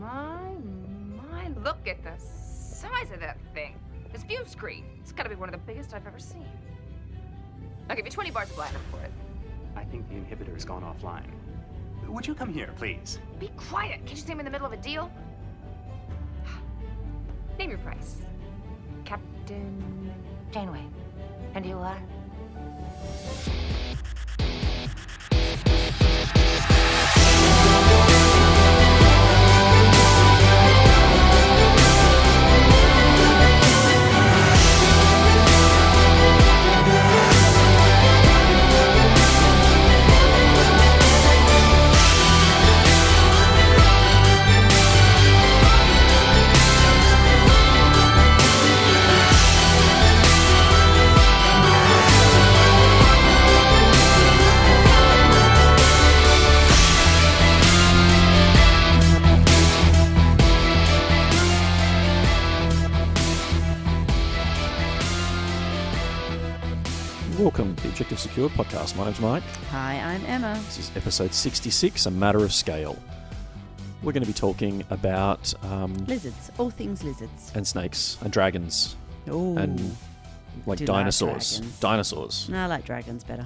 My, look at the size of that thing. This view screen. It's gotta be one of the biggest I've ever seen. I'll give you 20 bars platinum for it. I think the inhibitor's gone offline. Would you come here, please? Be quiet. Can't you see I'm in the middle of a deal? Name your price. Captain Janeway. And you are? Welcome to the Objective Secure podcast. My name's Mike. Hi, I'm Emma. This is episode 66, A Matter of Scale. We're going to be talking about... Lizards. All things lizards. And snakes. And dragons. Ooh. And like Do dinosaurs. like dragons. Dinosaurs. No, I like dragons better.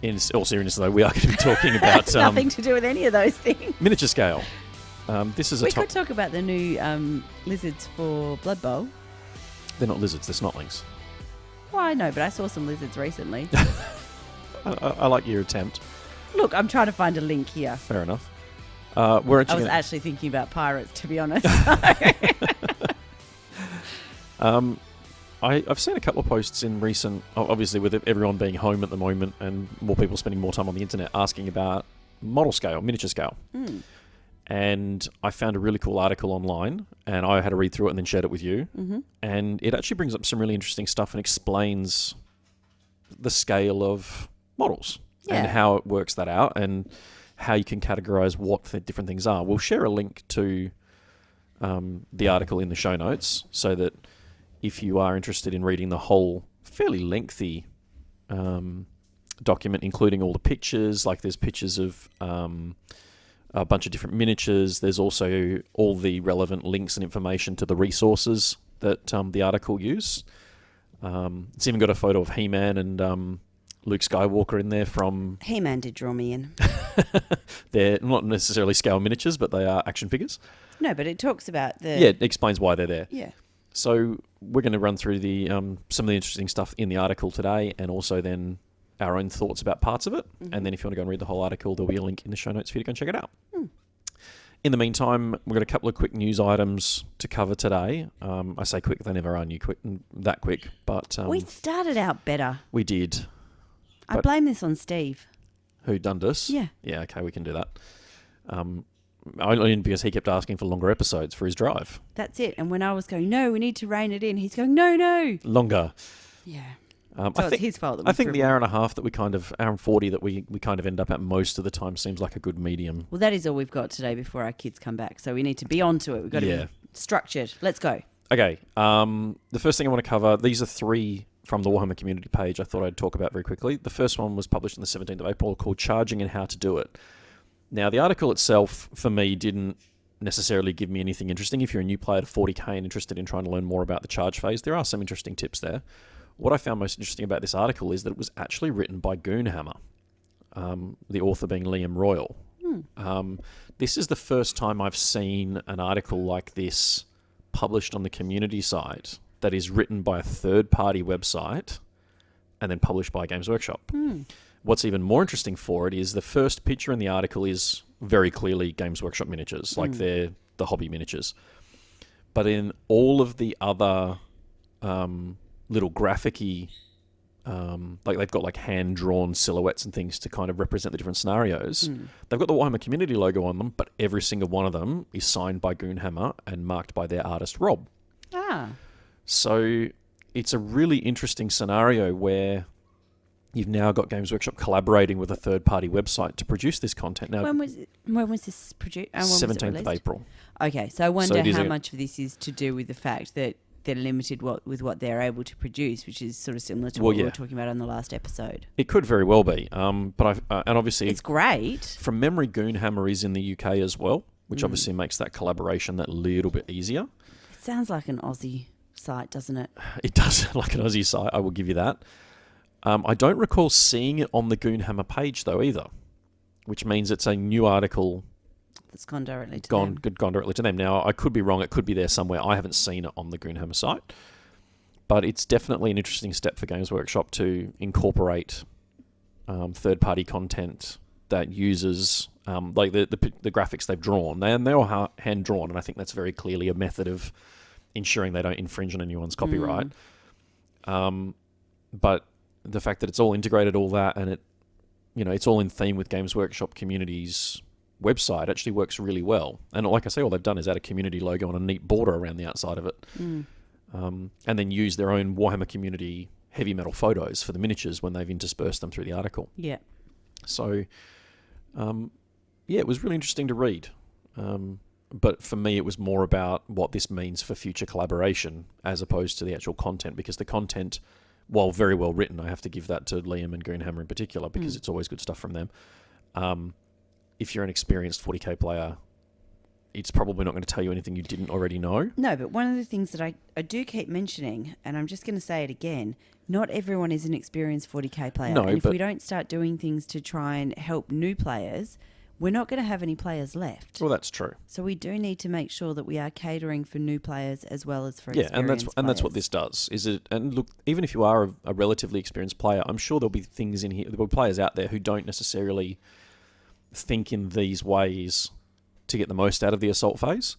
In all seriousness, though, we are going to be talking about... Nothing to do with any of those things. Miniature scale. This is We could talk about the new lizards for Blood Bowl. They're not lizards, they're snotlings. Well, I know, but I saw some lizards recently. I like your attempt. Look, I'm trying to find a link here. Fair enough. I was actually thinking about pirates, to be honest. I've seen a couple of posts in recent, obviously with everyone being home at the moment and more people spending more time on the internet, asking about model scale, miniature scale. Mm. And I found a really cool article online, and I had to read through it and then shared it with you. Mm-hmm. And it actually brings up some really interesting stuff and explains the scale of models and how it works that out and how you can categorize what the different things are. We'll share a link to the article in the show notes so that if you are interested in reading the whole fairly lengthy document, including all the pictures, like there's pictures of a bunch of different miniatures. There's also all the relevant links and information to the resources that the article use. It's even got a photo of He-Man and Luke Skywalker in there from... He-Man did draw me in. They're not necessarily scale miniatures, but they are action figures. No, but it talks about the... Yeah, it explains why they're there. Yeah. So we're going to run through the some of the interesting stuff in the article today, and also then our own thoughts about parts of it. Mm-hmm. And then if you want to go and read the whole article, there'll be a link in the show notes for you to go and check it out. In the meantime, we've got a couple of quick news items to cover today. I say quick, they never are that quick, but... we started out better. We did. I blame this on Steve. Who, Dundas? Yeah. Yeah, okay, we can do that. Only because he kept asking for longer episodes for his drive. That's it. And when I was going, no, we need to rein it in, he's going, no. Longer. Yeah. So it's his fault that we I think the hour and a half that we hour and 40 that we kind of end up at most of the time seems like a good medium. Well, that is all we've got today before our kids come back. So we need to be onto it. We've got to be structured. Let's go. Okay. The first thing I want to cover, these are three from the Warhammer community page I thought I'd talk about very quickly. The first one was published on the 17th of April called Charging and How to Do It. Now, the article itself, for me, didn't necessarily give me anything interesting. If you're a new player to 40k and interested in trying to learn more about the charge phase, there are some interesting tips there. What I found most interesting about this article is that it was actually written by Goonhammer, the author being Liam Royal. This is the first time I've seen an article like this published on the community site that is written by a third-party website and then published by Games Workshop. What's even more interesting for it is the first picture in the article is very clearly Games Workshop miniatures, like they're the hobby miniatures. But in all of the other... little graphic-y, like they've got like hand-drawn silhouettes and things to kind of represent the different scenarios. They've got the Warhammer community logo on them, but every single one of them is signed by Goonhammer and marked by their artist, Rob. So it's a really interesting scenario where you've now got Games Workshop collaborating with a third-party website to produce this content. Now, when was this produced? 17th of April. Okay, so I wonder So how much of this is to do with the fact that they're limited with what they're able to produce, which is sort of similar to what we were talking about on the last episode. It could very well be, but and obviously it's great. From memory, Goonhammer is in the UK as well. which obviously makes that collaboration that little bit easier. It sounds like an Aussie site, doesn't it? It does, like an Aussie site, I will give you that. I don't recall seeing it on the Goonhammer page, though, either, which means it's a new article that's gone directly to gone them. directly to them. Now, I could be wrong. It could be there somewhere. I haven't seen it on the Goonhammer site. But it's definitely an interesting step for Games Workshop to incorporate third-party content that uses like the graphics they've drawn. They're all hand-drawn, and I think that's very clearly a method of ensuring they don't infringe on anyone's copyright. But the fact that it's all integrated, all that, and it's all in theme with Games Workshop Community's website actually works really well. And like I say, all they've done is add a community logo and a neat border around the outside of it. And then use their own Warhammer Community heavy metal photos for the miniatures when they've interspersed them through the article. Yeah. So, it was really interesting to read. But for me, it was more about what this means for future collaboration as opposed to the actual content, because the content, while very well written, I have to give that to Liam and Goonhammer in particular, because it's always good stuff from them. If you're an experienced 40k player, it's probably not going to tell you anything you didn't already know. No, but one of the things that I do keep mentioning, and I'm just going to say it again, not everyone is an experienced 40k player. No, and if but we don't start doing things to try and help new players, we're not going to have any players left. Well, that's true. So we do need to make sure that we are catering for new players as well as for experienced players. And that's what this does. And look, even if you are a relatively experienced player, I'm sure there'll be things in here, there'll be players out there who don't necessarily think in these ways to get the most out of the assault phase,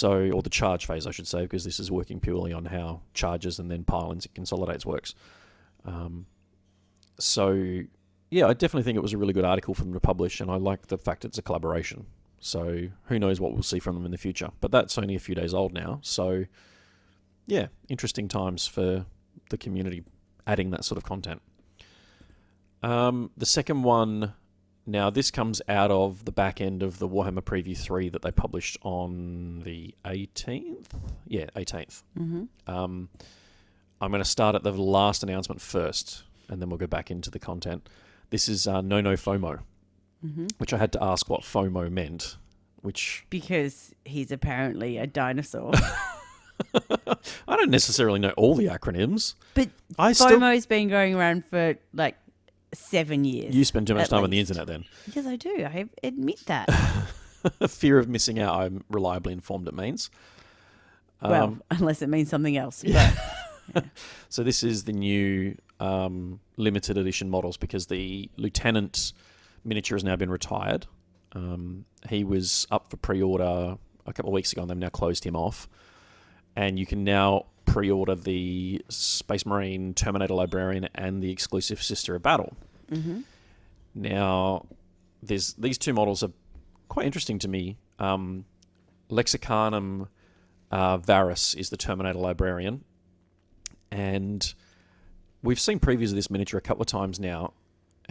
or the charge phase, I should say, because this is working purely on how charges and then pile-ins and consolidates works. I definitely think it was a really good article for them to publish, and I like the fact it's a collaboration. So who knows what we'll see from them in the future. But that's only a few days old now, so yeah, interesting times for the community adding that sort of content. The second one... Now, this comes out of the back end of the Warhammer Preview 3 that they published on the 18th? Yeah, 18th. Mm-hmm. I'm going to start at the last announcement first, and then we'll go back into the content. This is No FOMO, which I had to ask what FOMO meant, Because he's apparently a dinosaur. I don't necessarily know all the acronyms. But FOMO's been going around for, 7 years. You spend too much time on the internet then. Yes, I do. I admit that. Fear of missing out, I'm reliably informed it means. Well, unless it means something else. Yeah. But, So this is the new limited edition models, because the Lieutenant miniature has now been retired. He was up for pre-order a couple of weeks ago, and they've now closed him off. And you can now pre-order the Space Marine Terminator Librarian and the exclusive Sister of Battle. mm-hmm. Now, these two models are quite interesting to me. Lexicanum Varus is the Terminator Librarian, and we've seen previews of this miniature a couple of times now.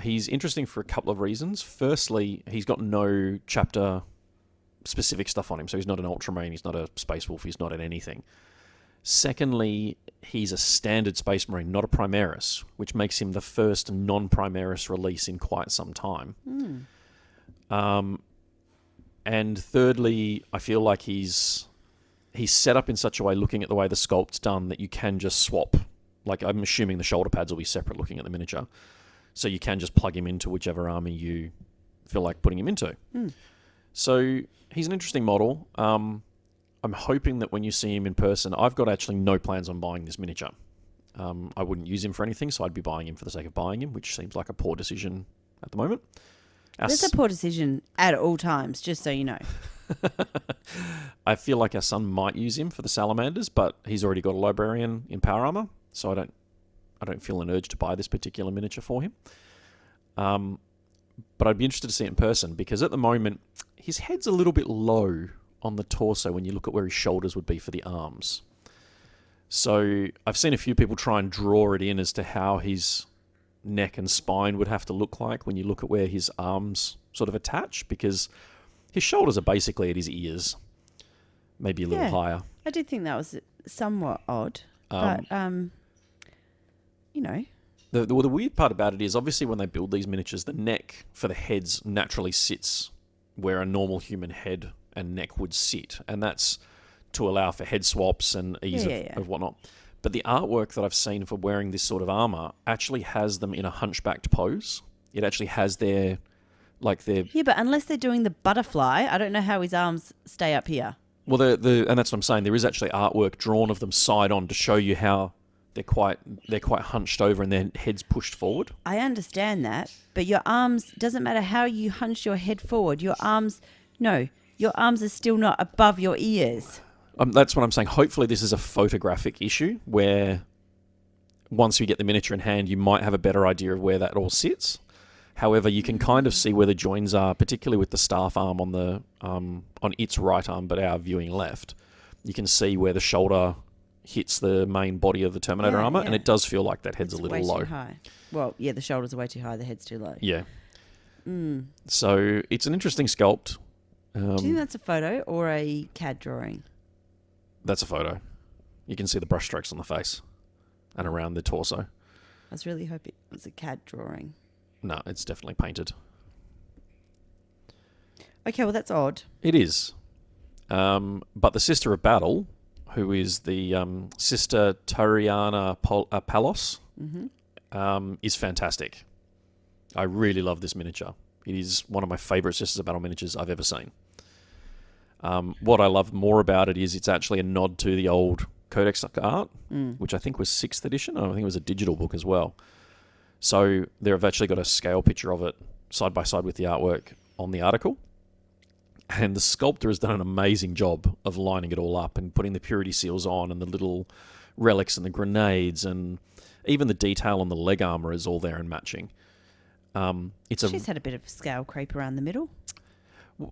He's interesting for a couple of reasons. Firstly, he's got no chapter-specific stuff on him, so he's not an Ultramarine, he's not a Space Wolf, he's not an anything. Secondly, he's a standard Space Marine, not a Primaris, which makes him the first non-Primaris release in quite some time. And thirdly, I feel like he's set up in such a way, looking at the way the sculpt's done, that you can just swap. Like, I'm assuming the shoulder pads will be separate looking at the miniature. So you can just plug him into whichever army you feel like putting him into. So he's an interesting model. I'm hoping that when you see him in person, I've got actually no plans on buying this miniature. I wouldn't use him for anything, so I'd be buying him for the sake of buying him, which seems like a poor decision at the moment. That's a poor decision at all times, just so you know. I feel like our son might use him for the Salamanders, but he's already got a Librarian in Power Armor, so I don't feel an urge to buy this particular miniature for him. But I'd be interested to see it in person, because at the moment, his head's a little bit low on the torso when you look at where his shoulders would be for the arms. So I've seen a few people try and draw it in as to how his neck and spine would have to look like when you look at where his arms sort of attach, because his shoulders are basically at his ears, maybe a little higher. I did think that was somewhat odd, but The weird part about it is, obviously when they build these miniatures, the neck for the heads naturally sits where a normal human head and neck would sit, and that's to allow for head swaps and ease of whatnot. But the artwork that I've seen for wearing this sort of armor actually has them in a hunchbacked pose. It actually has their... Yeah, but unless they're doing the butterfly, I don't know how his arms stay up here. Well, and that's what I'm saying. There is actually artwork drawn of them side on to show you how they're quite hunched over and their heads pushed forward. I understand that, but your arms, doesn't matter how you hunch your head forward, your arms are still not above your ears. That's what I'm saying. Hopefully this is a photographic issue where once you get the miniature in hand, you might have a better idea of where that all sits. However, you can kind of see where the joins are, particularly with the staff arm on its right arm, but our viewing left. You can see where the shoulder hits the main body of the Terminator armor, and it does feel like that head's a little low. Too high. Well, yeah, the shoulders are way too high, the head's too low. Yeah. So it's an interesting sculpt. Do you think that's a photo or a CAD drawing? That's a photo. You can see the brushstrokes on the face and around the torso. I was really hoping it was a CAD drawing. No, it's definitely painted. Okay, well, that's odd. It is. But the Sister of Battle, who is the Sister Tariana Palos, is fantastic. I really love this miniature. It is one of my favourite Sisters of Battle miniatures I've ever seen. What I love more about it is it's actually a nod to the old Codex art, which I think was 6th edition. I think it was a digital book as well. So they've actually got a scale picture of it side by side with the artwork on the article. And the sculptor has done an amazing job of lining it all up and putting the purity seals on and the little relics and the grenades, and even the detail on the leg armor is all there and matching. She's had a bit of scale creep around the middle.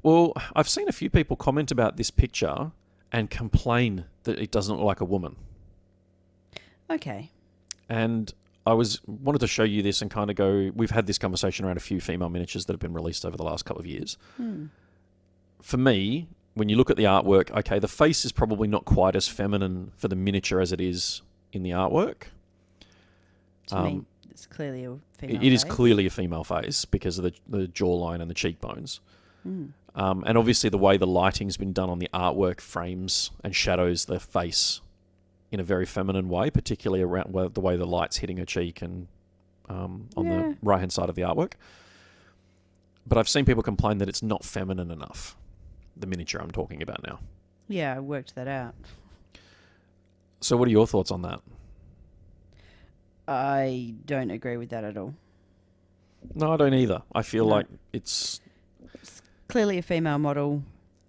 Well, I've seen a few people comment about this picture and complain that it doesn't look like a woman. Okay. And I wanted to show you this and kind of go, we've had this conversation around a few female miniatures that have been released over the last couple of years. For me, when you look at the artwork, okay, the face is probably not quite as feminine for the miniature as it is in the artwork. To me, it's clearly a female face. It is clearly a female face because of the jawline and the cheekbones. And obviously the way the lighting's been done on the artwork frames and shadows the face in a very feminine way, particularly around the way the light's hitting her cheek and on the right-hand side of the artwork. But I've seen people complain that it's not feminine enough, the miniature I'm talking about now. Yeah, I worked that out. So what are your thoughts on that? I don't agree with that at all. No, I don't either. I feel like it's clearly a female model.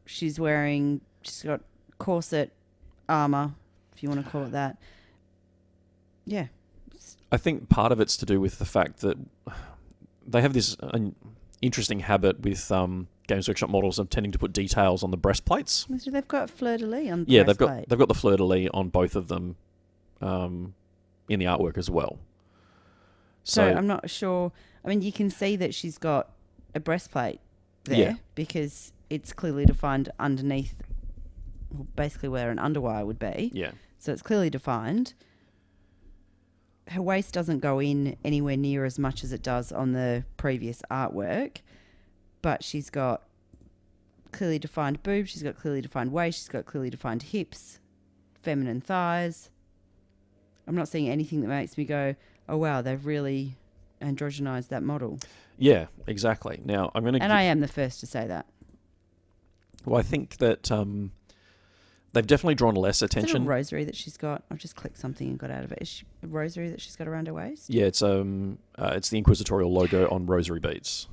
She's got corset, armour, if you want to call it that. Yeah. I think part of it's to do with the fact that they have this interesting habit with Games Workshop models of tending to put details on the breastplates. So they've got fleur-de-lis on the breastplate. they've got the fleur-de-lis on both of them in the artwork as well. So I'm not sure. I mean, you can see that she's got a breastplate there because it's clearly defined underneath, basically where an underwire would be. Yeah. So it's clearly defined. Her waist doesn't go in anywhere near as much as it does on the previous artwork, but she's got clearly defined boobs, she's got clearly defined waist, she's got clearly defined hips, feminine thighs. I'm not seeing anything that makes me go, oh wow, they've really androgynized that model. Yeah, exactly. Now I'm going to... And I am the first to say that. Well, I think that they've definitely drawn less attention. Is it a rosary that she's got? I've just clicked something and got out of it. Is she a rosary that she's got around her waist? Yeah, it's the inquisitorial logo on rosary beads.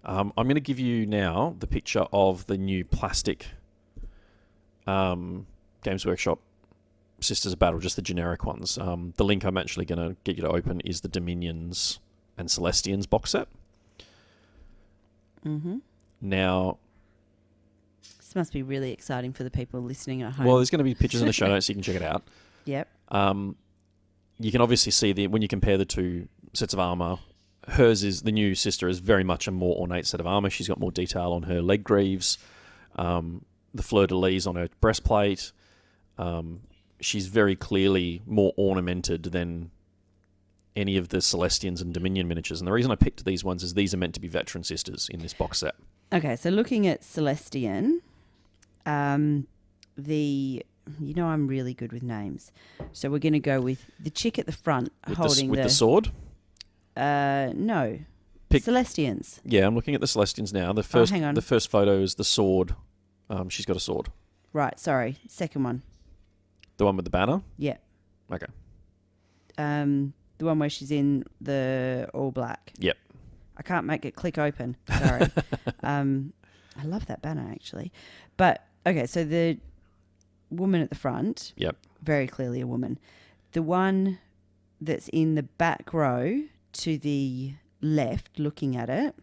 I'm going to give you now the picture of the new plastic Games Workshop Sisters of Battle, just the generic ones. The link I'm actually going to get you to open is the Dominions and Celestians box set. Mm-hmm. Now... This must be really exciting for the people listening at home. Well, there's going to be pictures in the show notes so you can check it out. Yep. You can obviously see when you compare the two sets of armour, the new sister is very much a more ornate set of armour. She's got more detail on her leg greaves, the fleur-de-lis on her breastplate. She's very clearly more ornamented than any of the Celestians and Dominion miniatures. And the reason I picked these ones is these are meant to be veteran sisters in this box set. Okay, so looking at Celestian, I'm really good with names, so we're going to go with the chick at the front holding with the sword. No, Pick- Celestians. Yeah, I'm looking at the Celestians now. The first, hang on. the first photo is the sword. She's got a sword. Right, sorry, second one. The one with the banner. Yeah. Okay. The one where she's in the all black. Yep. I can't make it click open. Sorry. I love that banner actually, but okay. So the woman at the front. Yep. Very clearly a woman. The one that's in the back row to the left, looking at it,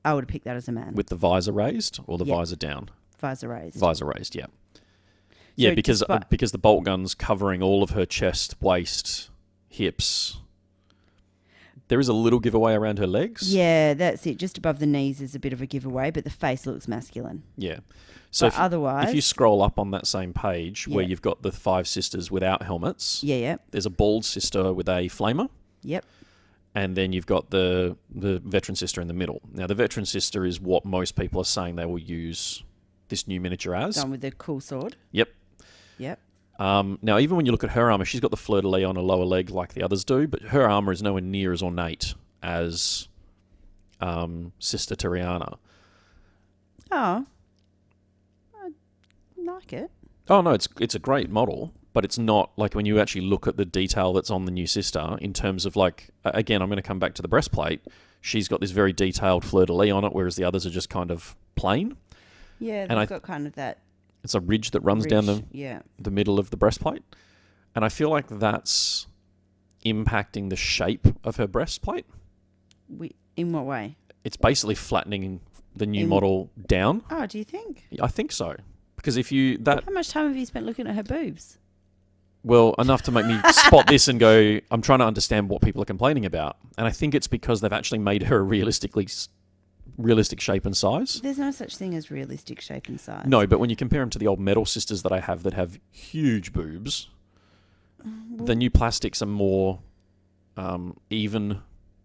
I would have picked that as a man. With the visor raised or the Yep. visor down. Visor raised. Visor raised. Yeah. Yeah, So because the bolt gun's covering all of her chest, waist, hips. There is a little giveaway around her legs. Yeah, that's it. Just above the knees is a bit of a giveaway, but the face looks masculine. Yeah. So But otherwise, if you scroll up on that same page where Yeah. you've got the 5 sisters without helmets, yeah, there's a bald sister with a flamer, yep. and then you've got the veteran sister in the middle. Now, the veteran sister is what most people are saying they will use this new miniature as. Done with the cool sword. Yep. Yep. Now, even when you look at her armor, she's got the fleur-de-lis on her lower leg like the others do, but her armor is nowhere near as ornate as Sister Tiriana. Oh, I like it. Oh, no, it's a great model, but it's not, like, when you actually look at the detail that's on the new sister, in terms of, like, again, I'm going to come back to the breastplate. She's got this very detailed fleur-de-lis on it, whereas the others are just kind of plain. Yeah, And they've got kind of that It's a ridge that runs down ridge, the middle of the breastplate. And I feel like that's impacting the shape of her breastplate. In what way? It's basically flattening the new model down. Oh, do you think? I think so. Because if How much time have you spent looking at her boobs? well, enough to make me spot this and go, I'm trying to understand what people are complaining about. And I think it's because they've actually made her a realistic shape and size. There's no such thing as realistic shape and size. No, but when you compare them to the old metal sisters that I have that have huge boobs, the new plastics are more even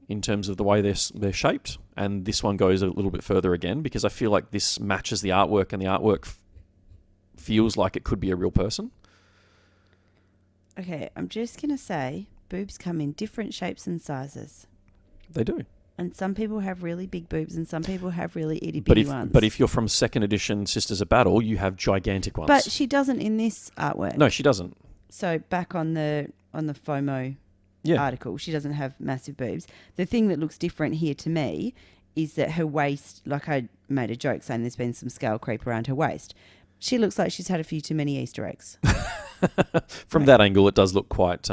in terms of the way they're shaped, and this one goes a little bit further again because I feel like this matches the artwork, and the artwork feels like it could be a real person. Okay, I'm just going to say boobs come in different shapes and sizes. They do. And some people have really big boobs and some people have really itty-bitty ones. But if you're from second edition Sisters of Battle, you have gigantic ones. But she doesn't in this artwork. No, she doesn't. So back on the FOMO Yeah. article, she doesn't have massive boobs. The thing that looks different here to me is that her waist, like I made a joke saying there's been some scale creep around her waist. She looks like she's had a few too many Easter eggs. From that angle, it does look quite...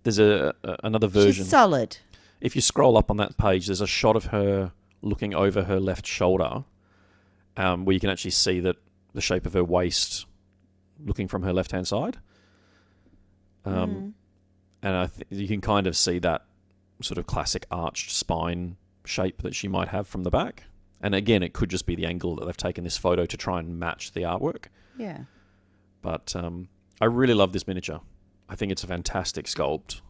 there's another version. She's solid. If you scroll up on that page, there's a shot of her looking over her left shoulder, where you can actually see that the shape of her waist looking from her left-hand side. And you can kind of see that sort of classic arched spine shape that she might have from the back. And again, it could just be the angle that they've taken this photo to try and match the artwork. Yeah. But I really love this miniature. I think it's a fantastic sculpt.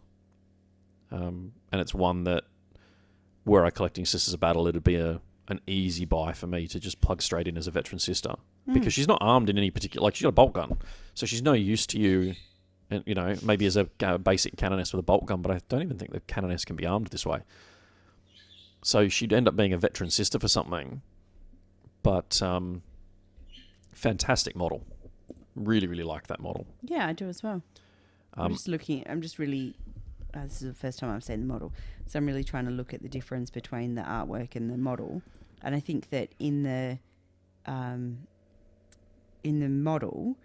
And it's one that, were I collecting Sisters of Battle, it'd be an easy buy for me to just plug straight in as a veteran sister. Because she's not armed in any particular... Like, she's got a bolt gun. So she's no use to you, and, you know, maybe as a basic canoness with a bolt gun, but I don't even think the canoness can be armed this way. So she'd end up being a veteran sister for something. But fantastic model. Really, really like that model. Yeah, I do as well. I'm just really... this is the first time I've seen the model. So I'm really trying to look at the difference between the artwork and the model. And I think that in the model,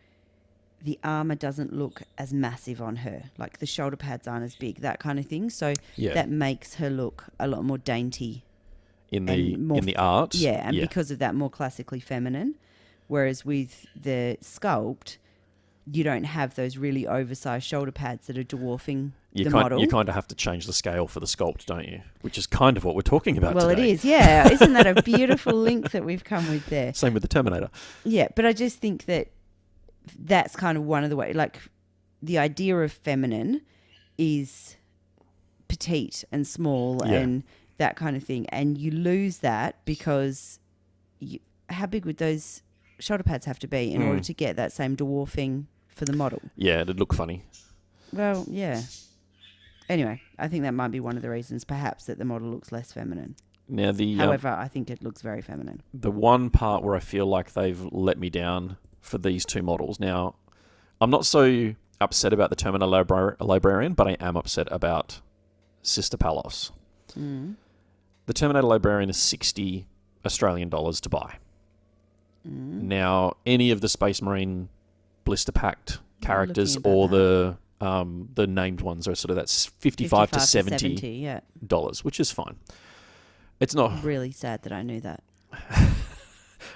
the armor doesn't look as massive on her. Like the shoulder pads aren't as big, that kind of thing. So that makes her look a lot more dainty. In the art? Yeah, and because of that, more classically feminine. Whereas with the sculpt, you don't have those really oversized shoulder pads that are dwarfing the model. You kind of have to change the scale for the sculpt, don't you? Which is kind of what we're talking about today. Well, it is, yeah. Isn't that a beautiful link that we've come with there? Same with the Terminator. Yeah, but I just think that that's kind of one of the ways, like the idea of feminine is petite and small and that kind of thing. And you lose that because how big would those shoulder pads have to be in order to get that same dwarfing for the model? Yeah, it'd look funny. Well, yeah. Anyway, I think that might be one of the reasons, perhaps, that the model looks less feminine. Now However, I think it looks very feminine. the one part where I feel like they've let me down for these two models. Now, I'm not so upset about the Terminator Librarian, but I am upset about Sister Palos. The Terminator Librarian is $60 Australian to buy. Now, any of the Space Marine blister packed characters or the named ones are sort of that's 55 to 70 yeah. dollars, which is fine. It's not Really sad that I knew that.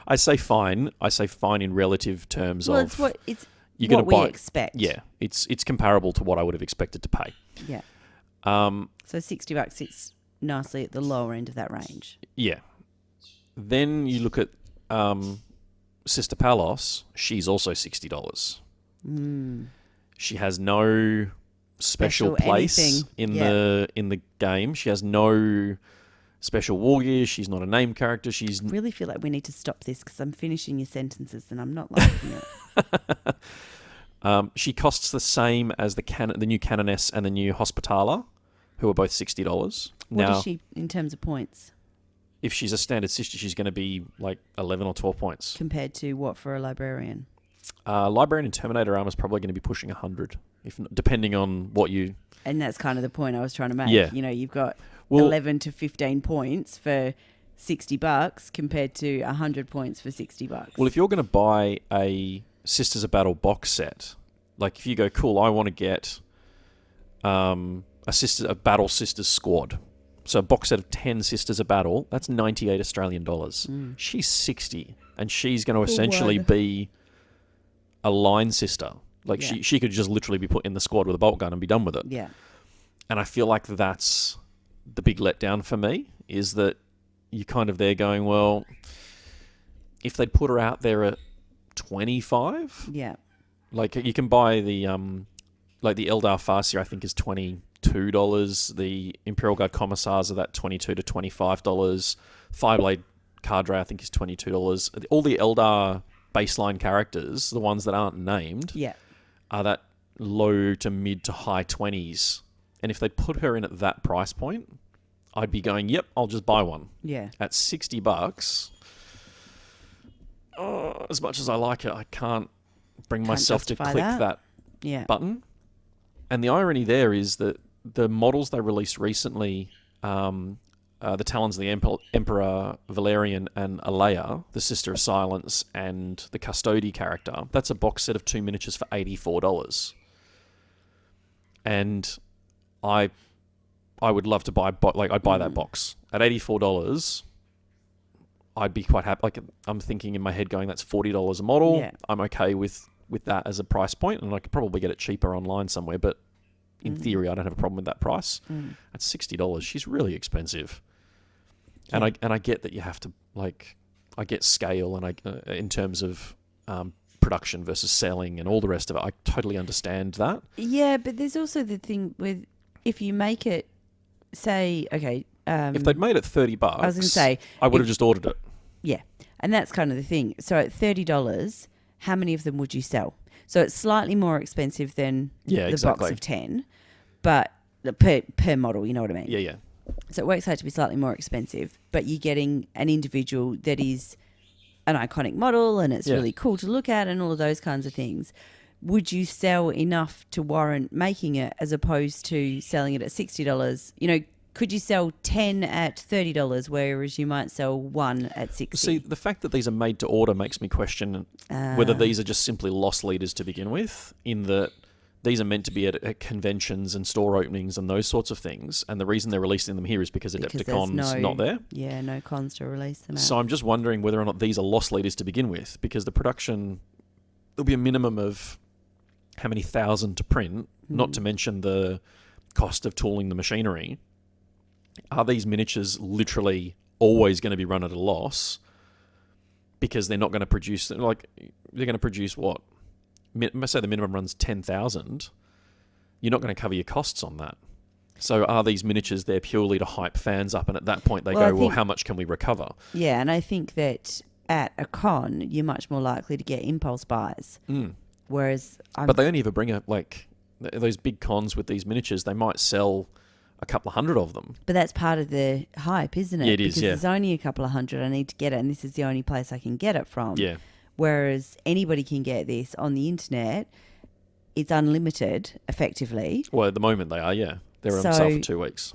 I say fine in relative terms Well, of it's what it's you're what going to we buy. expect. Yeah, it's comparable to what I would have expected to pay. Yeah. Um, So $60 sits nicely at the lower end of that range. yeah. Then you look at Sister Palos. She's also $60. She has no special place anything. in the game. She has no special war gear. She's not a named character. She's I really feel like we need to stop this because I'm finishing your sentences and I'm not liking it. she costs the same as the new Canoness and the new Hospitaller, who are both $60. What is she in terms of points if she's a standard sister, she's going to be like 11 or 12 points. compared to what for a librarian? Librarian and Terminator armor is probably going to be pushing 100, if not, depending on what you. And that's kind of the point I was trying to make. Yeah. You know, you've got Well, 11 to 15 points for $60 compared to 100 points for $60. Well, if you're going to buy a Sisters of Battle box set, like if you go, cool, I want to get a Battle Sisters squad. So a box set of 10 Sisters of Battle, that's $98 Australian dollars. She's 60, and she's going to essentially be a line sister. Like she could just literally be put in the squad with a bolt gun and be done with it. Yeah. And I feel like that's the big letdown for me, is that you're kind of there going, well, if they'd put her out there at 25, Yeah. like you can buy the like the Eldar Farseer, I think is $22. The Imperial Guard Commissars are that $22 to $25. Fireblade Cadre, I think, is $22. All the Eldar baseline characters, the ones that aren't named, Yeah. are that low to mid to high 20s. And if they'd put her in at that price point, I'd be going, yep, I'll just buy one. Yeah. At $60, as much as I like it, I can't bring myself to justify click that. that Yeah. button. And the irony there is that the models they released recently, the Talons of the Emperor Valerian and Alea, the Sister of Silence, and the Custody character, that's a box set of 2 miniatures for $84. And I would love to buy, I'd buy that box. At $84, I'd be quite happy. Like, I'm thinking in my head going, that's $40 a model. Yeah. I'm okay with that as a price point, and I could probably get it cheaper online somewhere, but in theory, I don't have a problem with that price. At $60, she's really expensive. And I get that you have to, like, I get scale and in terms of production versus selling and all the rest of it. I totally understand that. Yeah, but there's also the thing with if you make it, say, okay. If they'd made it $30, I was going to say, I would have just ordered it. yeah, and that's kind of the thing. So at $30, how many of them would you sell? So it's slightly more expensive than the box of 10, but per model, you know what I mean? Yeah, yeah. So it works out to be slightly more expensive, but you're getting an individual that is an iconic model and it's really cool to look at and all of those kinds of things. Would you sell enough to warrant making it as opposed to selling it at $60? You know, could you sell 10 at $30, whereas you might sell one at $60? See, the fact that these are made to order makes me question whether these are just simply loss leaders to begin with, in that these are meant to be at conventions and store openings and those sorts of things. And the reason they're releasing them here is because Adepticon's not there. Yeah, no cons to release them out. So I'm just wondering whether or not these are loss leaders to begin with, because the production, there'll be a minimum of how many thousand to print, not to mention the cost of tooling the machinery. Are these miniatures literally always going to be run at a loss because they're not going to produce, like, they're going to produce what? Say the minimum runs 10,000. You're not going to cover your costs on that. So are these miniatures there purely to hype fans up, and at that point they go, well, how much can we recover? Yeah, and I think that at a con, you're much more likely to get impulse buys. Whereas, But they only ever bring those big cons with these miniatures. They might sell a couple of hundred of them. But that's part of the hype, isn't it? Yeah, it is, because yeah. there's only a couple of hundred. I need to get it, and this is the only place I can get it from. Yeah. Whereas anybody can get this on the internet. It's unlimited, effectively. Well, at the moment they are, yeah. They're on sale for 2 weeks.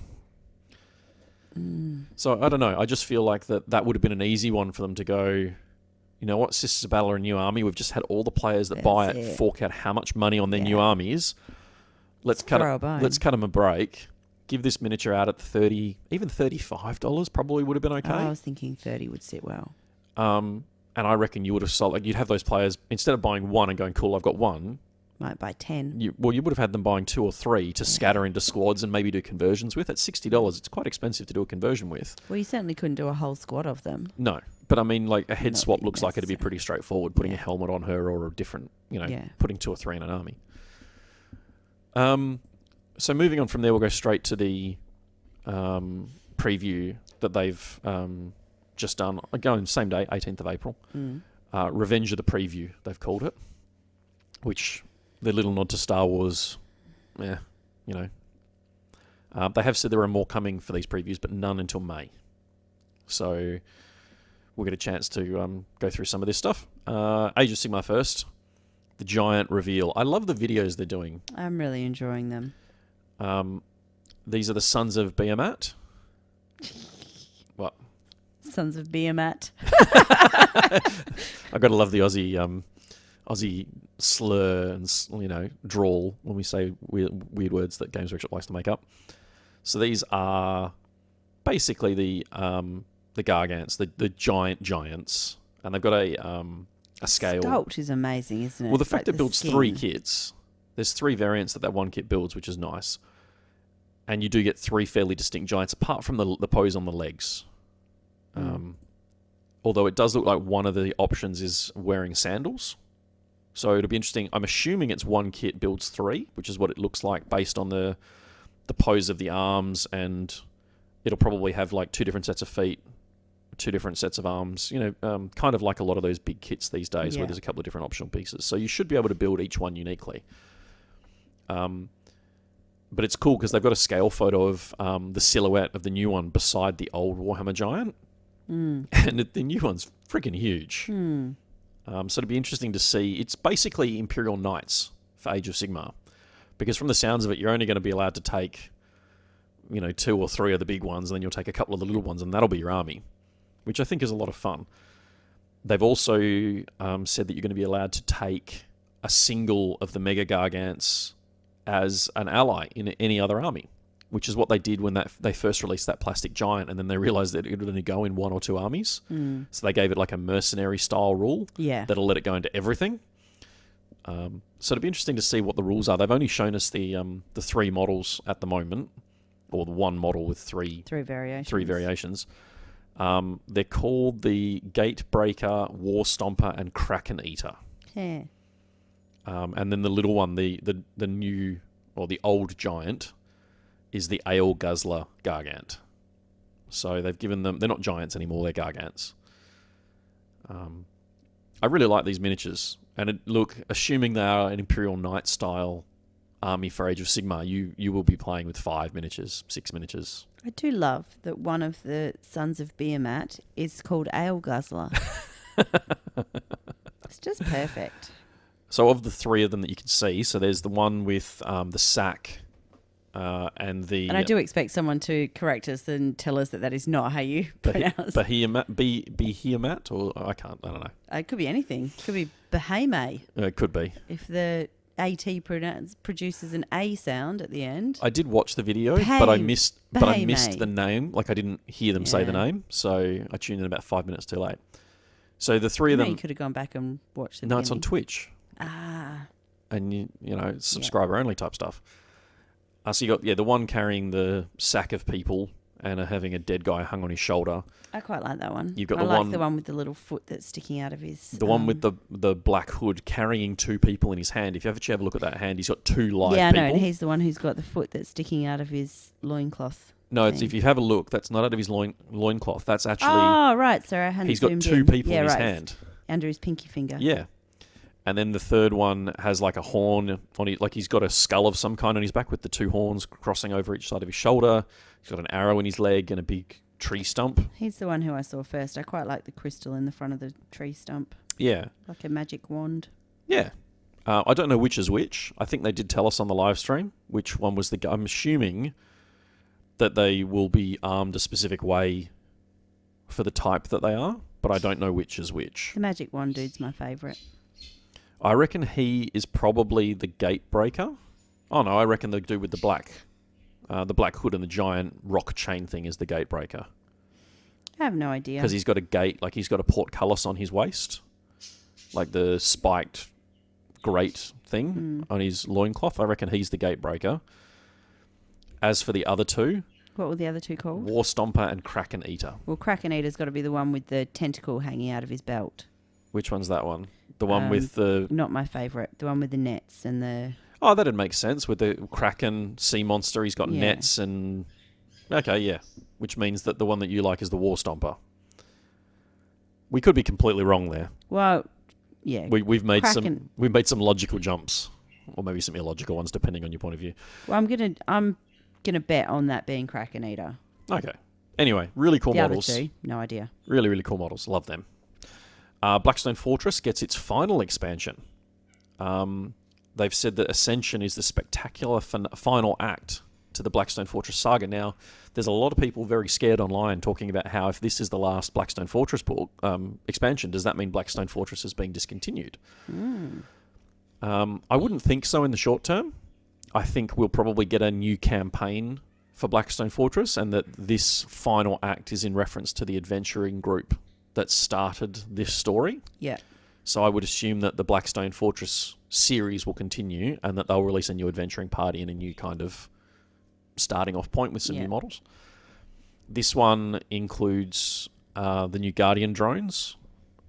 So, I don't know. I just feel like that would have been an easy one for them to go, you know what, Sisters of Battle are a new army. We've just had all the players that buy it fork out how much money on their new armies. Let's cut them a break. Give this miniature out at $30, even $35 probably would have been okay. I was thinking 30 would sit well. And I reckon you would have sold, like, you'd have those players, instead of buying one and going, cool, I've got one. Might buy 10. You would have had them buying 2 or 3 to scatter into squads and maybe do conversions with. At $60, it's quite expensive to do a conversion with. Well, you certainly couldn't do a whole squad of them. No, but I mean, like, a head Not swap really looks like it'd be necessary. pretty straightforward, putting a helmet on her or a different, putting 2 or 3 in an army. So moving on from there, we'll go straight to the preview that they've just done. Going same day, 18th of April. Revenge of the Preview, they've called it, which... their little nod to Star Wars, they have said there are more coming for these previews, but none until May. So we'll get a chance to go through some of this stuff. Age of Sigmar first. The giant reveal. I love the videos they're doing. I'm really enjoying them. These are the Sons of Behemat. What? Sons of Behemat. I've got to love the Aussie slur and drawl when we say weird words that Games Workshop likes to make up. So these are basically the Gargants, the giants, and they've got a scale. Sculpt is amazing, isn't it? Well, the fact like it builds skin. 3 kits. There's 3 variants that one kit builds, which is nice, and you do get 3 fairly distinct giants apart from the pose on the legs. Although it does look like one of the options is wearing sandals. So it'll be interesting. I'm assuming it's 1 kit builds 3, which is what it looks like based on the pose of the arms, and it'll probably have like 2 different sets of feet, 2 different sets of arms, kind of like a lot of those big kits these days where there's a couple of different optional pieces. So you should be able to build each one uniquely. But it's cool because they've got a scale photo of the silhouette of the new one beside the old Warhammer Giant. And the new one's freaking huge. So it'd be interesting to see. It's basically Imperial Knights for Age of Sigmar. Because from the sounds of it, you're only going to be allowed to take, 2 or 3 of the big ones, and then you'll take a couple of the little ones, and that'll be your army, which I think is a lot of fun. They've also said that you're going to be allowed to take a single of the Mega Gargants as an ally in any other army, which is what they did when they first released that plastic giant, and then they realized that it would only go in 1 or 2 armies. So they gave it like a mercenary style rule that'll let it go into everything. So it'll be interesting to see what the rules are. They've only shown us the 3 models at the moment, or the 1 model with 3 variations. They're called the Gatebreaker, War Stomper, and Kraken Eater. Yeah. And then the little one, the new or the old giant, is the Ale Guzzler Gargant. So they've given them... They're not giants anymore, they're Gargants. I really like these miniatures. And assuming they are an Imperial Knight style army for Age of Sigmar, you will be playing with 5 miniatures, 6 miniatures. I do love that one of the Sons of Behemat is called Ale Guzzler. It's just perfect. So of the 3 of them that you can see, so there's the one with the sack... and I do expect someone to correct us and tell us that is not how you pronounce. Behemat, or I don't know. It could be anything. It could be Behame. It could be. If the AT produces an A sound at the end. I did watch the video, but I missed the name. Like I didn't hear them say the name, so I tuned in about 5 minutes too late. So the 3 of them. You could have gone back and watched the No, beginning. it's on Twitch. And subscriber only type stuff. So you got the one carrying the sack of people and having a dead guy hung on his shoulder. I quite like that one. You've got I like the one with the little foot that's sticking out of his... The one with the black hood carrying 2 people in his hand. If you have a look at that hand, he's got 2 live people. Yeah, I know, and he's the one who's got the foot that's sticking out of his loincloth. No, it's thing. if you have a look, that's not out of his loincloth. That's actually Oh, right. Sorry, I hadn't he's got zoomed two in. people Yeah, in his right. hand. Under his pinky finger. Yeah. And then the third one has like a horn on it, like he's got a skull of some kind on his back with the two horns crossing over each side of his shoulder. He's got an arrow in his leg and a big tree stump. He's the one who I saw first. I quite like the crystal in the front of the tree stump. Yeah. Like a magic wand. Yeah. I don't know which is which. I think they did tell us on the live stream which one was the... I'm assuming that they will be armed a specific way for the type that they are, but I don't know which is which. The magic wand dude's my favourite. I reckon he is probably the gate breaker. Oh no, I reckon the dude with the black hood and the giant rock chain thing is the gate breaker. I have no idea. Because he's got a gate, like he's got a portcullis on his waist. Like the spiked grate thing on his loincloth. I reckon he's the gate breaker. As for the other two, What were the other two called? War Stomper and Kraken Eater. Well, Kraken Eater's got to be the one with the tentacle hanging out of his belt. Which one's that one? The one with the... Not my favourite. The one with the nets and the... Oh, that'd make sense. With the Kraken sea monster, he's got Yeah. nets and... Okay, yeah. Which means that the one that you like is the War Stomper. We could be completely wrong there. Well, yeah. We've made Kraken. some logical jumps, or maybe some illogical ones, depending on your point of view. Well, I'm gonna bet on that being Kraken Eater. Okay. Anyway, really cool The models. other two, no idea. Really, really cool models. Love them. Blackstone Fortress gets its final expansion. They've said that Ascension is the spectacular final act to the Blackstone Fortress saga. Now, there's a lot of people very scared online talking about how if this is the last Blackstone Fortress book expansion, does that mean Blackstone Fortress is being discontinued? I wouldn't think so in the short term. I think we'll probably get a new campaign for Blackstone Fortress, and that this final act is in reference to the adventuring group that started this story. Yeah. So I would assume that the Blackstone Fortress series will continue, and that they'll release a new adventuring party and a new kind of starting off point with some new models. This one includes the new Guardian drones,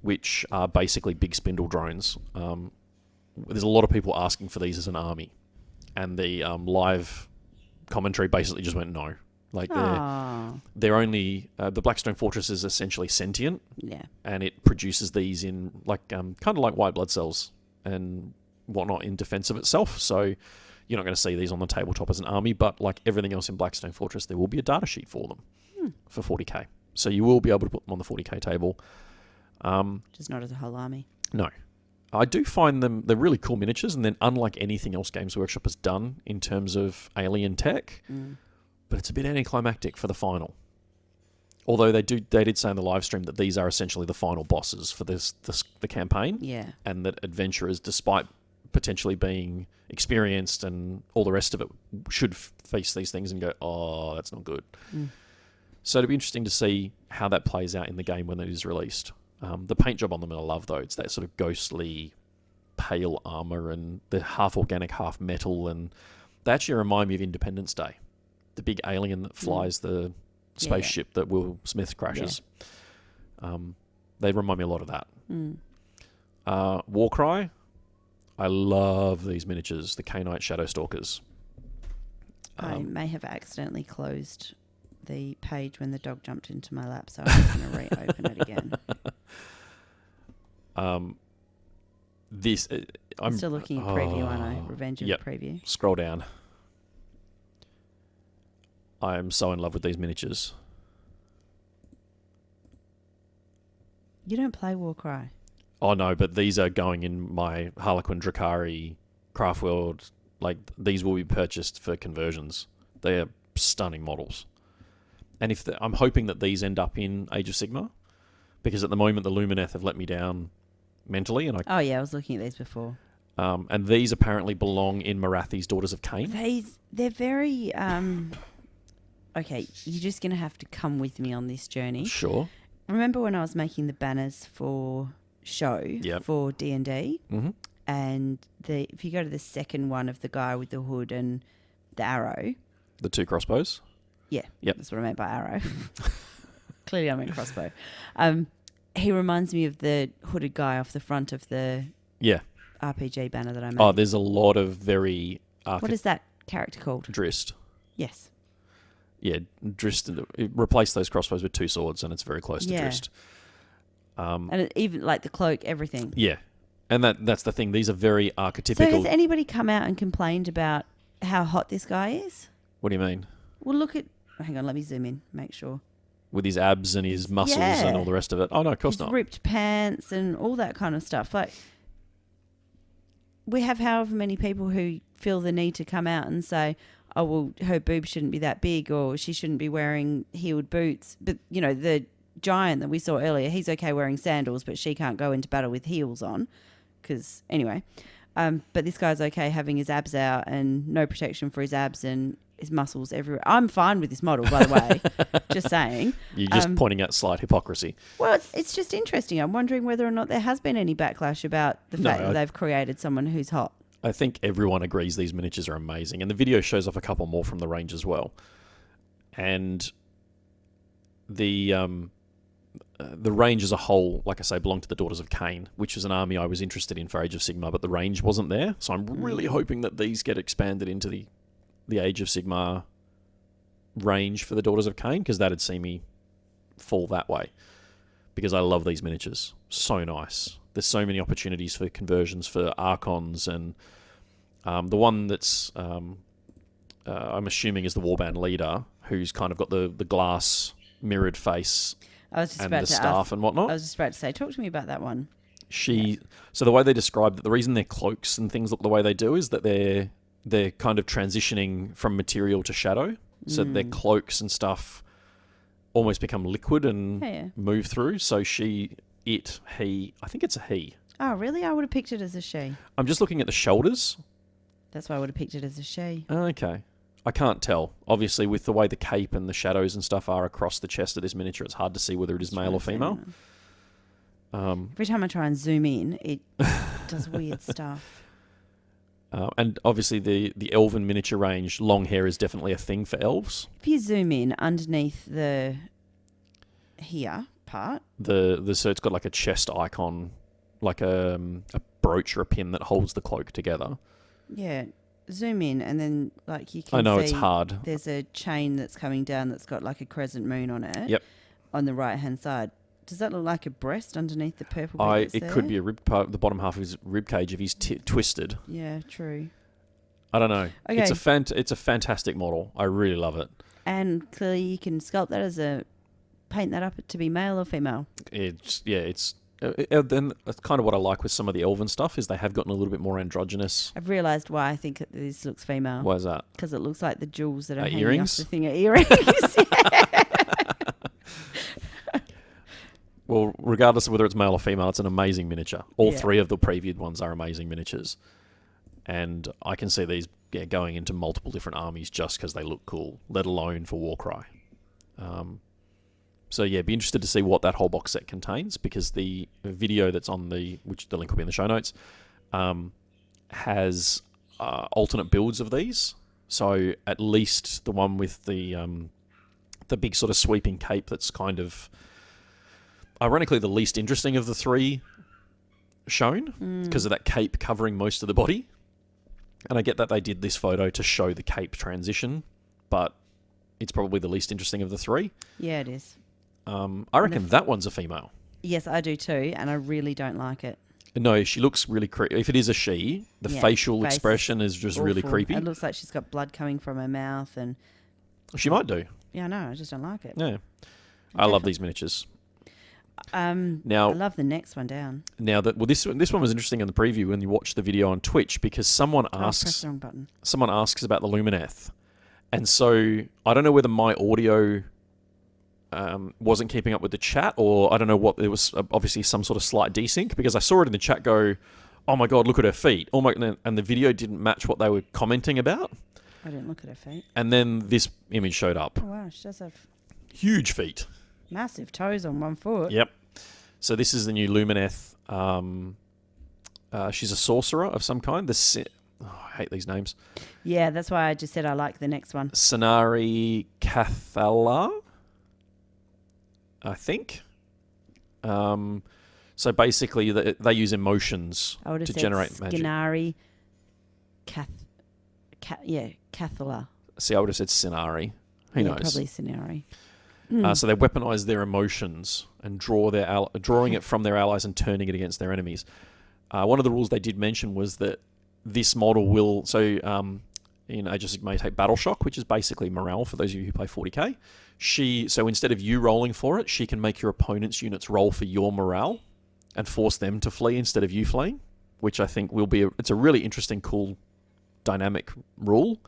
which are basically big spindle drones. There's a lot of people asking for these as an army, and the live commentary basically just went no. Like they're only the Blackstone Fortress is essentially sentient, and it produces these in like kind of like white blood cells and whatnot in defense of itself. So you're not going to see these on the tabletop as an army, but like everything else in Blackstone Fortress, there will be a data sheet for them for 40k. So you will be able to put them on the 40k table. Just not as a whole army. No. I do find them, they're really cool miniatures, and then unlike anything else Games Workshop has done in terms of alien tech, but it's a bit anticlimactic for the final. Although they did say in the live stream that these are essentially the final bosses for the campaign. Yeah. And that adventurers, despite potentially being experienced and all the rest of it, should face these things and go, oh, that's not good. So it'll be interesting to see how that plays out in the game when it is released. The paint job on them I love, though. It's that sort of ghostly, pale armor, and the half organic, half metal, and they actually remind me of Independence Day, the big alien that flies the spaceship that Will Smith crashes. They remind me a lot of that. Warcry, I love these miniatures, the K-Knight Shadow Stalkers. I may have accidentally closed the page when the dog jumped into my lap, so I'm just going to reopen it again. I'm still looking at preview, aren't I? Revenge of the preview. Scroll down. I am so in love with these miniatures. You don't play Warcry. Oh no, but these are going in my Harlequin Drakari Craftworld. Like, these will be purchased for conversions. They are stunning models. And I'm hoping that these end up in Age of Sigmar, because at the moment the Lumineth have let me down mentally. And I was looking at these before. And these apparently belong in Marathi's Daughters of Cain. They're very... okay, you're just going to have to come with me on this journey. Sure. Remember when I was making the banners for for D&D? Mm-hmm. And if you go to the second one of the guy with the hood and the arrow... The two crossbows? Yeah, yep. That's what I meant by arrow. Clearly I meant crossbow. He reminds me of the hooded guy off the front of the RPG banner that I made. Oh, there's a lot of very... What is that character called? Drist. Yes. replace those crossbows with 2 swords, and it's very close to Drist. And even like the cloak, everything. Yeah, and that's the thing. These are very So archetypical. has anybody come out and complained about how hot this guy is? What do you mean? Well, look at... Hang on, let me zoom in, make sure. With his abs and his muscles and all the rest of it. Oh, no, of course His not. ripped pants and all that kind of stuff. Like, we have however many people who feel the need to come out and say, oh, well, her boobs shouldn't be that big, or she shouldn't be wearing heeled boots. But, you know, the giant that we saw earlier, he's okay wearing sandals, but she can't go into battle with heels on. Because, anyway. But this guy's okay having his abs out and no protection for his abs and his muscles everywhere. I'm fine with this model, by the way. Just saying. You're just pointing out slight hypocrisy. Well, it's just interesting. I'm wondering whether or not there has been any backlash about the fact that they've created someone who's hot. I think everyone agrees these miniatures are amazing. And the video shows off a couple more from the range as well. And the range as a whole, like I say, belonged to the Daughters of Cain, which was an army I was interested in for Age of Sigmar, but the range wasn't there. So I'm really hoping that these get expanded into the Age of Sigmar range for the Daughters of Cain, because that'd see me fall that way. Because I love these miniatures. So nice. There's so many opportunities for conversions for Archons, and the one that's I'm assuming is the Warband leader, who's kind of got the glass mirrored face and the staff and whatnot. I was just about to say, talk to me about that one. So the way they described it, the reason their cloaks and things look the way they do is that they're kind of transitioning from material to shadow. So their cloaks and stuff almost become liquid and move through. So I think it's a he. Oh, really? I would have picked it as a she. I'm just looking at the shoulders. That's why I would have picked it as a she. Okay. I can't tell. Obviously, with the way the cape and the shadows and stuff are across the chest of this miniature, it's hard to see whether it is male or female. Every time I try and zoom in, it does weird stuff. And obviously, the elven miniature range, long hair is definitely a thing for elves. If you zoom in underneath the here part, so it's got like a chest icon, like a brooch or a pin that holds the cloak together. Yeah, zoom in and then like you can. I know see it's hard. There's a chain that's coming down that's got like a crescent moon on it. Yep. On the right hand side. Does that look like a breast underneath the purple bit? It could be a rib part, the bottom half of his rib cage if he's twisted. Yeah, true. I don't know. Okay. It's a fantastic model. I really love it. And clearly you can sculpt that paint that up to be male or female. Then that's kind of what I like with some of the elven stuff is they have gotten a little bit more androgynous. I've realised why I think that this looks female. Why is that? Because it looks like the jewels that are hanging earrings? off the thing are earrings. Well, regardless of whether it's male or female, it's an amazing miniature. All three of the previewed ones are amazing miniatures. And I can see these going into multiple different armies just because they look cool, let alone for Warcry. So be interested to see what that whole box set contains, because the video that's on which the link will be in the show notes, has alternate builds of these. So at least the one with the big sort of sweeping cape that's kind of ironically the least interesting of the three shown, because of that cape covering most of the body. And I get that they did this photo to show the cape transition, but it's probably the least interesting of the three. Yeah, it is. I reckon that one's a female. Yes, I do too, and I really don't like it. No, she looks really creepy. If it is a she, the facial expression is just really creepy. It looks like she's got blood coming from her mouth, and she might do. Yeah, I know. I just don't like it. Yeah, I love these miniatures. Now I love the next one down. Now this one was interesting in the preview when you watched the video on Twitch, because someone press the wrong button. Someone asks about the Lumineth, and so I don't know whether my audio wasn't keeping up with the chat, or I don't know what, there was obviously some sort of slight desync, because I saw it in the chat go, oh my god, look at her feet, and the video didn't match what they were commenting about. I didn't look at her feet. And then this image showed up. Oh wow, she does have huge feet, massive toes on one foot. Yep. So this is the new Lumineth. She's a sorcerer of some kind. I hate these names. Yeah, that's why I just said I like the next one. Scenari Cathala, I think. So basically, they use emotions to generate magic. Scenari Cathala. See, I would have said Scenari. Who Yeah, knows? probably scenario. So they weaponize their emotions and drawing it from their allies and turning it against their enemies. One of the rules they did mention was that this model will... So in Age of Sigmar, you take Battle Shock, which is basically morale for those of you who play 40k. So instead of you rolling for it, she can make your opponent's units roll for your morale and force them to flee instead of you fleeing, which I think will be... It's a really interesting, cool, dynamic rule.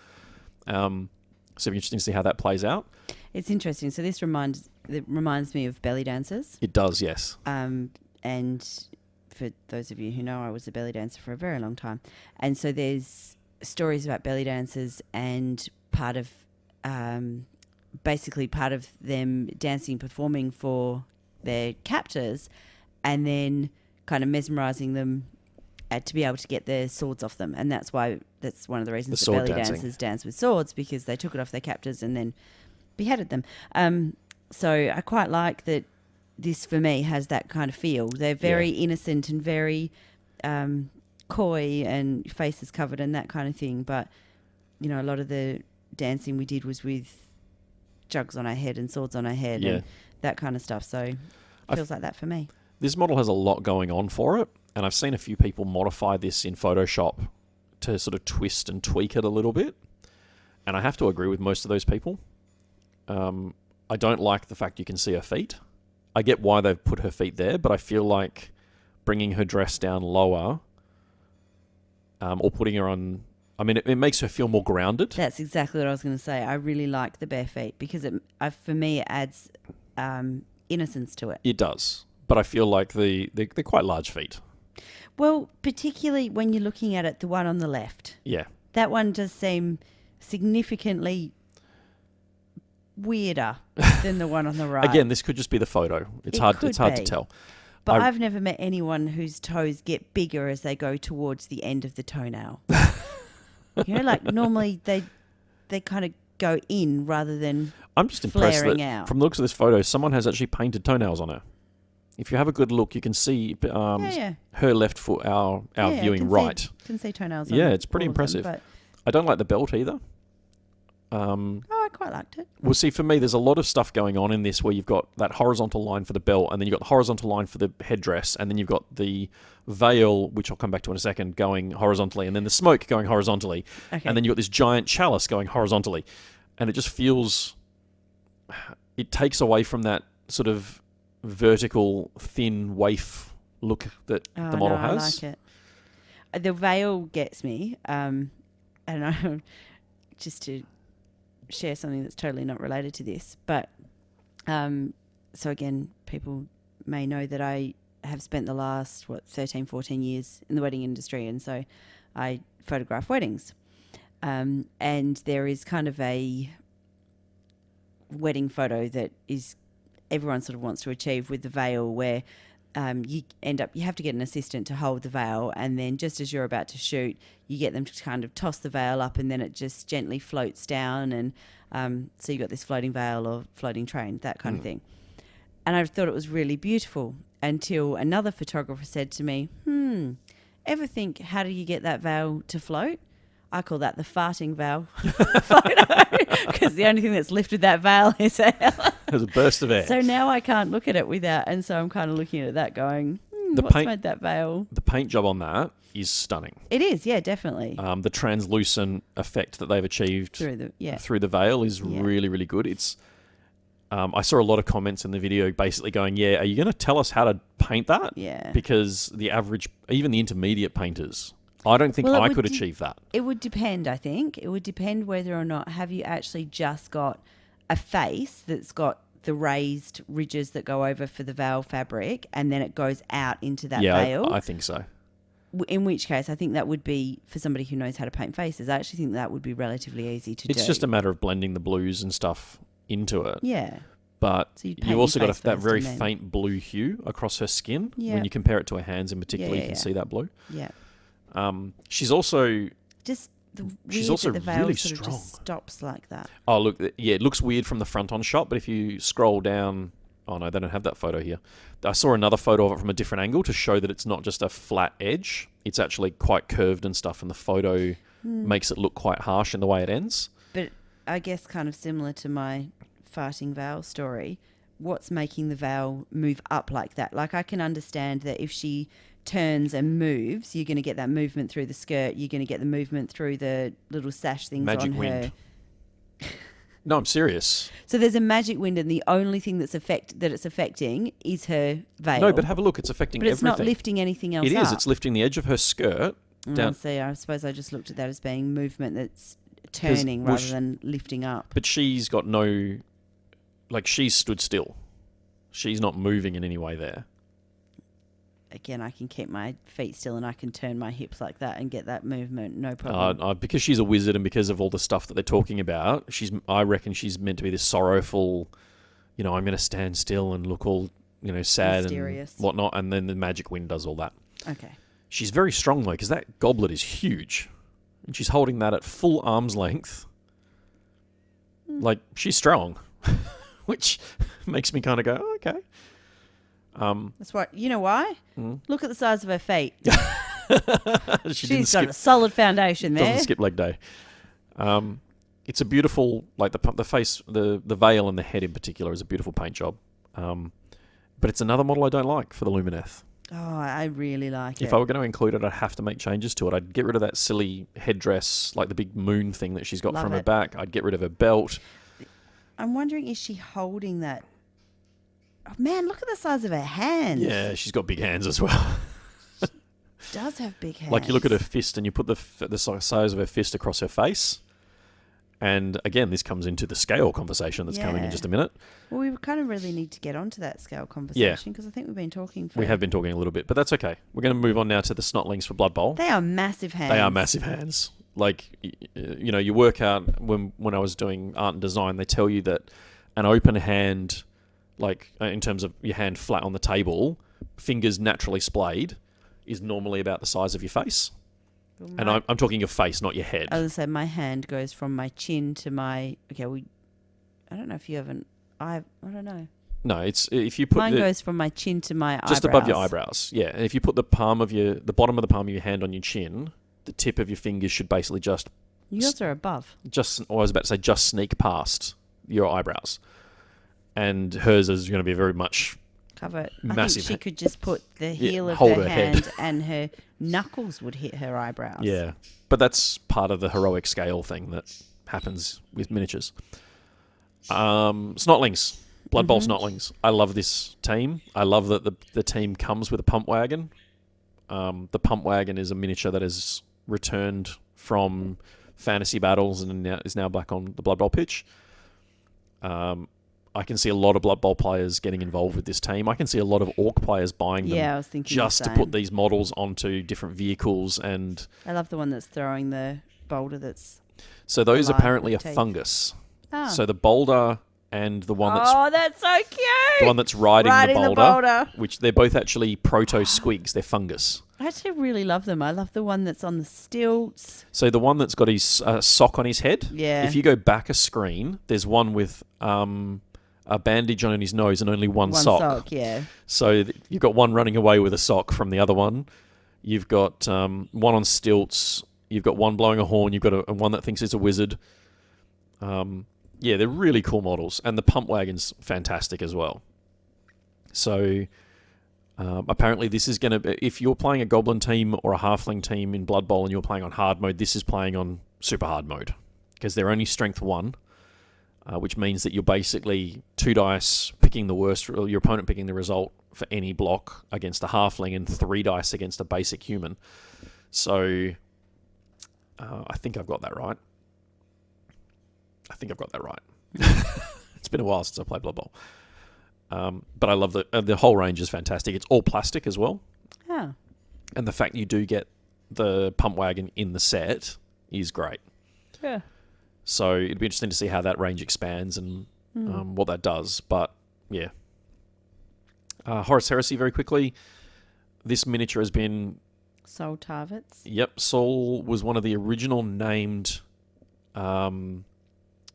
So it'll be interesting to see how that plays out. It's interesting. So this reminds me of belly dancers. It does, yes. And for those of you who know, I was a belly dancer for a very long time. And so there's stories about belly dancers, and basically part of them dancing, performing for their captors, and then kind of mesmerizing them to be able to get their swords off them. And that's one of the reasons that belly dancers dance with swords, because they took it off their captors and then beheaded them. So I quite like that this, for me, has that kind of feel. They're very innocent and very coy and faces covered and that kind of thing. But, a lot of the dancing we did was with jugs on our head and swords on our head and that kind of stuff. So it feels like that for me. This model has a lot going on for it, and I've seen a few people modify this in Photoshop to sort of twist and tweak it a little bit. And I have to agree with most of those people. I don't like the fact you can see her feet. I get why they've put her feet there, but I feel like bringing her dress down lower or putting her on... I mean, it makes her feel more grounded. That's exactly what I was going to say. I really like the bare feet because for me it adds innocence to it. It does. But I feel like they're quite large feet. Well, particularly when you're looking at it, the one on the left. Yeah. That one does seem significantly weirder than the one on the right. Again, this could just be the photo. It's hard to tell. But I've never met anyone whose toes get bigger as they go towards the end of the toenail. Like normally they kind of go in rather than I'm just impressed that out. From the looks of this photo, someone has actually painted toenails on her. If you have a good look, you can see her left foot, our viewing right. Can see toenails. Yeah, it's pretty impressive. But I don't like the belt either. I quite liked it. Well, see, for me, there's a lot of stuff going on in this where you've got that horizontal line for the belt, and then you've got the horizontal line for the headdress, and then you've got the veil, which I'll come back to in a second, going horizontally, and then the smoke going horizontally, and then you've got this giant chalice going horizontally. And it just feels... It takes away from that sort of vertical, thin waif look that the model has. I like it. The veil gets me. I don't know, just to share something that's totally not related to this. But so again, people may know that I have spent the last, 13, 14 years in the wedding industry. And so I photograph weddings. And there is kind of a wedding photo that is everyone sort of wants to achieve with the veil, where you have to get an assistant to hold the veil, and then just as you're about to shoot, you get them to kind of toss the veil up, and then it just gently floats down, and so you got this floating veil or floating train, that kind of thing. And I thought it was really beautiful until another photographer said to me, ever think, how do you get that veil to float? I call that the farting veil photo, because the only thing that's lifted that veil is air. There's a burst of air. So now I can't look at it without, and so I'm kind of looking at that going, what's made that veil? The paint job on that is stunning. It is, yeah, definitely. The translucent effect that they've achieved through the veil is really, really good. It's I saw a lot of comments in the video basically going, are you going to tell us how to paint that? Yeah. Because the average, even the intermediate painters, I don't think I could achieve that. It would depend, I think. It would depend whether or not have you actually just got a face that's got the raised ridges that go over for the veil fabric, and then it goes out into that veil. I think so. In which case, I think that would be, for somebody who knows how to paint faces, I actually think that would be relatively easy to do. It's just a matter of blending the blues and stuff into it. Yeah. But so you've also got that very faint blue hue across her skin. Yeah. When you compare it to her hands in particular, you can see that blue. Yeah. She's also... She's also the veil really strong. Sort of just stops like that. Oh, look, it looks weird from the front on shot, but if you scroll down... Oh, no, they don't have that photo here. I saw another photo of it from a different angle to show that it's not just a flat edge. It's actually quite curved and stuff, and the photo makes it look quite harsh in the way it ends. But I guess kind of similar to my farting Val story, what's making the Val move up like that? Like, I can understand that if she turns and moves, you're going to get that movement through the skirt. You're going to get the movement through the little sash things Magic on wind. her. No, I'm serious. So there's a magic wind, and the only thing that it's affecting is her veil. No, but have a look. It's affecting But it's everything. not lifting anything else It is. up. It's lifting the edge of her skirt down. See, I suppose I just looked at that as being movement that's turning well, rather than lifting up. But she's got no... Like, she's stood still. She's not moving in any way there. Again, I can keep my feet still and I can turn my hips like that and get that movement, no problem. Because she's a wizard and because of all the stuff that they're talking about, I reckon she's meant to be this sorrowful, I'm going to stand still and look all, sad Mysterious. and whatnot, and then the magic wind does all that. Okay. She's very strong, though, because that goblet is huge. And she's holding that at full arm's length. Like, she's strong. Which makes me kind of go, oh, okay. That's what, you know why? Look at the size of her feet. She's got a solid foundation there. Doesn't skip leg day. It's a beautiful, like the face, the veil and the head in particular is a beautiful paint job. But it's another model I don't like for the Lumineth. Oh, I really like it. If I were going to include it, I'd have to make changes to it. I'd get rid of that silly headdress, like the big moon thing that she's got Love from her it. back. I'd get rid of her belt. I'm wondering, is she holding that? Oh, man, look at the size of her hands. Yeah, she's got big hands as well. Does have big hands. Like you look at her fist and you put the size of her fist across her face. And again, this comes into the scale conversation that's coming in Yeah. just a minute. Well, we kind of really need to get onto that scale conversation because I think we've been talking for... We have been talking a little bit, but that's okay. We're going to move on now to the snotlings for Blood Bowl. They are massive hands. They are massive hands. Like, you work out when I was doing art and design, they tell you that an open hand, like in terms of your hand flat on the table, fingers naturally splayed, is normally about the size of your face. And I'm talking your face, not your head. I was going to say, my hand goes from my chin to my... Okay, I don't know if you have an... I don't know. No, it's if you put Mine goes from my chin to my eyebrows. just above your eyebrows. Yeah, and if you put the bottom of the palm of your hand on your chin, the tip of your fingers should basically just... Yours are above. I was about to say just sneak past your eyebrows. And hers is going to be very much... Cover it. I Massive. think she could just put the heel of hold her her head. hand and her knuckles would hit her eyebrows. Yeah, but that's part of the heroic scale thing that happens with miniatures. Snotlings. Blood Bowl Snotlings. I love this team. I love that the team comes with a pump wagon. The pump wagon is a miniature that is returned from fantasy battles and is now back on the Blood Bowl pitch. I can see a lot of Blood Bowl players getting involved with this team. I can see a lot of Orc players buying them. Yeah, I was thinking just the to same. put these models onto different vehicles. And I love the one that's throwing the boulder that's... so those alive apparently are with teeth. fungus. Oh. So the boulder and the one that's Oh, that's so cute! the one that's riding Riding the the boulder, boulder. which they're both actually proto squigs. They're fungus. I actually really love them. I love the one that's on the stilts. So the one that's got his sock on his head. Yeah. If you go back a screen, there's one with a bandage on his nose and only one sock. Yeah. So you've got one running away with a sock from the other one. You've got one on stilts. You've got one blowing a horn. You've got a one that thinks he's a wizard. Yeah, they're really cool models. And the pump wagon's fantastic as well. So apparently this is going to... If you're playing a goblin team or a halfling team in Blood Bowl and you're playing on hard mode, this is playing on super hard mode. Because they're only strength 1. Which means that you're basically 2 dice picking the worst, or your opponent picking the result for any block against a halfling and 3 dice against a basic human. So I think I've got that right. It's been a while since I played Blood Bowl. But I love the whole range is fantastic. It's all plastic as well. Oh. And the fact you do get the pump wagon in the set is great. Yeah. So it'd be interesting to see how that range expands and what that does. But yeah. Horus Heresy, very quickly. This miniature has been... Soul Tarvets. Yep, Sol was one of the original named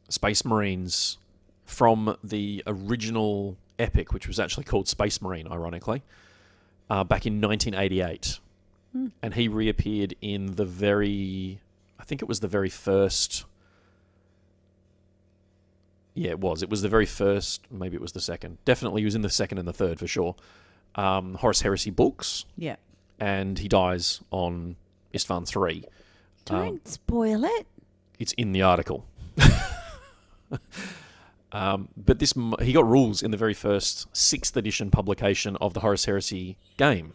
Space Marines from the original epic, which was actually called Space Marine, ironically, back in 1988. And he reappeared in I think it was the very first Yeah, it was. It was the very first. Maybe it was the second. Definitely, he was in the second and the third for sure. Horus Heresy books. Yeah. And he dies on Istvan 3. Don't spoil it. It's in the article. But he got rules in the very first 6th edition publication of the Horus Heresy game.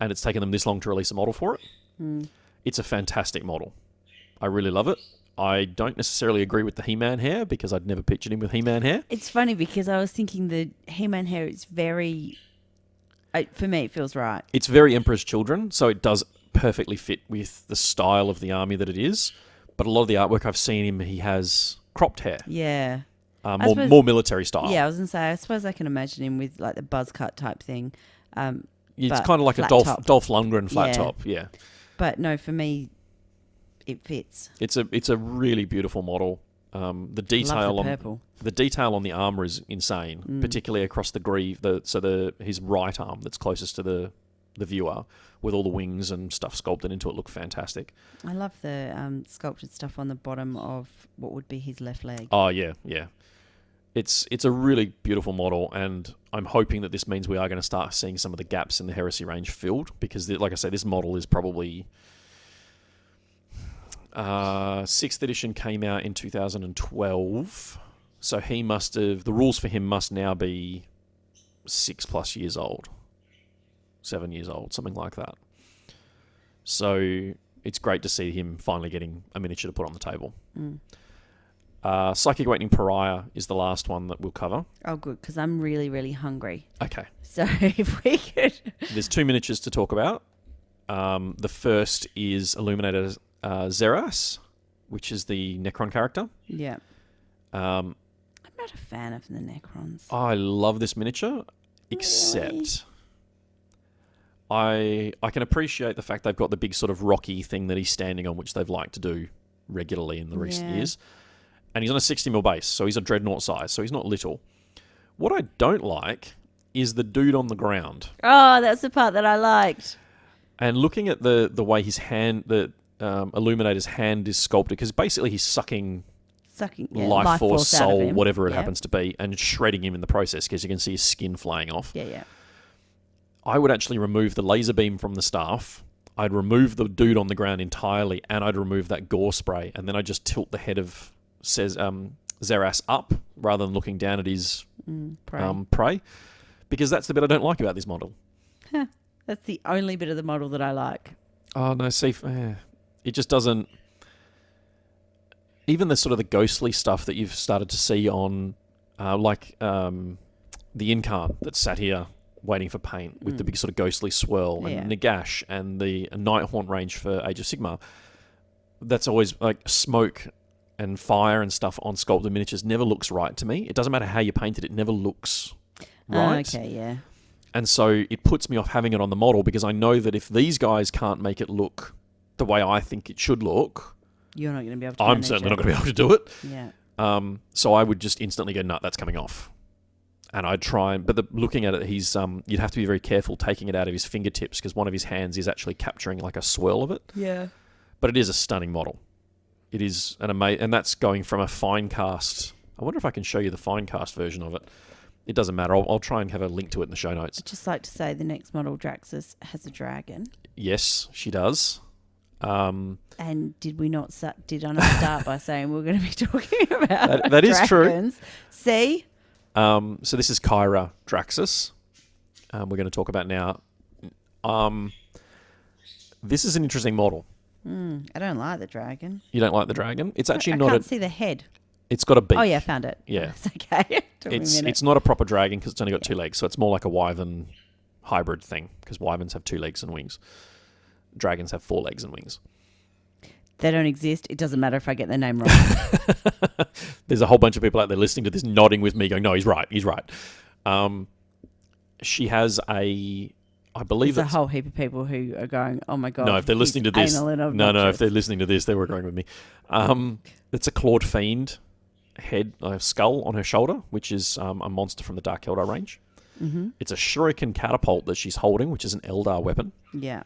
And it's taken them this long to release a model for it. It's a fantastic model. I really love it. I don't necessarily agree with the He-Man hair because I'd never pictured him with He-Man hair. It's funny because I was thinking the He-Man hair is very... for me, it feels right. It's very Emperor's Children, so it does perfectly fit with the style of the army that it is. But a lot of the artwork I've seen him, he has cropped hair. Yeah. More military style. Yeah, I was going to say, I suppose I can imagine him with like the buzz cut type thing. It's kind of like a Dolph Lundgren flat top, yeah. But no, for me, it fits. It's a really beautiful model. The detail Love the purple. The detail on the armor is insane, particularly across the greave. His right arm that's closest to the viewer, with all the wings and stuff sculpted into it, look fantastic. I love the sculpted stuff on the bottom of what would be his left leg. Oh yeah. It's a really beautiful model, and I'm hoping that this means we are going to start seeing some of the gaps in the Heresy range filled, because, like I say, this model is probably... 6th edition came out in 2012, so he must have... The rules for him must now be 6+ years old. 7 years old, something like that. So it's great to see him finally getting a miniature to put on the table. Psychic Awakening Pariah is the last one that we'll cover. Oh, good, because I'm really, really hungry. Okay. So if we could... There's 2 miniatures to talk about. The first is Illuminator Zeras, which is the Necron character. Yeah. I'm not a fan of the Necrons. I love this miniature, except I can appreciate the fact they've got the big sort of rocky thing that he's standing on, which they've liked to do regularly in the recent years. And he's on a 60mm base, so he's a dreadnought size, so he's not little. What I don't like is the dude on the ground. Oh, that's the part that I liked. And looking at the way his hand, the Illuminator's hand is sculpted, because basically he's sucking life force, soul, whatever it happens to be, and shredding him in the process, because you can see his skin flaying off. Yeah. I would actually remove the laser beam from the staff. I'd remove the dude on the ground entirely, and I'd remove that gore spray, and then I'd just tilt the head of Zeras up rather than looking down at his prey, because that's the bit I don't like about this model. That's the only bit of the model that I like. Oh no, see, it just doesn't. Even the sort of the ghostly stuff that you've started to see on, the Incarn that sat here waiting for paint with the big sort of ghostly swirl, and Nagash and the Nighthaunt range for Age of Sigmar. That's always like smoke and fire and stuff on sculpted miniatures never looks right to me. It doesn't matter how you paint it; it never looks right. Okay, yeah. And so it puts me off having it on the model, because I know that if these guys can't make it look the way I think it should look, you're not going to be able to. I'm certainly not going to be able to do it. Yeah. So I would just instantly go, "Nut, that's coming off." And I'd try, looking at it, he's you'd have to be very careful taking it out of his fingertips, because one of his hands is actually capturing like a swirl of it. Yeah. But it is a stunning model. It is an amazing, and that's going from a fine cast. I wonder if I can show you the fine cast version of it. It doesn't matter. I'll try and have a link to it in the show notes. I'd just like to say the next model, Draxus, has a dragon. Yes, she does. And did I not start by saying we're going to be talking about that is dragons? True. See? So this is Kyra Draxus. We're going to talk about now. This is an interesting model. I don't like the dragon. You don't like the dragon? It's actually I not. can't see the head. It's got a beak. Oh yeah, found it. Yeah, it's okay. It's not a proper dragon, because it's only got 2 legs, so it's more like a wyvern hybrid thing, because wyverns have 2 legs and wings. Dragons have 4 legs and wings. They don't exist. It doesn't matter if I get their name wrong. There's a whole bunch of people out there listening to this, nodding with me, going, "No, he's right. He's right." She has I believe there's a whole heap of people who are going, "Oh my god!" No, if they're listening to this, no, if they're listening to this, they were agreeing with me. It's a clawed fiend head, skull on her shoulder, which is a monster from the Dark Eldar range. Mm-hmm. It's a shuriken catapult that she's holding, which is an Eldar weapon. Yeah.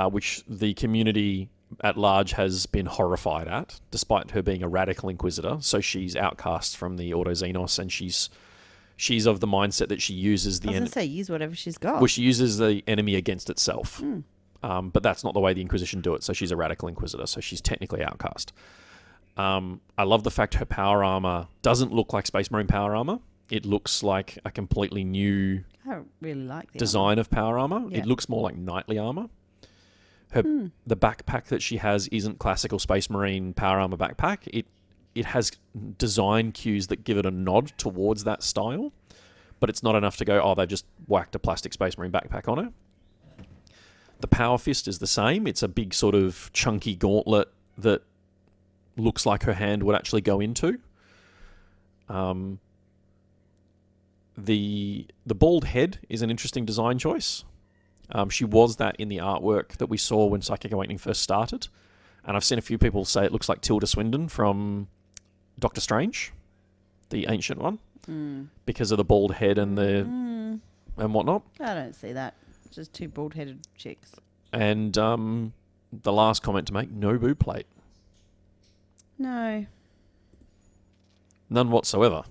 Which the community at large has been horrified at, despite her being a radical inquisitor. So she's outcast from the Autoxenos, and she's of the mindset that she uses the I was going to say, use whatever she's got. well, she uses the enemy against itself. But that's not the way the Inquisition do it. So she's a radical inquisitor. So she's technically outcast. I love the fact her power armor doesn't look like Space Marine power armor. It looks like a completely new I really like the design of power armor. Yeah. It looks more like knightly armor. The backpack that she has isn't classical Space Marine power armor backpack. It has design cues that give it a nod towards that style, but it's not enough to go, oh, they've just whacked a plastic Space Marine backpack on her. The Power Fist is the same. It's a big sort of chunky gauntlet that looks like her hand would actually go into. The bald head is an interesting design choice. She was that in the artwork that we saw when Psychic Awakening first started. And I've seen a few people say it looks like Tilda Swinton from Doctor Strange, the ancient one, because of the bald head and and whatnot. I don't see that. Just two bald-headed chicks. And the last comment to make, no boob plate. No. None whatsoever.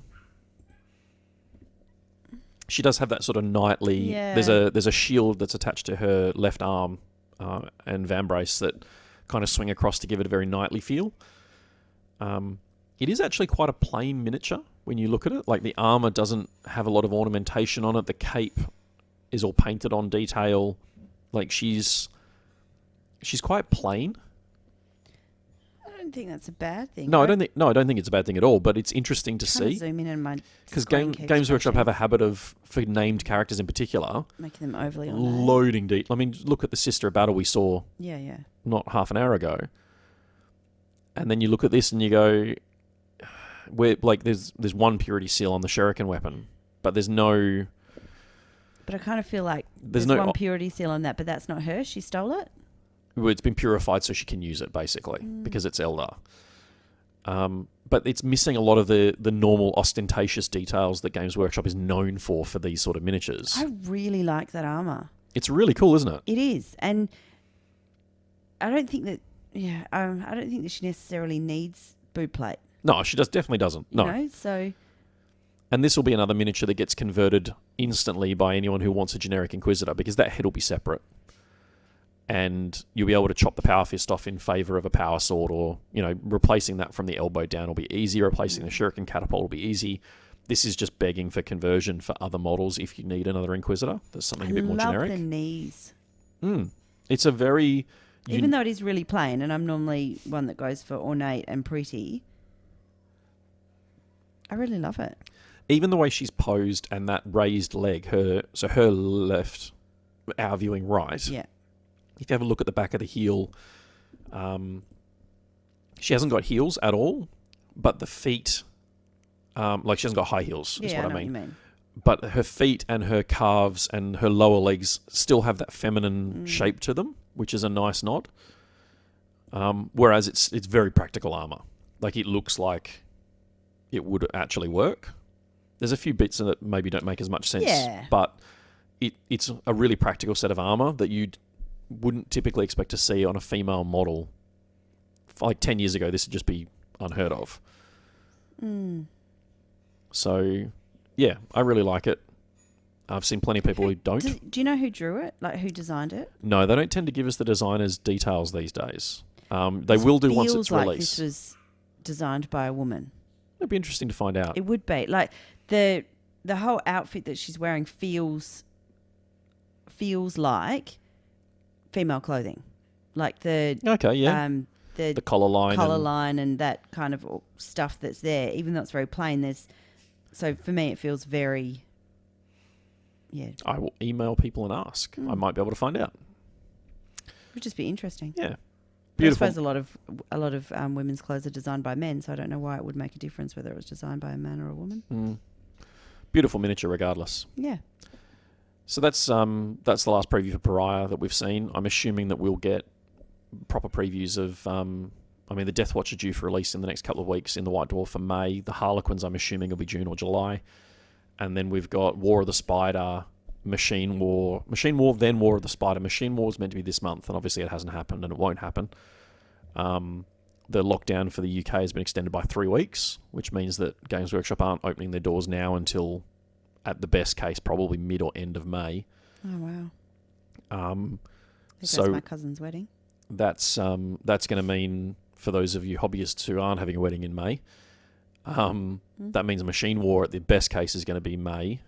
She does have that sort of knightly... Yeah. There's a shield that's attached to her left arm and vambrace that kind of swing across to give it a very knightly feel. It is actually quite a plain miniature when you look at it. Like, the armor doesn't have a lot of ornamentation on it. The cape is all painted on detail. Like, she's quite plain. I don't think that's a bad thing. No, I don't think it's a bad thing at all. But it's interesting to see. Zoom in and my Because screen keeps Games Workshop crashing. have a habit of, for named characters in particular, making them overly ornate. loading deep. I mean, look at the Sister of Battle we saw Yeah. not half an hour ago. And then you look at this and you go, where like there's one purity seal on the Shuriken weapon, but there's no... But I kind of feel like There's there's no- one purity seal on that, but that's not her. She stole it. Well, it's been purified so she can use it, basically, because it's Eldar. But it's missing a lot of the normal ostentatious details that Games Workshop is known for these sort of miniatures. I really like that armor. It's really cool, isn't it? It is, and I don't think that. Yeah, I don't think that she necessarily needs boot plate. No, she definitely doesn't. You No. know? So And this will be another miniature that gets converted instantly by anyone who wants a generic Inquisitor, because that head will be separate. And you'll be able to chop the Power Fist off in favour of a Power Sword, or, replacing that from the elbow down will be easy. Replacing the Shuriken Catapult will be easy. This is just begging for conversion for other models if you need another Inquisitor. There's something a bit more love generic. the knees. It's a very... Even though it is really plain, and I'm normally one that goes for ornate and pretty, I really love it. Even the way she's posed and that raised leg, her left, our viewing right. Yeah. If you have a look at the back of the heel, she hasn't got heels at all, but the feet, she hasn't got high heels, is Yeah, what I know I mean. what you mean. But her feet and her calves and her lower legs still have that feminine shape to them, which is a nice nod. Whereas it's very practical armor. Like, it looks like it would actually work. There's a few bits that maybe don't make as much sense, Yeah. but it's a really practical set of armor that you wouldn't typically expect to see on a female model. Like 10 years ago, this would just be unheard of. So, yeah, I really like it. I've seen plenty of people who don't. Do you know who drew it? Like, who designed it? No, they don't tend to give us the designers' details these days. They will do once it's Feels like released. this was designed by a woman. It'd be interesting to find out. It would be. Like, the whole outfit that she's wearing feels like female clothing. Like the Okay, yeah. the collar line. line and that kind of stuff that's there, even though it's very plain, so for me it feels very I will email people and ask. I might be able to find out. would just be interesting. Yeah. But I Beautiful. suppose a lot of women's clothes are designed by men, so I don't know why it would make a difference whether it was designed by a man or a woman. Beautiful miniature regardless. Yeah. So that's the last preview for Pariah that we've seen. I'm assuming that we'll get proper previews of the Death Watch are due for release in the next couple of weeks in the White Dwarf for May. The Harlequins I'm assuming will be June or July. And then we've got War of the Spider, Machine War, then War of the Spider. Machine War is meant to be this month, and obviously it hasn't happened and it won't happen. The lockdown for the UK has been extended by 3 weeks, which means that Games Workshop aren't opening their doors now until, at the best case, probably mid or end of May. Oh, wow. So that's my cousin's wedding. That's going to mean, for those of you hobbyists who aren't having a wedding in May, that means Machine War at the best case is going to be May.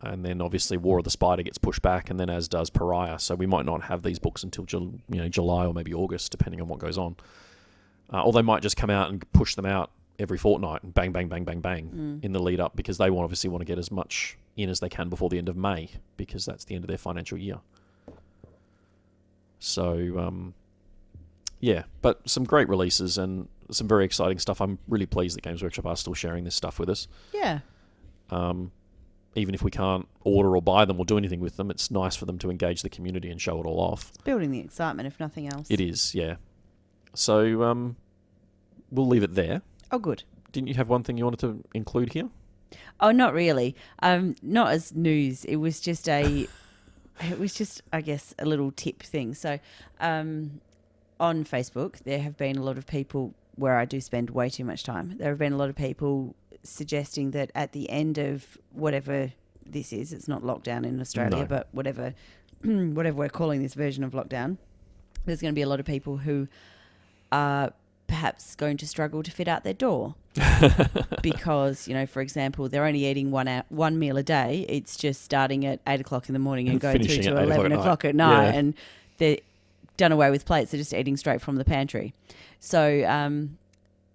And then obviously War of the Spider gets pushed back, and then as does Pariah. So we might not have these books until July or maybe August, depending on what goes on. Or they might just come out and push them out every fortnight and bang, bang, bang, bang, bang in the lead up, because they obviously want to get as much in as they can before the end of May, because that's the end of their financial year. So, but some great releases and some very exciting stuff. I'm really pleased that Games Workshop are still sharing this stuff with us. Yeah. Even if we can't order or buy them or do anything with them, it's nice for them to engage the community and show it all off. It's building the excitement, if nothing else. It is, yeah. So we'll leave it there. Oh, good. Didn't you have one thing you wanted to include here? Oh, not really. Not as news. It was just I guess, a little tip thing. So on Facebook, there have been a lot of people, where I do spend way too much time, there have been a lot of people suggesting that at the end of whatever this is, it's not lockdown in Australia, but whatever we're calling this version of lockdown, there's going to be a lot of people who are perhaps going to struggle to fit out their door because, for example, they're only eating one meal a day. It's just starting at 8 o'clock in the morning and going through to 11 o'clock at night. And they're done away with plates. They're just eating straight from the pantry. So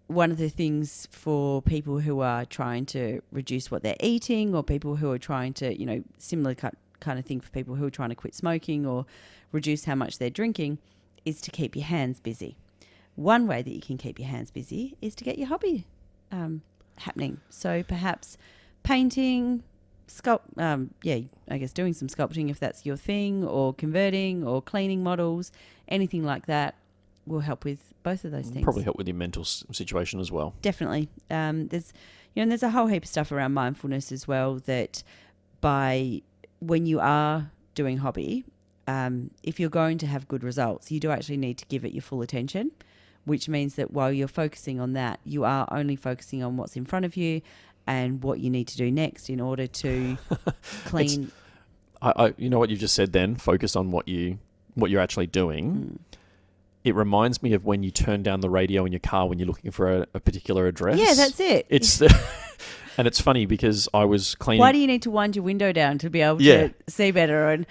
one of the things for people who are trying to reduce what they're eating, or people who are trying to, similar kind of thing for people who are trying to quit smoking or reduce how much they're drinking, is to keep your hands busy. One way that you can keep your hands busy is to get your hobby happening. So perhaps painting, I guess doing some sculpting if that's your thing, or converting or cleaning models, anything like that will help with both of those things. Probably help with your mental situation as well. Definitely. There's a whole heap of stuff around mindfulness as well, that when you are doing hobby, if you're going to have good results, you do actually need to give it your full attention, which means that while you're focusing on that, you are only focusing on what's in front of you and what you need to do next in order to clean. You know what you just said then, focus on what you're actually doing. It reminds me of when you turn down the radio in your car when you're looking for a particular address. Yeah, that's it. It's and it's funny because I was cleaning. Why do you need to wind your window down to be able to see better? And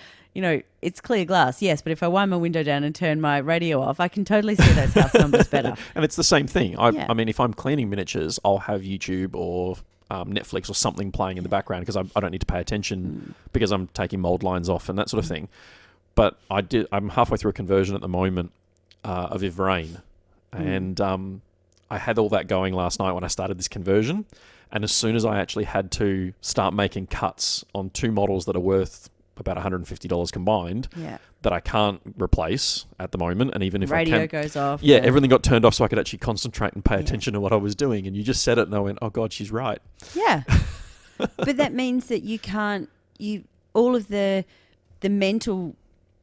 it's clear glass, yes, but if I wind my window down and turn my radio off, I can totally see those house numbers better. And it's the same thing. I mean, if I'm cleaning miniatures, I'll have YouTube or Netflix or something playing in the background because I don't need to pay attention because I'm taking mold lines off and that sort of thing. But I'm halfway through a conversion at the moment of Ivrain, and I had all that going last night when I started this conversion, and as soon as I actually had to start making cuts on 2 models that are worth about $150 combined, that I can't replace at the moment, and even if radio goes off, everything got turned off so I could actually concentrate and pay attention to what I was doing. And you just said it, and I went, "Oh God, she's right." Yeah, but that means that you can't. All of the mental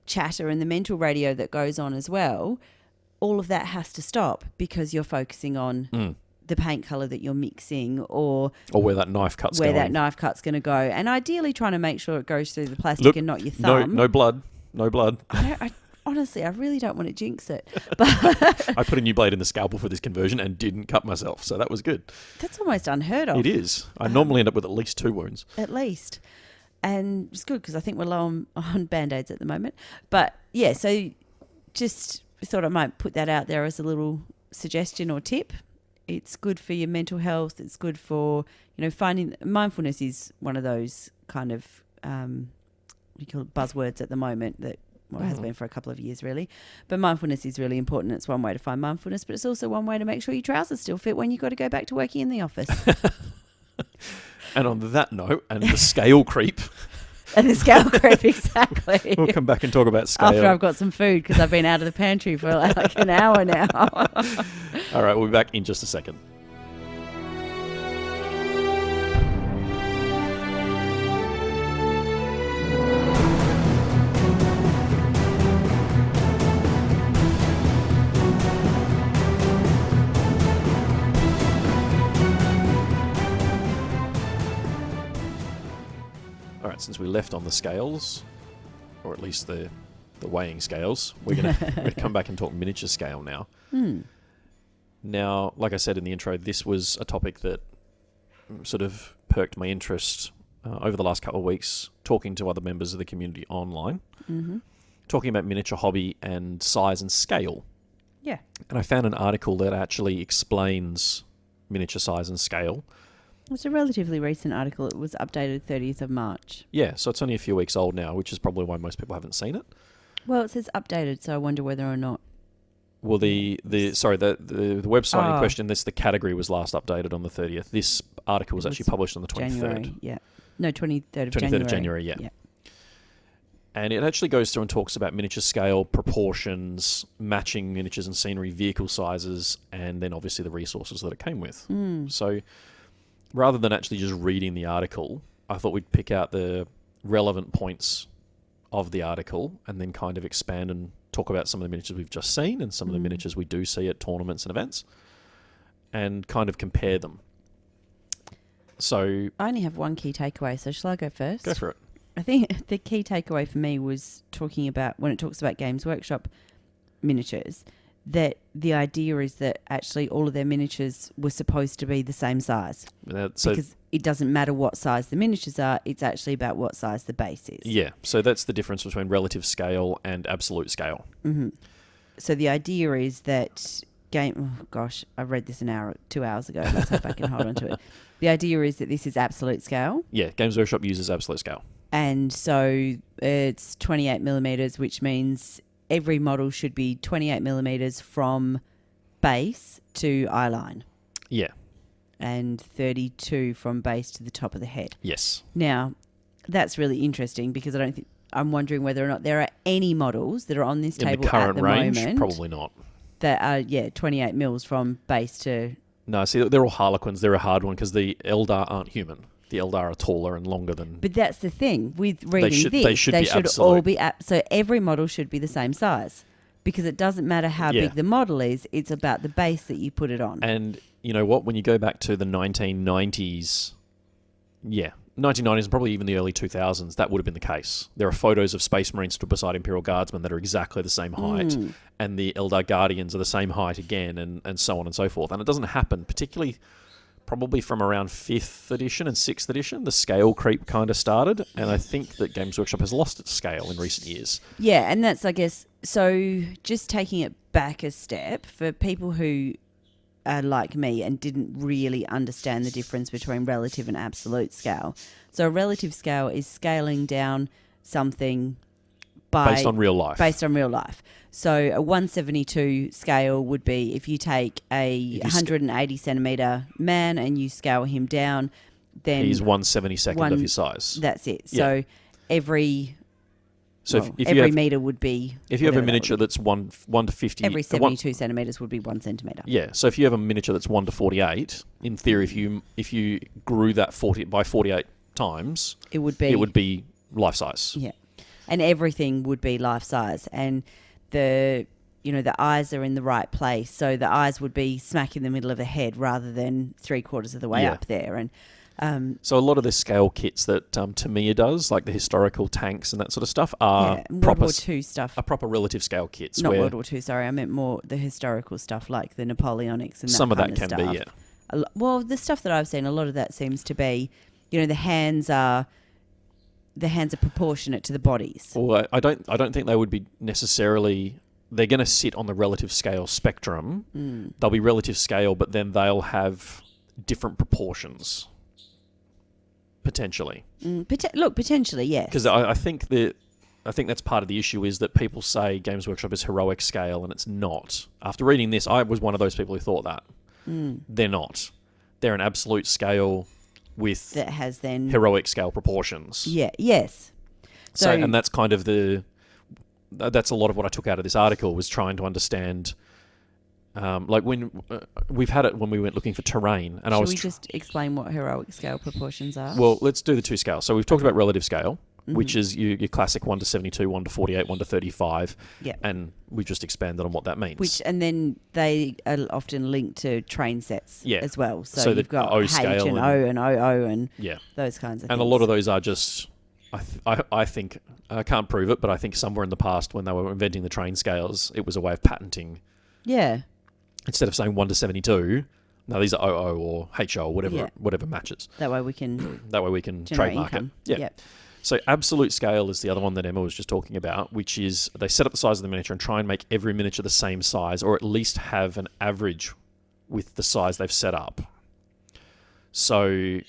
chatter and the mental radio that goes on as well, all of that has to stop because you're focusing on the paint color that you're mixing, or where that knife cut's going. To go, and ideally trying to make sure it goes through the plastic and not your thumb. No blood. Honestly, I really don't want to jinx it, but I put a new blade in the scalpel for this conversion and didn't cut myself, so that was good. That's almost unheard of. It is. I normally end up with at least 2 wounds. At least. And it's good because I think we're low on Band-Aids at the moment. But yeah, so just thought I might put that out there as a little suggestion or tip. It's good for your mental health. It's good for, finding mindfulness is one of those kind of we call it buzzwords at the moment that has been for a couple of years really. But mindfulness is really important. It's one way to find mindfulness, but it's also one way to make sure your trousers still fit when you've got to go back to working in the office. And on that note, and the scale creep. And the scale creep, exactly. We'll come back and talk about scale. After I've got some food, because I've been out of the pantry for like an hour now. All right, we'll be back in just a second. all right, since we left on the scales, or at least the weighing scales, we're going to come back and talk miniature scale now. Now, like I said in the intro, this was a topic that sort of perked my interest over the last couple of weeks, talking to other members of the community online, talking about miniature hobby and size and scale. Yeah. And I found an article that actually explains miniature size and scale. It's a relatively recent article. It was updated 30th of March. Yeah, so it's only a few weeks old now, which is probably why most people haven't seen it. Well, it says updated, so I wonder whether or not. Well, the website in question, the category was last updated on the 30th. This article was actually published on the 23rd. January, yeah. No, 23rd of 23rd January. of January, yeah. And it actually goes through and talks about miniature scale, proportions, matching miniatures and scenery, vehicle sizes, and then obviously the resources that it came with. So rather than actually just reading the article, I thought we'd pick out the relevant points of the article and then kind of expand and talk about some of the miniatures we've just seen and some of the miniatures we do see at tournaments and events and kind of compare them. So I only have one key takeaway, so shall I go first? Go for it. I think the key takeaway for me was talking about, when it talks about Games Workshop miniatures, that the idea is that actually all of their miniatures were supposed to be the same size. Because it doesn't matter what size the miniatures are, it's actually about what size the base is. Yeah, so that's the difference between relative scale and absolute scale. So the idea is that I read this 2 hours ago. Let's hope I can hold on to it. The idea is that this is absolute scale. Yeah, Games Workshop uses absolute scale. And so it's 28 millimeters, which means every model should be 28 millimeters from base to eye line. Yeah. And 32 from base to the top of the head. Yes. Now, that's really interesting because I'm wondering whether or not there are any models that are on this table in the current at the range, moment. probably not. That are, 28 mils from base to... No, see, they're all Harlequins. They're a hard one because the Eldar aren't human. The Eldar are taller and longer than... But that's the thing. With reading they should be all be... So every model should be the same size. Because it doesn't matter how big the model is. It's about the base that you put it on. And you know what? When you go back to the 1990s... 1990s and probably even the early 2000s, that would have been the case. There are photos of Space Marines stood beside Imperial Guardsmen that are exactly the same height. And the Eldar Guardians are the same height again, and so on and so forth. And it doesn't happen, particularly... Probably from around 5th edition and 6th edition, the scale creep kind of started. And I think that Games Workshop has lost its scale in recent years. Yeah, and that's, I guess, so just taking it back a step, for people who are like me and didn't really understand the difference between relative and absolute scale. So a relative scale is scaling down something based on real life. Based on real life. So a 172 scale would be if you take a 180 centimetre man and you scale him down, then... He's 1/72nd of his size. That's it. Yeah. So every metre would be... If you have a miniature that's 1 to 50... Every 72 centimetres would be 1 centimetre. Yeah, so if you have a miniature that's 1 to 48, in theory, if you grew that 48 times... It would be life size. Yeah. And everything would be life size. And the eyes are in the right place. So the eyes would be smack in the middle of the head rather than 3/4 of the way up there. And so a lot of the scale kits that Tamiya does, like the historical tanks and that sort of stuff, are World War II stuff. Are proper relative scale kits. Not World War II, sorry. I meant more the historical stuff like the Napoleonics and that some of that kind of can stuff. be, yeah. Well, the stuff that I've seen, a lot of that seems to be, the hands are proportionate to the bodies. Well, I don't think they would be necessarily... They're going to sit on the relative scale spectrum. They'll be relative scale, but then they'll have different proportions, potentially. Potentially, yes. Because I think that's part of the issue is that people say Games Workshop is heroic scale, and it's not. After reading this, I was one of those people who thought that. They're not. They're an absolute scale with that has then heroic scale proportions. Yeah. Yes. So and that's kind of that's a lot of what I took out of this article, was trying to understand, like when we've had it when we went looking for terrain, and Should we just explain what heroic scale proportions are? Well, let's do the two scales. So we've talked about relative scale, which is your classic 1 to 72, 1 to 48, 1 to 35, and we've just expanded on what that means. And then they are often linked to train sets as well. So you've got O H scale and O and OO and those kinds of things. And a lot of those are just I think, I can't prove it, but I think somewhere in the past when they were inventing the train scales, it was a way of patenting. Yeah. Instead of saying 1 to 72, no, these are 00 or HO, whatever matches. That way we can Generate trademark income. it. Yeah. Yep. So absolute scale is the other one that Emma was just talking about, which is they set up the size of the miniature and try and make every miniature the same size, or at least have an average with the size they've set up. So,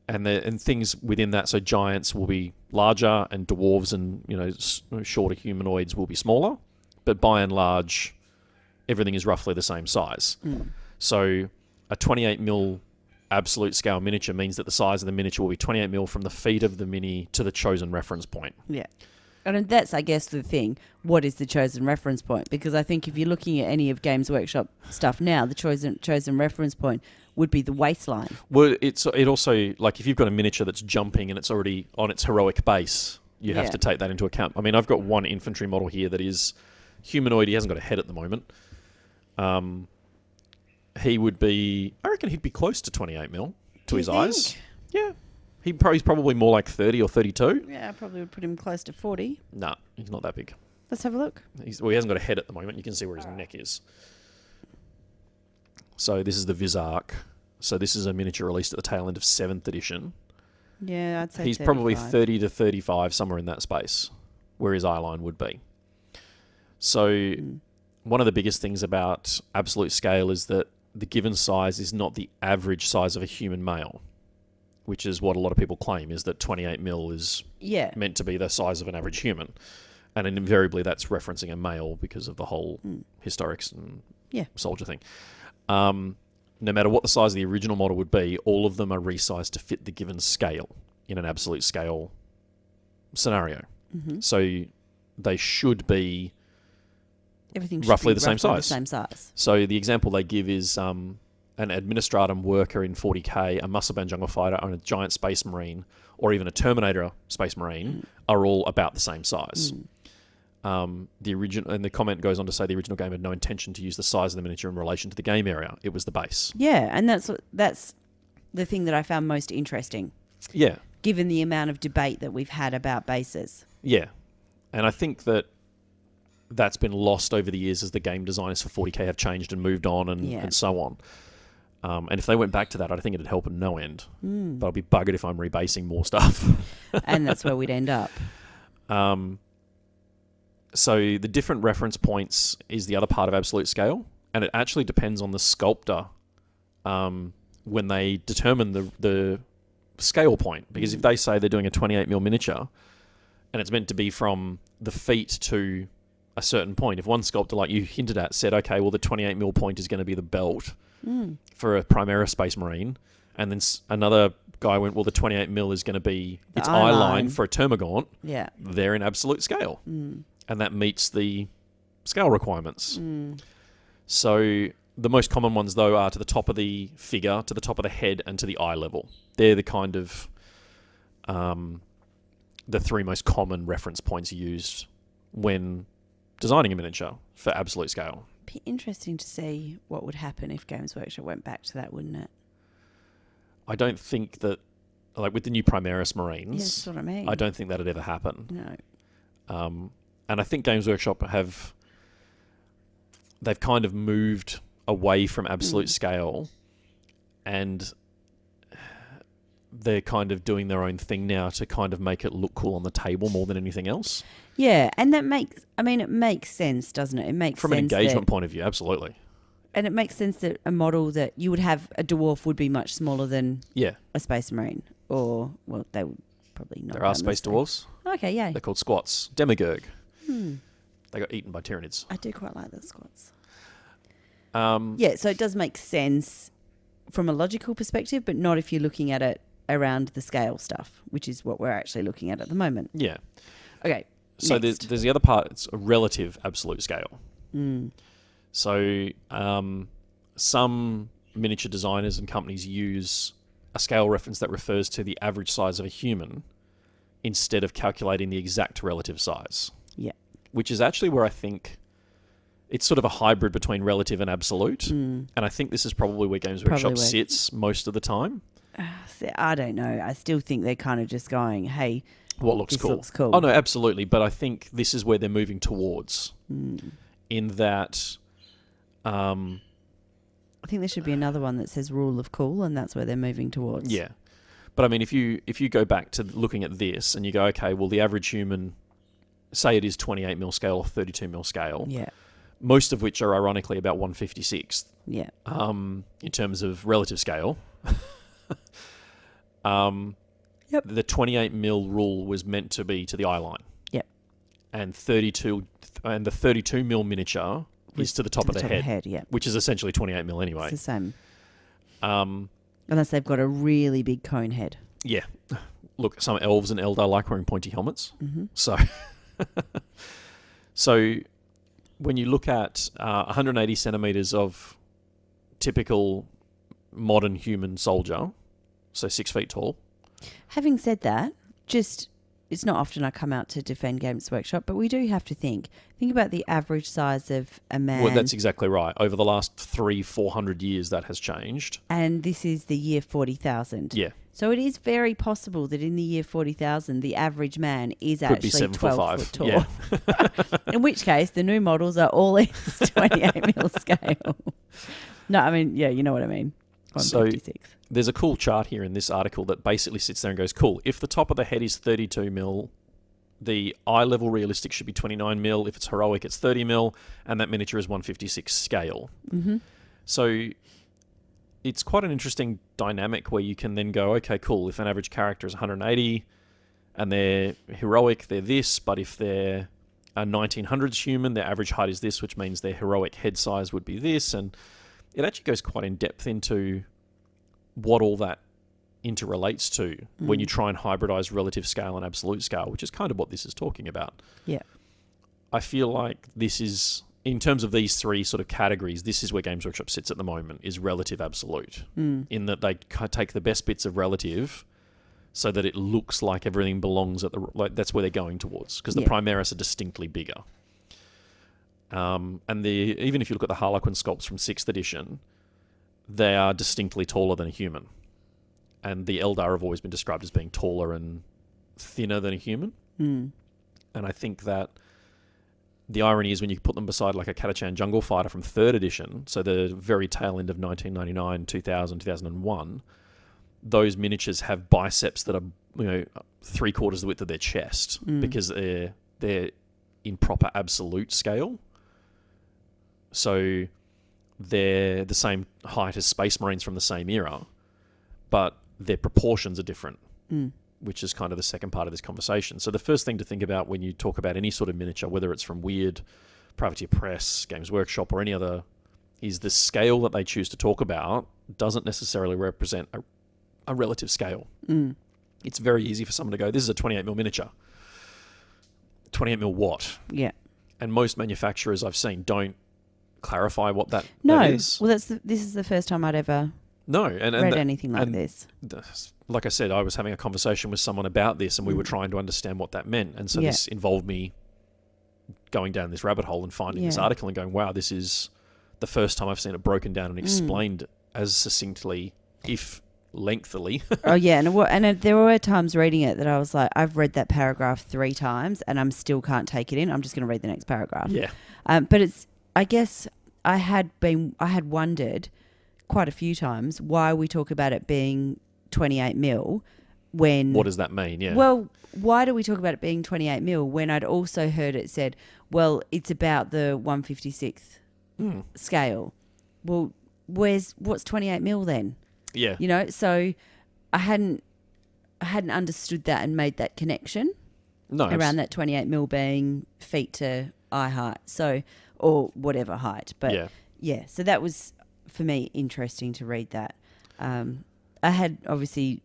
and things within that, so giants will be larger and dwarves and shorter humanoids will be smaller, but by and large, everything is roughly the same size. So a 28mm absolute scale miniature means that the size of the miniature will be 28mm from the feet of the mini to the chosen reference point. Yeah. And that's, I guess, the thing. What is the chosen reference point? Because I think if you're looking at any of Games Workshop stuff now, the chosen reference point would be the waistline. Well, it also, like if you've got a miniature that's jumping and it's already on its heroic base, you have to take that into account. I mean, I've got one infantry model here that is humanoid. He hasn't got a head at the moment. He would be, I reckon he'd be close to 28mm to his eyes. Yeah. He's probably more like 30 or 32. Yeah, I probably would put him close to 40. Nah, he's not that big. Let's have a look. He hasn't got a head at the moment. You can see where his neck is. So this is the Vizark. So this is a miniature released at the tail end of 7th edition. Yeah, I'd say he's 35. probably 30 to 35, somewhere in that space, where his eyeline would be. So one of the biggest things about absolute scale is that the given size is not the average size of a human male, which is what a lot of people claim, is that 28mm is meant to be the size of an average human. And invariably that's referencing a male because of the whole historics and soldier thing. No matter what the size of the original model would be, all of them are resized to fit the given scale in an absolute scale scenario. So they should be roughly the same size. So the example they give is an administratum worker in 40k, a muscle band jungle fighter, and a giant space marine, or even a Terminator space marine, are all about the same size. The original, and the comment goes on to say the original game had no intention to use the size of the miniature in relation to the game area. It was the base. Yeah, and that's the thing that I found most interesting. Yeah. Given the amount of debate that we've had about bases. Yeah. And I think that's been lost over the years as the game designers for 40k have changed and moved on and so on. And if they went back to that, I think it'd help at no end. But I'll be buggered if I'm rebasing more stuff. And that's where we'd end up. So the different reference points is the other part of absolute scale, and it actually depends on the sculptor when they determine the scale point. Because if they say they're doing a 28mm miniature, and it's meant to be from the feet to a certain point, if one sculptor, like you hinted at, said, okay, well, the 28mm point is going to be the belt for a Primera Space Marine, and then another guy went, well, the 28mm is going to be its eye line for a Termagant, they're in absolute scale. And that meets the scale requirements. So the most common ones, though, are to the top of the figure, to the top of the head, and to the eye level. They're the kind of the three most common reference points used when designing a miniature for absolute scale. Be interesting to see what would happen if Games Workshop went back to that, wouldn't it? I don't think that, like with the new Primaris Marines, that's what I mean. I don't think that'd ever happen. No. And I think Games Workshop they've kind of moved away from absolute scale, and they're kind of doing their own thing now to kind of make it look cool on the table more than anything else. Yeah, and it makes sense, doesn't it? It makes from sense an engagement point of view, absolutely. And it makes sense that a model that you would have, a dwarf would be much smaller than a Space Marine, or they would probably not. There are space dwarves. Okay, yeah. They're called squats. Demigurg. They got eaten by Tyranids. I do quite like the squats. So it does make sense from a logical perspective, but not if you're looking at it around the scale stuff, which is what we're actually looking at the moment. Yeah. Okay. So there's the other part. It's a relative absolute scale. So some miniature designers and companies use a scale reference that refers to the average size of a human instead of calculating the exact relative size. Yeah. Which is actually where I think it's sort of a hybrid between relative and absolute. And I think this is probably where Games Workshop sits most of the time. I don't know. I still think they're kind of just going, hey, what looks this cool. looks cool. Oh no, absolutely. But I think this is where they're moving towards. In that, I think there should be another one that says rule of cool, and that's where they're moving towards. yeah. But I mean, if you go back to looking at this and you go, okay, well, the average human, say it is 28 mil scale or 32 mil scale, Yeah. most of which are ironically about 1/56th. Yeah. In terms of relative scale. Yep. The 28 mil rule was meant to be to the eye line. Yep. And the 32 mil miniature is to the top of the head, yeah. which is essentially 28 mil anyway. It's the same. Um, Unless they've got a really big cone head. yeah. Look, some elves and Eldar like wearing pointy helmets. Mm-hmm. So when you look at 180 centimeters of typical modern human soldier, so 6 feet tall. Having said that, it's not often I come out to defend Games Workshop, but we do have to think about the average size of a man. Well, that's exactly right. Over the last 300-400 years, that has changed. And this is the year 40,000. Yeah. So it is very possible that in the year 40,000, the average man is Could be actually 7 foot 12 5. foot tall. Yeah. In which case, the new models are all in 28 mil scale. No, I mean, yeah, you know what I mean. So 156. there's a cool chart here in this article that basically sits there and goes, cool, if the top of the head is 32 mil, the eye level realistic should be 29 mil. If it's heroic, it's 30 mil, and that miniature is 156 scale. Mm-hmm. So it's quite an interesting dynamic where you can then go, okay, cool, if an average character is 180 and they're heroic, they're this, but if they're a 1900s human, their average height is this, which means their heroic head size would be this, and it actually goes quite in depth into what all that interrelates to when you try and hybridize relative scale and absolute scale, which is kind of what this is talking about. Yeah. I feel like this is, in terms of these three sort of categories, this is where Games Workshop sits at the moment, is relative absolute. In that they take the best bits of relative so that it looks like everything belongs at the, like that's where they're going towards, because the Primaris are distinctly bigger. And even if you look at the Harlequin sculpts from 6th edition, they are distinctly taller than a human. And the Eldar have always been described as being taller and thinner than a human. And I think that the irony is when you put them beside like a Catachan Jungle Fighter from 3rd edition, so the very tail end of 1999, 2000, 2001, those miniatures have biceps that are, 3/4 the width of their chest because they're in proper absolute scale. So they're the same height as Space Marines from the same era, but their proportions are different, which is kind of the second part of this conversation. So the first thing to think about when you talk about any sort of miniature, whether it's from Weird, Privateer Press, Games Workshop, or any other, is the scale that they choose to talk about doesn't necessarily represent a relative scale. It's very easy for someone to go, this is a 28mm miniature. 28mm what? Yeah. And most manufacturers I've seen don't clarify what that is. Well, this is the first time I'd ever read anything like this. Like I said, I was having a conversation with someone about this and we were trying to understand what that meant. And so this involved me going down this rabbit hole and finding this article and going, wow, this is the first time I've seen it broken down and explained as succinctly, if lengthily. Oh, yeah. And there were times reading it that I was like, I've read that paragraph 3 times and I'm still can't take it in. I'm just going to read the next paragraph. Yeah. But I guess I had wondered quite a few times why we talk about it being 28 mil when... What does that mean? Yeah. Well, why do we talk about it being 28 mil when I'd also heard it said, well, it's about the 156th scale. Well, what's 28 mil then? Yeah. So I hadn't understood that and made that connection around that 28 mil being feet to eye height. So, or whatever height. But yeah, so that was, for me, interesting to read that. I had, obviously,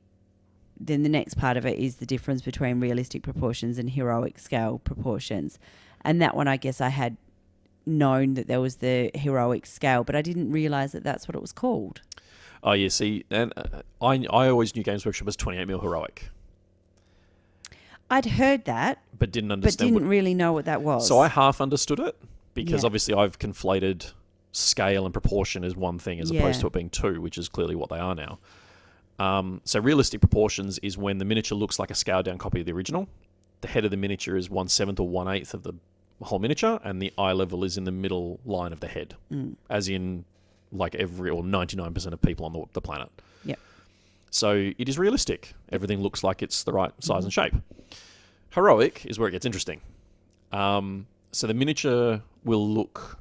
then the next part of it is the difference between realistic proportions and heroic scale proportions. And that one, I guess I had known that there was the heroic scale, but I didn't realise that that's what it was called. Oh, yeah, see, and I always knew Games Workshop was 28mm heroic. I'd heard that. But didn't understand. But didn't really know what that was. So I half understood it because obviously I've conflated scale and proportion as one thing as opposed to it being two, which is clearly what they are now. So realistic proportions is when the miniature looks like a scaled down copy of the original. the head of the miniature is 1/7 or 1/8 of the whole miniature, and the eye level is in the middle line of the head, as in like 99% of people on the planet. Yep. So it is realistic. Everything looks like it's the right size and shape. Heroic is where it gets interesting. So the miniature will look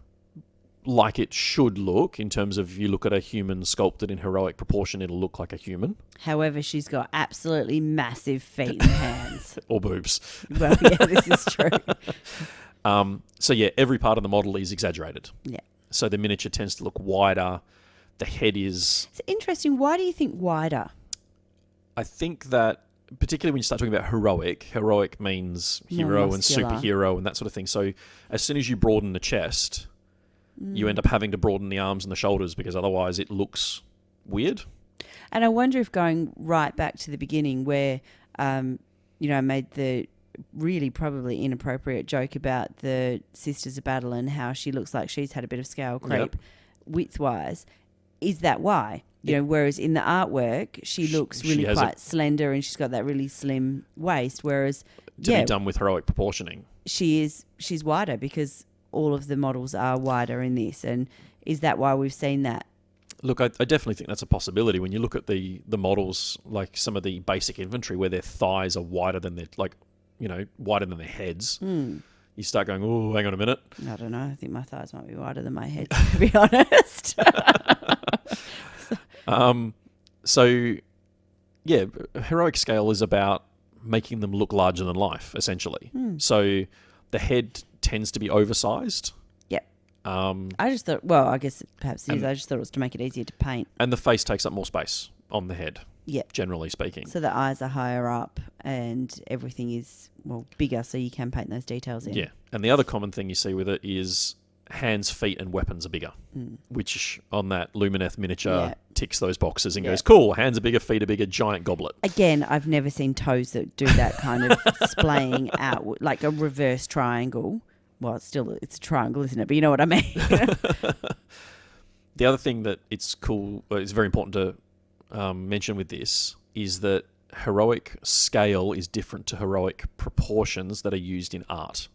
like it should look in terms of you look at a human sculpted in heroic proportion, it'll look like a human. However, she's got absolutely massive feet and hands. Or boobs. Well, yeah, this is true. So yeah, every part of the model is exaggerated. Yeah. So the miniature tends to look wider. The head is... It's interesting. Why do you think wider? I think that, particularly when you start talking about heroic means hero and muscular. superhero and that sort of thing. So as soon as you broaden the chest, you end up having to broaden the arms and the shoulders because otherwise it looks weird. And I wonder if going right back to the beginning where, I made the really probably inappropriate joke about the Sisters of Battle and how she looks like she's had a bit of scale creep width-wise. Is that why? Whereas in the artwork, she looks really quite slender and she's got that really slim waist, whereas... To be done with heroic proportioning. She's wider because all of the models are wider in this. And is that why we've seen that? Look, I definitely think that's a possibility. When you look at the models, like some of the basic infantry where their thighs are wider than their, wider than their heads, you start going, oh, hang on a minute. I don't know. I think my thighs might be wider than my head, to be honest. Heroic scale is about making them look larger than life, essentially. So the head tends to be oversized. Yep. I just thought, well, I guess perhaps it is. I just thought it was to make it easier to paint. And the face takes up more space on the head. Yep. Generally speaking. So the eyes are higher up and everything is, bigger so you can paint those details in. Yeah. And the other common thing you see with it is hands, feet, and weapons are bigger, which on that Lumineth miniature ticks those boxes and goes, cool, hands are bigger, feet are bigger, giant goblet. Again, I've never seen toes that do that kind of splaying out, like a reverse triangle. Well, it's a triangle, isn't it? But you know what I mean. The other thing that it's very important to mention with this is that heroic scale is different to heroic proportions that are used in art.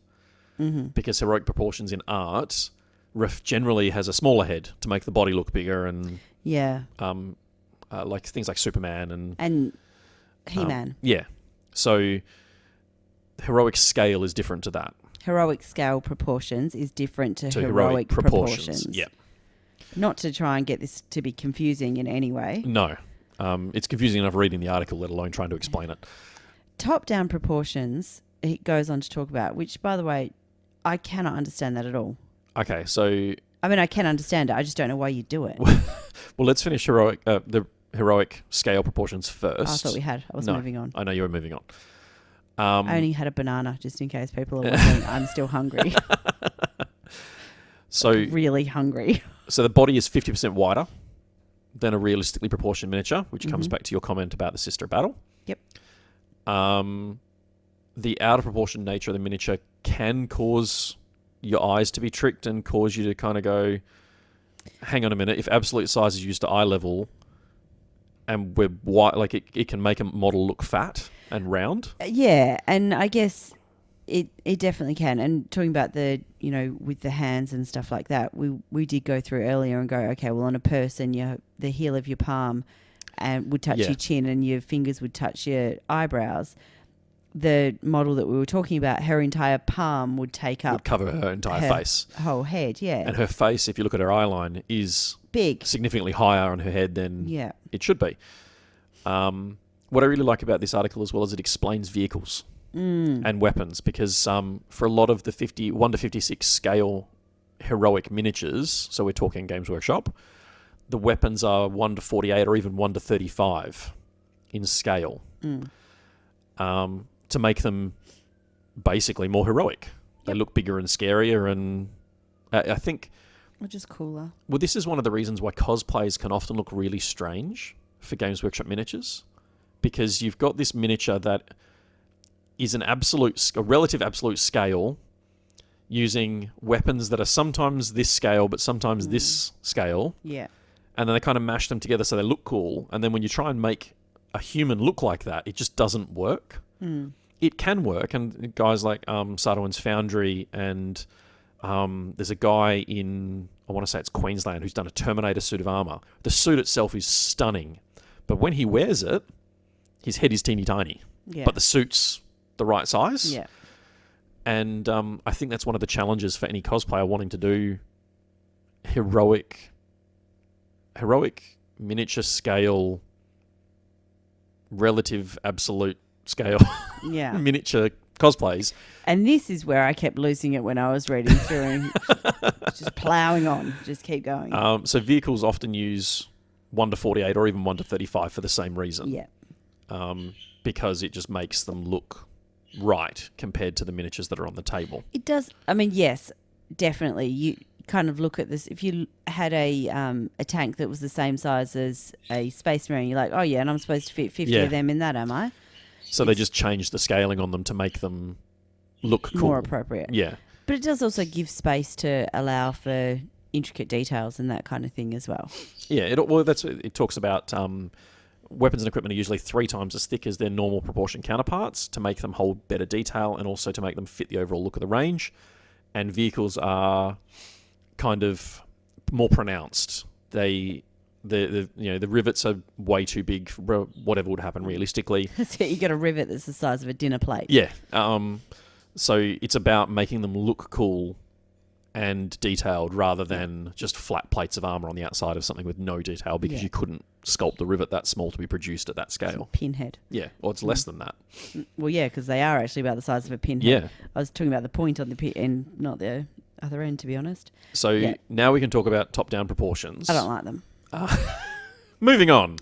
Because heroic proportions in art generally has a smaller head to make the body look bigger and like things like Superman and He-Man. So heroic scale is different to that. Heroic scale proportions is different to heroic proportions. Yeah. Not to try and get this to be confusing in any way. No. It's confusing enough reading the article, let alone trying to explain it. Top-down proportions, it goes on to talk about, which, by the way, I cannot understand that at all. Okay, so... I mean, I can understand it. I just don't know why you do it. Well, let's finish the heroic scale proportions first. I thought we had. I was moving on. I know you were moving on. I only had a banana, just in case people are wondering. I'm still hungry. So really hungry. So the body is 50% wider than a realistically proportioned miniature, which comes back to your comment about the Sister of Battle. Yep. The out of proportion nature of the miniature can cause your eyes to be tricked and cause you to kind of go, hang on a minute, if absolute size is used to eye level and we're wide, like it can make a model look fat and round. Yeah, and I guess it definitely can. And talking about the, with the hands and stuff like that, we did go through earlier and go, okay, well, on a person, the heel of your palm would touch your chin and your fingers would touch your eyebrows. The model that we were talking about, her entire palm would cover her entire face. Whole head, yeah. And her face, if you look at her eye line, is big, significantly higher on her head than it should be. What I really like about this article as well is it explains vehicles and weapons, because for a lot of the 1 to 56 scale heroic miniatures, so we're talking Games Workshop, the weapons are 1 to 48 or even 1 to 35 in scale. To make them basically more heroic. They look bigger and scarier, and I think... Or just cooler. Well, this is one of the reasons why cosplays can often look really strange for Games Workshop miniatures, because you've got this miniature that is a relative absolute scale using weapons that are sometimes this scale but sometimes this scale. Yeah. And then they kind of mash them together so they look cool, and then when you try and make a human look like that, it just doesn't work. it can work, and guys like Sardoin's Foundry, and there's a guy in, I want to say it's Queensland, who's done a Terminator suit of armour. The suit itself is stunning, but when he wears it, his head is teeny tiny, but the suit's the right size. Yeah. And I think that's one of the challenges for any cosplayer wanting to do heroic miniature scale, relative absolute scale Yeah. miniature cosplays. And this is where I kept losing it when I was reading through and just ploughing on. Just keep going. So vehicles often use 1 to 48 or even 1 to 35 for the same reason. Yeah. Because it just makes them look right compared to the miniatures that are on the table. It does. I mean, yes, definitely. You kind of look at this. If you had a tank that was the same size as a Space Marine, you're like, oh, yeah, and I'm supposed to fit 50 of them in that, am I? So they just changed the scaling on them to make them look cool. More appropriate. Yeah. But it does also give space to allow for intricate details and that kind of thing as well. Yeah, it talks about weapons and equipment are usually 3 times as thick as their normal proportion counterparts to make them hold better detail and also to make them fit the overall look of the range. And vehicles are kind of more pronounced. The rivets are way too big for whatever would happen realistically. So you got a rivet that's the size of a dinner plate. Yeah. So it's about making them look cool and detailed rather than just flat plates of armor on the outside of something with no detail, because you couldn't sculpt the rivet that small to be produced at that scale. Pinhead. Yeah, or it's less than that. Well, yeah, because they are actually about the size of a pinhead. Yeah. I was talking about the point on the pin and not the other end, to be honest. So now we can talk about top-down proportions. I don't like them. Moving on.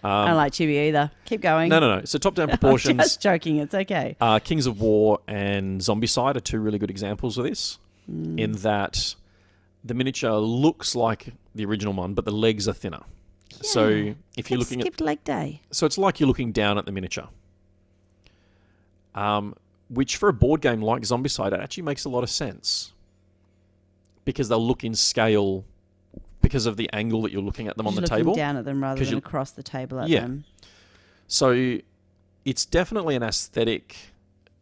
I don't like Chibi either. Keep going. No. So top-down proportions. I'm just joking. It's okay. Kings of War and Zombicide are 2 really good examples of this, in that the miniature looks like the original one, but the legs are thinner. Yeah. So if you're looking skipped leg day. So it's like you're looking down at the miniature. Which for a board game like Zombicide, it actually makes a lot of sense. Because they'll look in scale because of the angle that you're looking at them on the table. Looking down at them rather than across the table at them. So it's definitely an aesthetic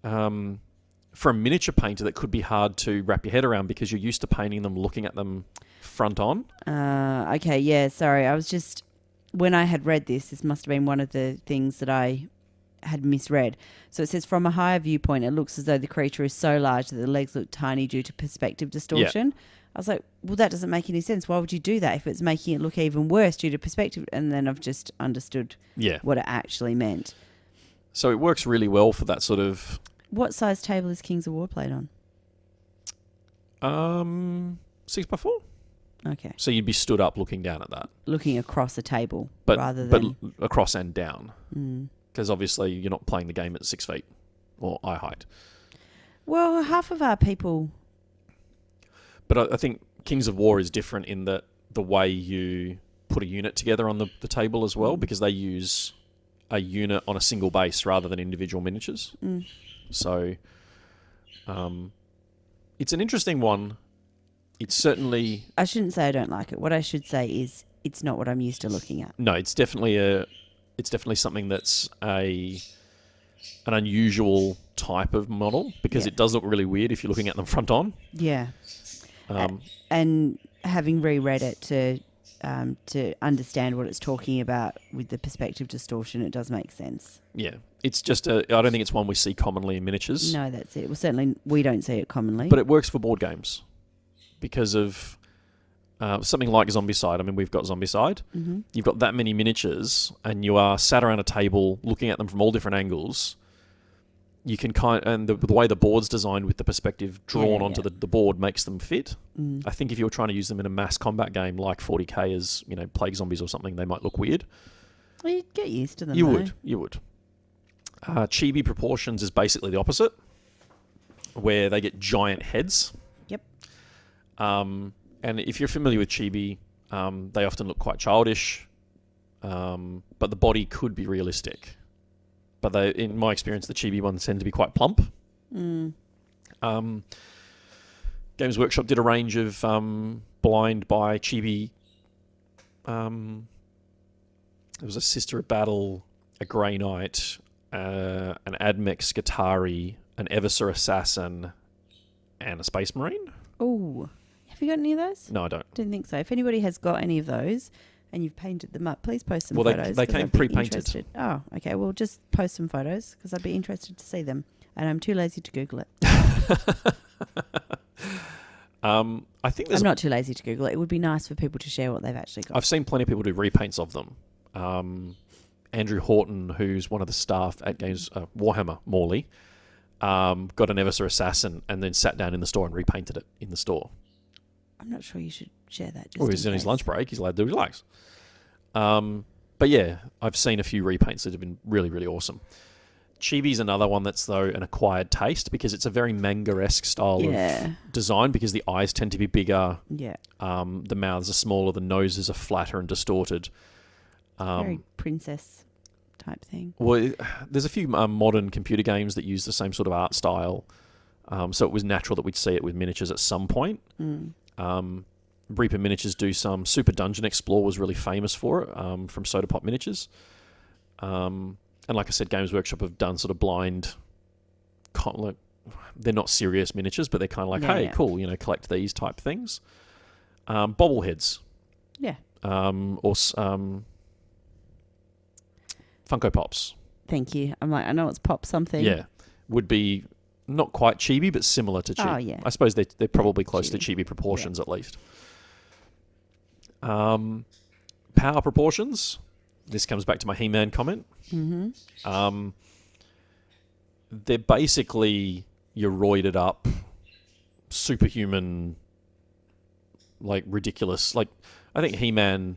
for a miniature painter that could be hard to wrap your head around because you're used to painting them looking at them front on. Okay, yeah, sorry. I was just, when I had read this must have been one of the things that I had misread. So it says, from a higher viewpoint, it looks as though the creature is so large that the legs look tiny due to perspective distortion. Yeah. I was like, well, that doesn't make any sense. Why would you do that if it's making it look even worse due to perspective? And then I've just understood what it actually meant. So it works really well for that sort of... What size table is Kings of War played on? 6x4. Okay. So you'd be stood up looking down at that. Looking across a table rather than... But across and down. Because obviously you're not playing the game at 6 feet or eye height. Well, half of our people... But I think Kings of War is different in that the way you put a unit together on the table as well, because they use a unit on a single base rather than individual miniatures. So it's an interesting one. It's certainly... I shouldn't say I don't like it. What I should say is it's not what I'm used to looking at. No, it's definitely something that's an unusual type of model, because it does look really weird if you're looking at them front on. Yeah. And having reread it to understand what it's talking about with the perspective distortion, it does make sense. Yeah. It's just I don't think it's one we see commonly in miniatures. No, that's it. Well, certainly we don't see it commonly. But it works for board games because of something like Zombicide. I mean, we've got Zombicide. Mm-hmm. You've got that many miniatures and you are sat around a table looking at them from all different angles. You can and the way the board's designed with the perspective drawn onto the board makes them fit. I think if you were trying to use them in a mass combat game like 40k as, Plague Zombies or something, they might look weird. Well, you'd get used to them. You would. Chibi proportions is basically the opposite, where they get giant heads. Yep. And if you're familiar with Chibi, they often look quite childish, but the body could be realistic. But in my experience, the Chibi ones tend to be quite plump. Games Workshop did a range of blind by Chibi. There was a Sister of Battle, a Grey Knight, an Admech Skitarii, an Eversor Assassin, and a Space Marine. Oh, have you got any of those? No, I don't. Didn't think so. If anybody has got any of those and you've painted them up, please post some Well, photos. they 'cause came I'd be pre-painted. interested. Oh, okay. Well, just post some photos because I'd be interested to see them. And I'm too lazy to Google it. I think there's. I'm not too lazy to Google it. It would be nice for people to share what they've actually got. I've seen plenty of people do repaints of them. Andrew Horton, who's one of the staff at Games Warhammer Morley, got an Eversor Assassin and then sat down in the store and repainted it in the store. I'm not sure you should share that. Just Well, he's in on his case. lunch break. He's allowed to do what he likes. But yeah, I've seen a few repaints that have been really, really awesome. Chibi's another one that's, though, an acquired taste because it's a very manga-esque style of design because the eyes tend to be bigger, Yeah. the mouths are smaller, the noses are flatter and distorted. Very princess type thing. Well, there's a few modern computer games that use the same sort of art style, so it was natural that we'd see it with miniatures at some point. Reaper Miniatures do some. Super Dungeon Explorer was really famous for it, from Soda Pop Miniatures. And like I said, Games Workshop have done sort of blind... they're not serious miniatures, but they're kind of like, hey, cool, collect these type things. Bobbleheads. Yeah. Or Funko Pops. Thank you. I'm like, I know it's pop something. Yeah. Would be not quite chibi, but similar to chibi. Oh, yeah. I suppose they're probably close to Chibi. chibi proportions at least. Power proportions. This comes back to my He-Man comment. Mm-hmm. They're basically your roided up, superhuman, like ridiculous. Like I think He-Man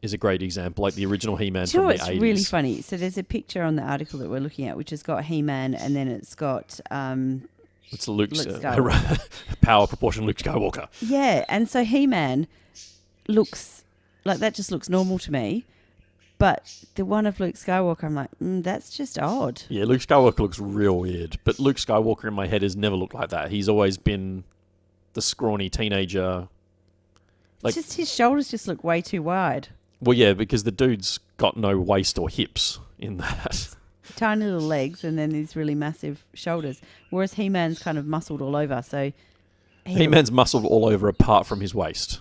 is a great example, like the original He-Man Do you from know the what's 80s. really funny? So there's a picture on the article that we're looking at, which has got He-Man, and then it's got It's Luke's Luke Skywalker. power proportion Luke Skywalker. yeah, and so He-Man looks like that. Just looks normal to me, but the one of Luke Skywalker, I'm like, that's just odd. Yeah, Luke Skywalker looks real weird, but Luke Skywalker in my head has never looked like that. He's always been the scrawny teenager. Like, Just his shoulders just look way too wide. well, yeah, because the dude's got no waist or hips in that. Tiny little legs and then these really massive shoulders. Whereas He-Man's kind of muscled all over. So He-Man's muscled all over apart from his waist.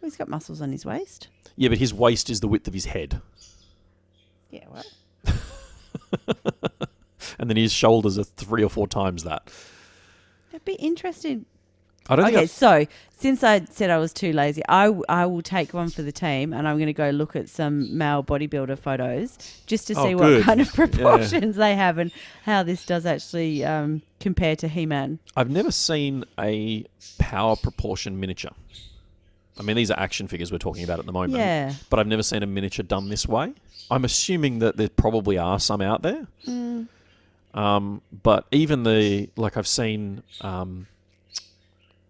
He's got muscles on his waist. Yeah, but his waist is the width of his head. Yeah, well. And then his shoulders are 3 or 4 times that. I'd be interested. I don't Okay, think so since I said I was too lazy, I will take one for the team and I'm going to go look at some male bodybuilder photos just to see what good. kind of proportions they have and how this does actually compare to He-Man. I've never seen a power proportion miniature. I mean, these are action figures we're talking about at the moment. Yeah. But I've never seen a miniature done this way. I'm assuming that there probably are some out there. But even I've seen,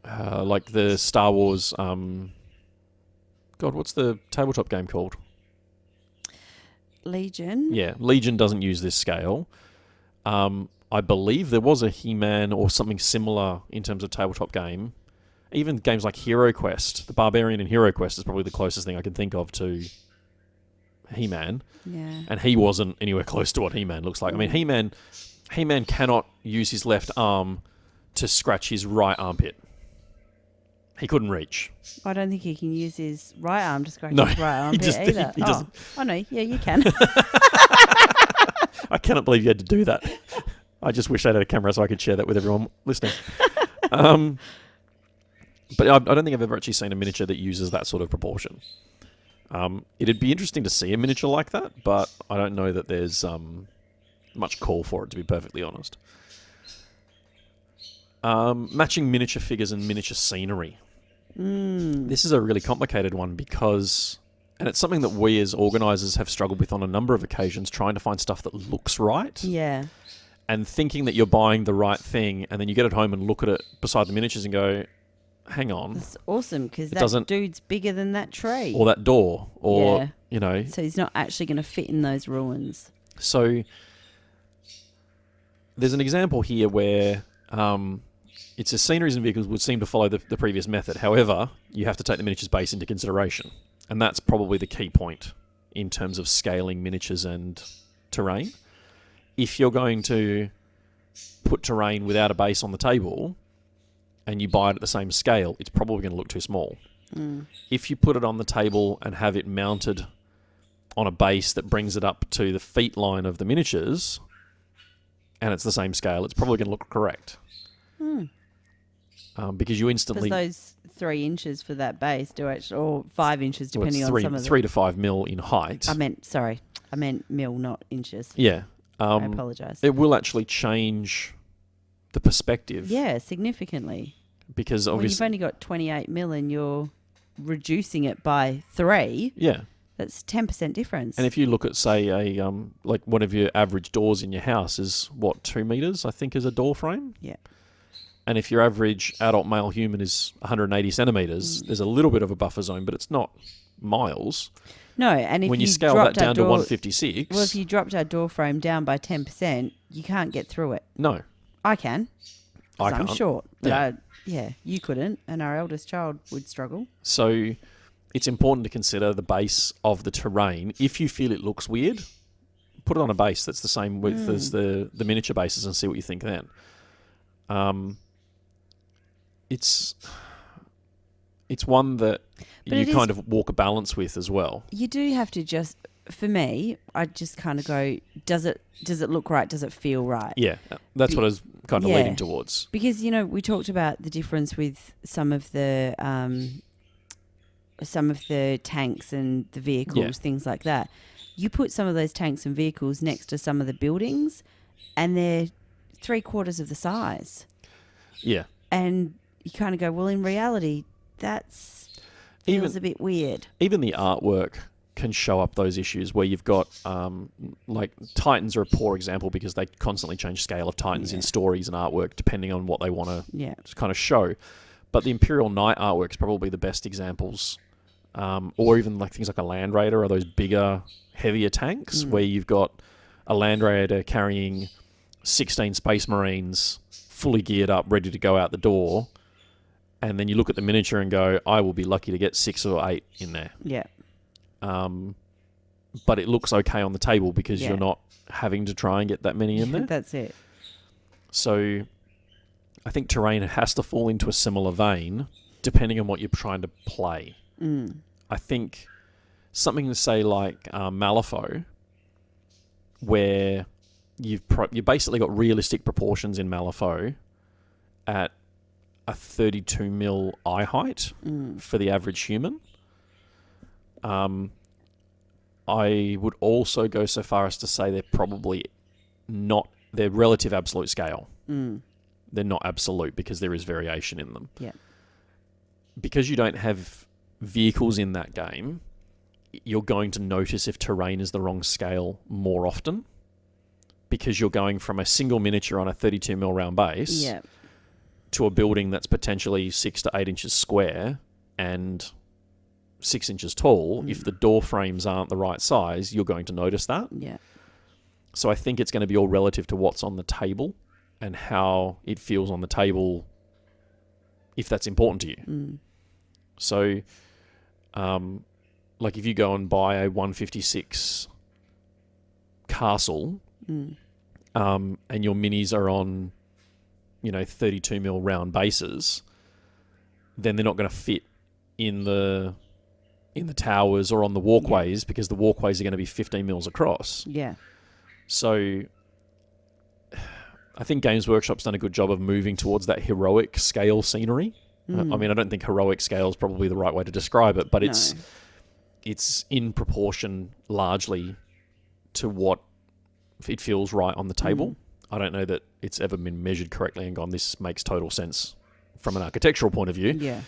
like the Star Wars, God, what's the tabletop game called? Legion. Yeah, Legion doesn't use this scale. I believe there was a He-Man or something similar in terms of tabletop game. Even games like Hero Quest, the Barbarian in Hero Quest is probably the closest thing I can think of to He-Man. Yeah. And he wasn't anywhere close to what He-Man looks like. I mean, He-Man cannot use his left arm to scratch his right armpit. He couldn't reach. I don't think he can use his right arm to scratch No, his right arm he just- either. he doesn't. Oh, no. Yeah, you can. I cannot believe you had to do that. I just wish I had a camera so I could share that with everyone listening. But I don't think I've ever actually seen a miniature that uses that sort of proportion. It'd be interesting to see a miniature like that, but I don't know that there's much call for it, to be perfectly honest. Matching miniature figures and miniature scenery. This is a really complicated one because... And it's something that we as organisers have struggled with on a number of occasions, trying to find stuff that looks right. Yeah. And thinking that you're buying the right thing, and then you get it home and look at it beside the miniatures and go, hang on. That's awesome because that doesn't- dude's bigger than that tree. Or that door. Or, Yeah. you know. So he's not actually going to fit in those ruins. So there's an example here where it says sceneries and vehicles would seem to follow the previous method. However, you have to take the miniatures base into consideration. And that's probably the key point in terms of scaling miniatures and terrain. if you're going to put terrain without a base on the table and you buy it at the same scale, it's probably going to look too small. If you put it on the table and have it mounted on a base that brings it up to the feet line of the miniatures and it's the same scale, it's probably going to look correct. Because you instantly... Because those 3 inches for that base do actually, or 5 inches depending on some of the... 3 to 5 mil in height. I meant mil, not inches. Yeah. I apologise. It will actually change the perspective. Yeah, significantly. Because When obviously... you've only got 28 mil and you're reducing it by 3, Yeah. that's 10% difference. And if you look at, say, a like one of your average doors in your house is, 2 meters, I think, is a door frame? Yeah. And if your average adult male human is 180 centimetres, there's a little bit of a buffer zone, but it's not miles. No, and if when you scale dropped that down our to door, 156... Well, if you dropped our door frame down by 10%, you can't get through it. No. I can. I 'Cause I'm can't. short. But Yeah. you couldn't, and our eldest child would struggle. So it's important to consider the base of the terrain. If you feel it looks weird, put it on a base that's the same width as the miniature bases and see what you think then. It's one that you kind of walk a balance with as well. You do have to just, for me, I just kind of go, does it look right? Does it feel right? Yeah, that's what I was kind of leading towards. Because, we talked about the difference with some of the tanks and the vehicles, things like that. You put some of those tanks and vehicles next to some of the buildings and they're 3/4 of the size. Yeah. And you kind of go, well, in reality, feels a bit weird. Even the artwork can show up those issues where you've got, like, Titans are a poor example because they constantly change scale of Titans in stories and artwork depending on what they want to kind of show. But the Imperial Knight artwork is probably the best examples. Or even like things like a Land Raider or those bigger, heavier tanks where you've got a Land Raider carrying 16 Space Marines fully geared up, ready to go out the door. And then you look at the miniature and go, I will be lucky to get 6 or 8 in there. Yeah. But it looks okay on the table because you're not having to try and get that many in there. That's it. So I think terrain has to fall into a similar vein depending on what you're trying to play. I think something to say like Malifaux, where you've basically got realistic proportions in Malifaux at a 32 mil eye height for the average human. I would also go so far as to say they're probably not their relative absolute scale. They're not absolute because there is variation in them. Yeah. Because you don't have vehicles in that game, you're going to notice if terrain is the wrong scale more often because you're going from a single miniature on a 32 mil round base to a building that's potentially 6 to 8 inches square and 6 inches tall. If the door frames aren't the right size, you're going to notice that. Yeah. So I think it's going to be all relative to what's on the table and how it feels on the table if that's important to you. So, like if you go and buy a 156 castle and your minis are on, 32 mil round bases, then they're not going to fit in the towers or on the walkways because the walkways are going to be 15 mils across. Yeah. So I think Games Workshop's done a good job of moving towards that heroic scale scenery. I mean, I don't think heroic scale is probably the right way to describe it, but it's in proportion largely to what it feels right on the table. I don't know that it's ever been measured correctly and gone, this makes total sense from an architectural point of view. Yeah.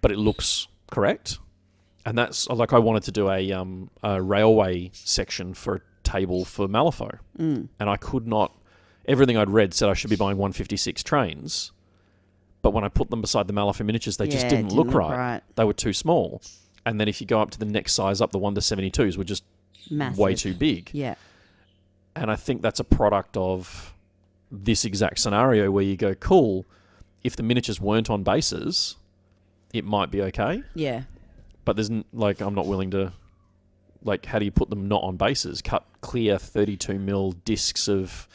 But it looks correct. And that's like I wanted to do a railway section for a table for Malifaux. And I could not... Everything I'd read said I should be buying 156 trains. But when I put them beside the Malifaux miniatures, they just didn't look right. They were too small. And then if you go up to the next size up, the 1 to 72s were just massive. Way too big. Yeah. And I think that's a product of this exact scenario where you go, cool, if the miniatures weren't on bases, it might be okay. Yeah. But there's I'm not willing to like, how do you put them not on bases? Cut clear 32mm discs of,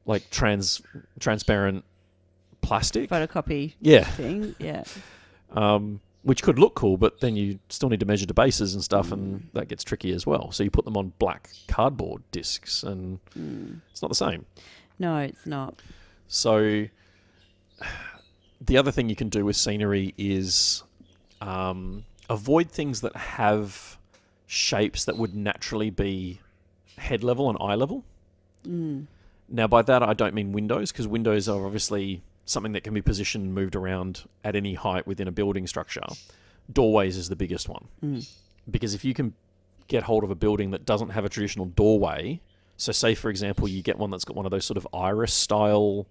like, transparent plastic. Photocopy Yeah. thing. Yeah. Which could look cool, but then you still need to measure the bases and stuff, and that gets tricky as well. So you put them on black cardboard discs, and it's not the same. No, it's not. So the other thing you can do with scenery is avoid things that have shapes that would naturally be head level and eye level. Now, by that, I don't mean windows, because windows are obviously something that can be positioned and moved around at any height within a building structure. Doorways is the biggest one. Because if you can get hold of a building that doesn't have a traditional doorway, so say, for example, you get one that's got one of those sort of iris-style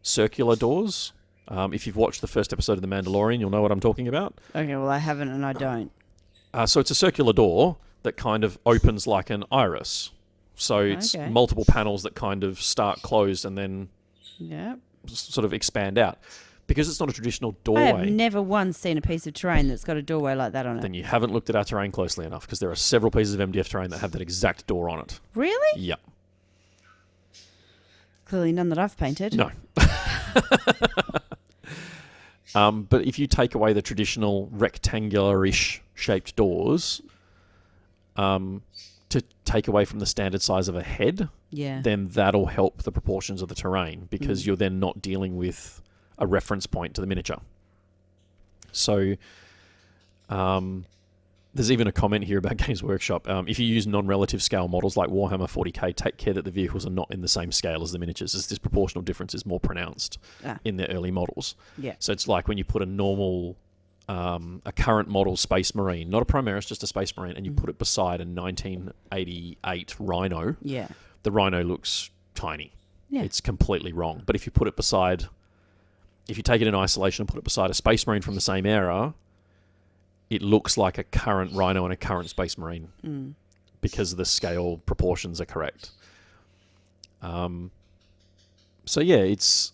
circular doors. If you've watched the first episode of The Mandalorian, you'll know what I'm talking about. Okay, well, I haven't and I don't. So it's a circular door that kind of opens like an iris. So it's multiple panels that kind of start closed and then sort of expand out. Because it's not a traditional doorway. I have never once seen a piece of terrain that's got a doorway like that on it. Then you haven't looked at our terrain closely enough, because there are several pieces of MDF terrain that have that exact door on it. Really? Yep. Clearly none that I've painted. No. But if you take away the traditional rectangular-ish shaped doors, to take away from the standard size of a head, then that'll help the proportions of the terrain, because you're then not dealing with a reference point to the miniature. So there's even a comment here about Games Workshop. If you use non-relative scale models like Warhammer 40k, take care that the vehicles are not in the same scale as the miniatures, as this proportional difference is more pronounced in the early models. So it's like when you put a normal, a current model Space Marine, not a Primaris, just a Space Marine, and you put it beside a 1988 Rhino, the Rhino looks tiny. It's completely wrong. But if you put it beside... If you take it in isolation and put it beside a Space Marine from the same era, it looks like a current Rhino and a current Space Marine because the scale proportions are correct. So yeah, it's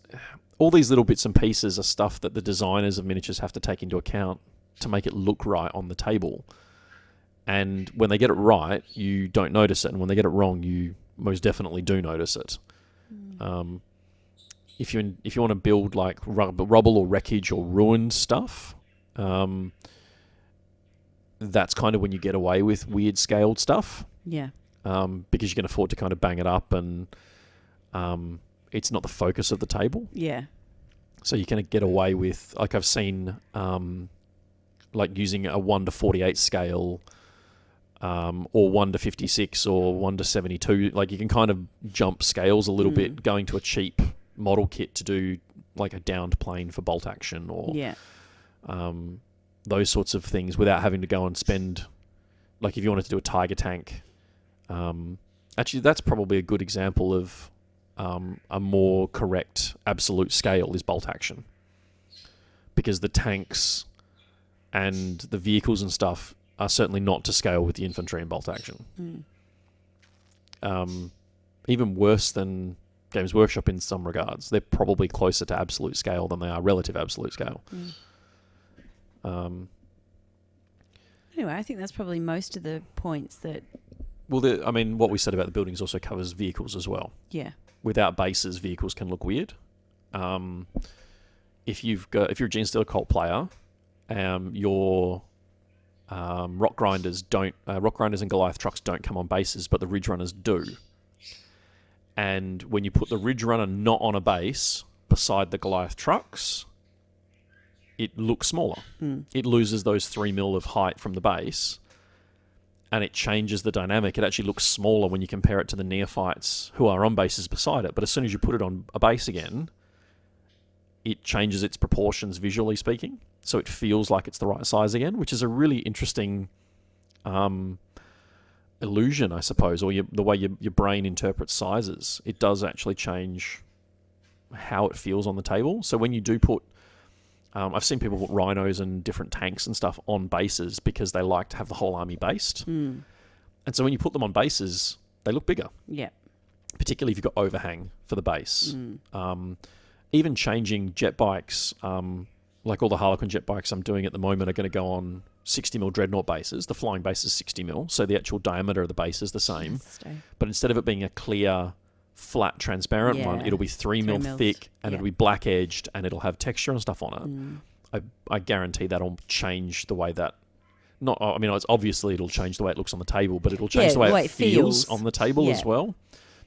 all these little bits and pieces are stuff that the designers of miniatures have to take into account to make it look right on the table. And when they get it right, you don't notice it, and when they get it wrong, you most definitely do notice it. If you want to build like rubble or wreckage or ruined stuff, that's kind of when you get away with weird scaled stuff. Because you can afford to kind of bang it up, and it's not the focus of the table. So you kind of get away with, like I've seen, like using a 1:48 scale, or 1:56 or 1:72. Like you can kind of jump scales a little bit, going to a cheap model kit to do like a downed plane for bolt action, or those sorts of things, without having to go and spend, like if you wanted to do a Tiger tank, actually that's probably a good example of a more correct absolute scale is bolt action, because the tanks and the vehicles and stuff are certainly not to scale with the infantry and bolt action. Even worse than Games Workshop in some regards. They're probably closer to absolute scale than they are relative absolute scale. Anyway, I think that's probably most of the points that... Well, I mean, what we said about the buildings also covers vehicles as well. Without bases, vehicles can look weird. If you're a Genestealer Cult player, your rock grinders and Goliath trucks don't come on bases, but the Ridge Runners do. And when you put the Ridge Runner not on a base beside the Goliath trucks, it looks smaller. It loses those 3mm of height from the base, and it changes the dynamic. It actually looks smaller when you compare it to the neophytes who are on bases beside it. But as soon as you put it on a base again, it changes its proportions visually speaking, so it feels like it's the right size again, which is a really interesting illusion, I suppose, or the way your brain interprets sizes. It does actually change how it feels on the table. So when you do put, I've seen people put rhinos and different tanks and stuff on bases because they like to have the whole army based. And so when you put them on bases, they look bigger. Particularly if you've got overhang for the base. Even changing jet bikes like all the Harlequin jet bikes I'm doing at the moment are going to go on 60mm dreadnought bases. The flying base is 60mm, so the actual diameter of the base is the same. But instead of it being a clear, flat, transparent one, it'll be 3mm thick, and it'll be black edged, and it'll have texture and stuff on it. I guarantee that'll change the way that. It's obviously it'll change the way it looks on the table, but it'll change the way it feels on the table as well,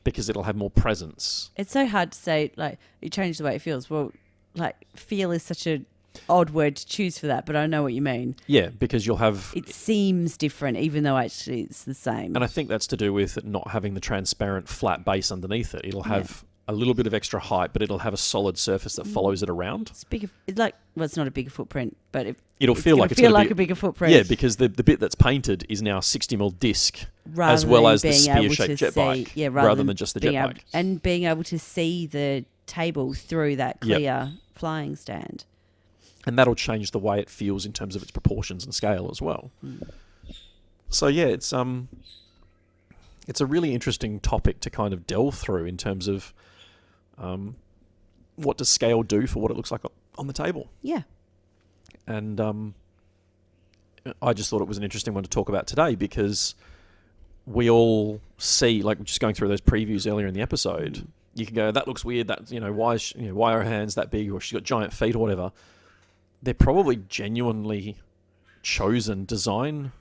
because it'll have more presence. It's so hard to say, like, you change the way it feels. Well, like, feel is such a odd word to choose for that, but I know what you mean. Yeah, because you'll have... It seems different, even though actually it's the same. And I think that's to do with it not having the transparent flat base underneath it. It'll have a little bit of extra height, but it'll have a solid surface that follows it around. It's bigger. It's like, well, it's not a bigger footprint, but it'll feel like a bigger footprint. Yeah, because the bit that's painted is now 60mm disc, as well as the spear-shaped jet bike, rather than just the jet bike. And being able to see the table through that clear flying stand. And that'll change the way it feels in terms of its proportions and scale as well. So yeah, it's a really interesting topic to kind of delve through in terms of what does scale do for what it looks like on the table. Yeah. And I just thought it was an interesting one to talk about today, because we all see, like just going through those previews earlier in the episode, you can go, that looks weird, that, why are her hands that big, or she's got giant feet or whatever. They're probably genuinely chosen design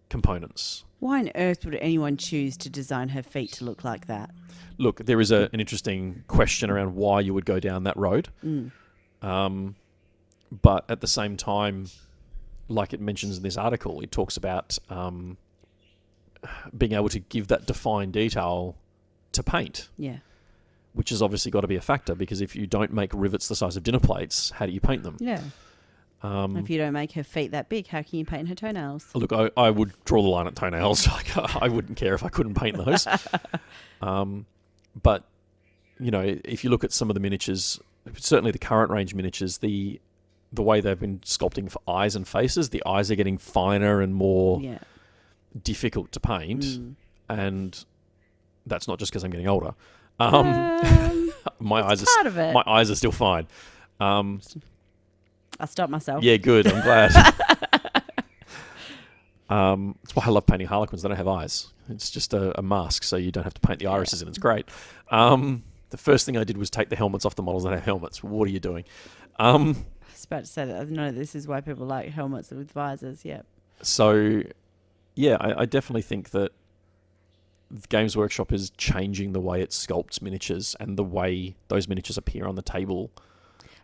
components. Why on earth would anyone choose to design her feet to look like that? Look, there is an interesting question around why you would go down that road. But at the same time, like it mentions in this article, it talks about being able to give that defined detail to paint. Yeah. Which has obviously got to be a factor, because if you don't make rivets the size of dinner plates, how do you paint them? Yeah. If you don't make her feet that big, how can you paint her toenails? Look, I would draw the line at toenails. I wouldn't care if I couldn't paint those. But, if you look at some of the miniatures, certainly the current range miniatures, the way they've been sculpting for eyes and faces, the eyes are getting finer and more difficult to paint. And that's not just because I'm getting older. My eyes are still fine. I'll stop myself. Yeah, good. I'm glad. That's why I love painting Harlequins. They don't have eyes. It's just a mask, so you don't have to paint the irises in. It's great. The first thing I did was take the helmets off the models that have helmets. What are you doing? I was about to say that. No, this is why people like helmets with visors. Yeah. So, yeah, I definitely think that Games Workshop is changing the way it sculpts miniatures and the way those miniatures appear on the table.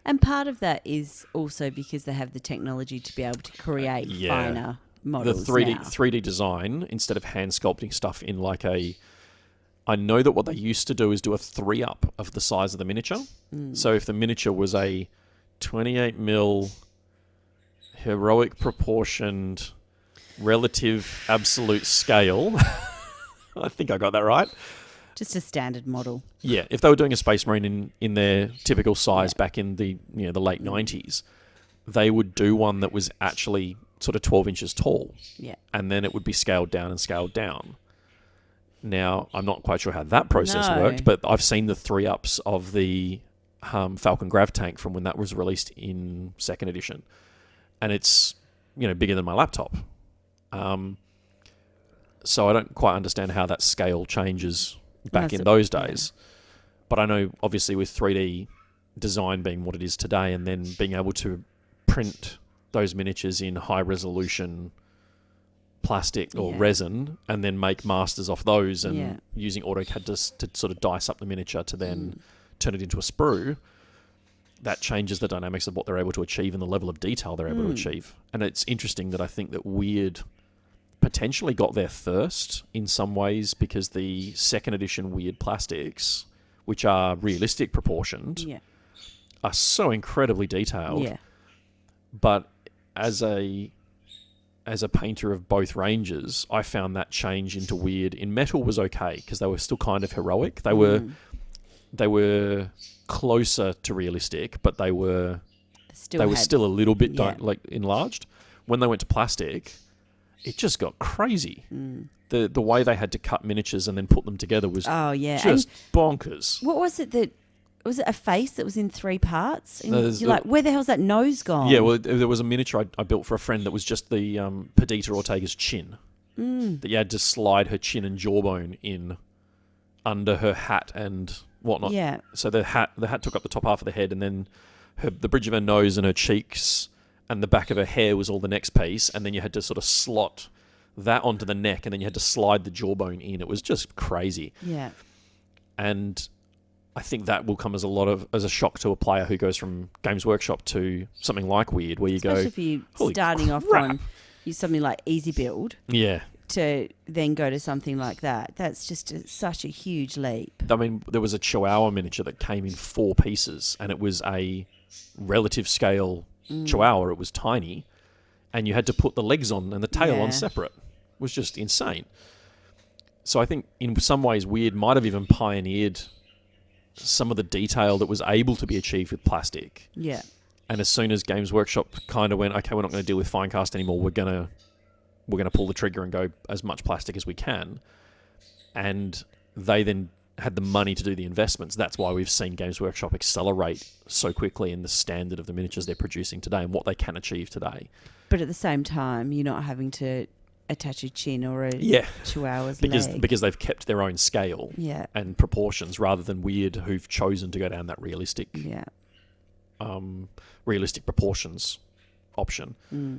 And part of that is also because they have the technology to be able to create finer models. The 3D design, instead of hand sculpting stuff in like I know that what they used to do is do a 3-up of the size of the miniature. So if the miniature was a 28mm heroic proportioned relative absolute scale, I think I got that right. Just a standard model. Yeah, if they were doing a Space Marine in their typical size back in the the late 90s, they would do one that was actually sort of 12 inches tall. Yeah. And then it would be scaled down and scaled down. Now, I'm not quite sure how that process worked, but I've seen the 3-ups of the Falcon Grav tank from when that was released in 2nd edition. And it's, bigger than my laptop. So I don't quite understand how that scale changes back in those days. But I know, obviously, with 3D design being what it is today, and then being able to print those miniatures in high-resolution plastic or resin, and then make masters off those, and using AutoCAD to sort of dice up the miniature to then turn it into a sprue, that changes the dynamics of what they're able to achieve and the level of detail they're able to achieve. And it's interesting that I think that Weird potentially got there first in some ways, because the 2nd edition Weird plastics, which are realistic proportioned, are so incredibly detailed. Yeah. But as a painter of both ranges, I found that change into Weird in metal was okay, because they were still kind of heroic. They were closer to realistic, but they were still a little bit enlarged. When they went to plastic, it just got crazy. The way they had to cut miniatures and then put them together was just bonkers. What was it that Was it a face that was in 3 parts? And No, you're like, where the hell's that nose gone? Yeah, well, there was a miniature I built for a friend that was just the Perdita Ortega's chin. That you had to slide her chin and jawbone in under her hat and whatnot. Yeah. So the hat took up the top half of the head, and then the bridge of her nose and her cheeks and the back of her hair was all the next piece, and then you had to sort of slot that onto the neck, and then you had to slide the jawbone in. It was just crazy. Yeah. And I think that will come as a shock to a player who goes from Games Workshop to something like Weird, where you Especially go, if you're "Holy starting off crap." on something like Easy Build yeah. to then go to something like that. That's just such a huge leap. I mean, there was a Chihuahua miniature that came in 4 pieces, and it was a relative scale Chihuahua. It was tiny, and you had to put the legs on and the tail Yeah. on separate. It was just insane. So I think in some ways Weird might have even pioneered some of the detail that was able to be achieved with plastic. Yeah. And as soon as Games Workshop kind of went, okay, we're not going to deal with Finecast anymore, we're going to pull the trigger and go as much plastic as we can. And they then had the money to do the investments. That's why we've seen Games Workshop accelerate so quickly in the standard of the miniatures they're producing today and what they can achieve today. But at the same time, you're not having to attach a chin or a chihuahua's leg. Because they've kept their own scale Yeah. and proportions rather than Weird, who've chosen to go down that realistic Yeah. realistic proportions option.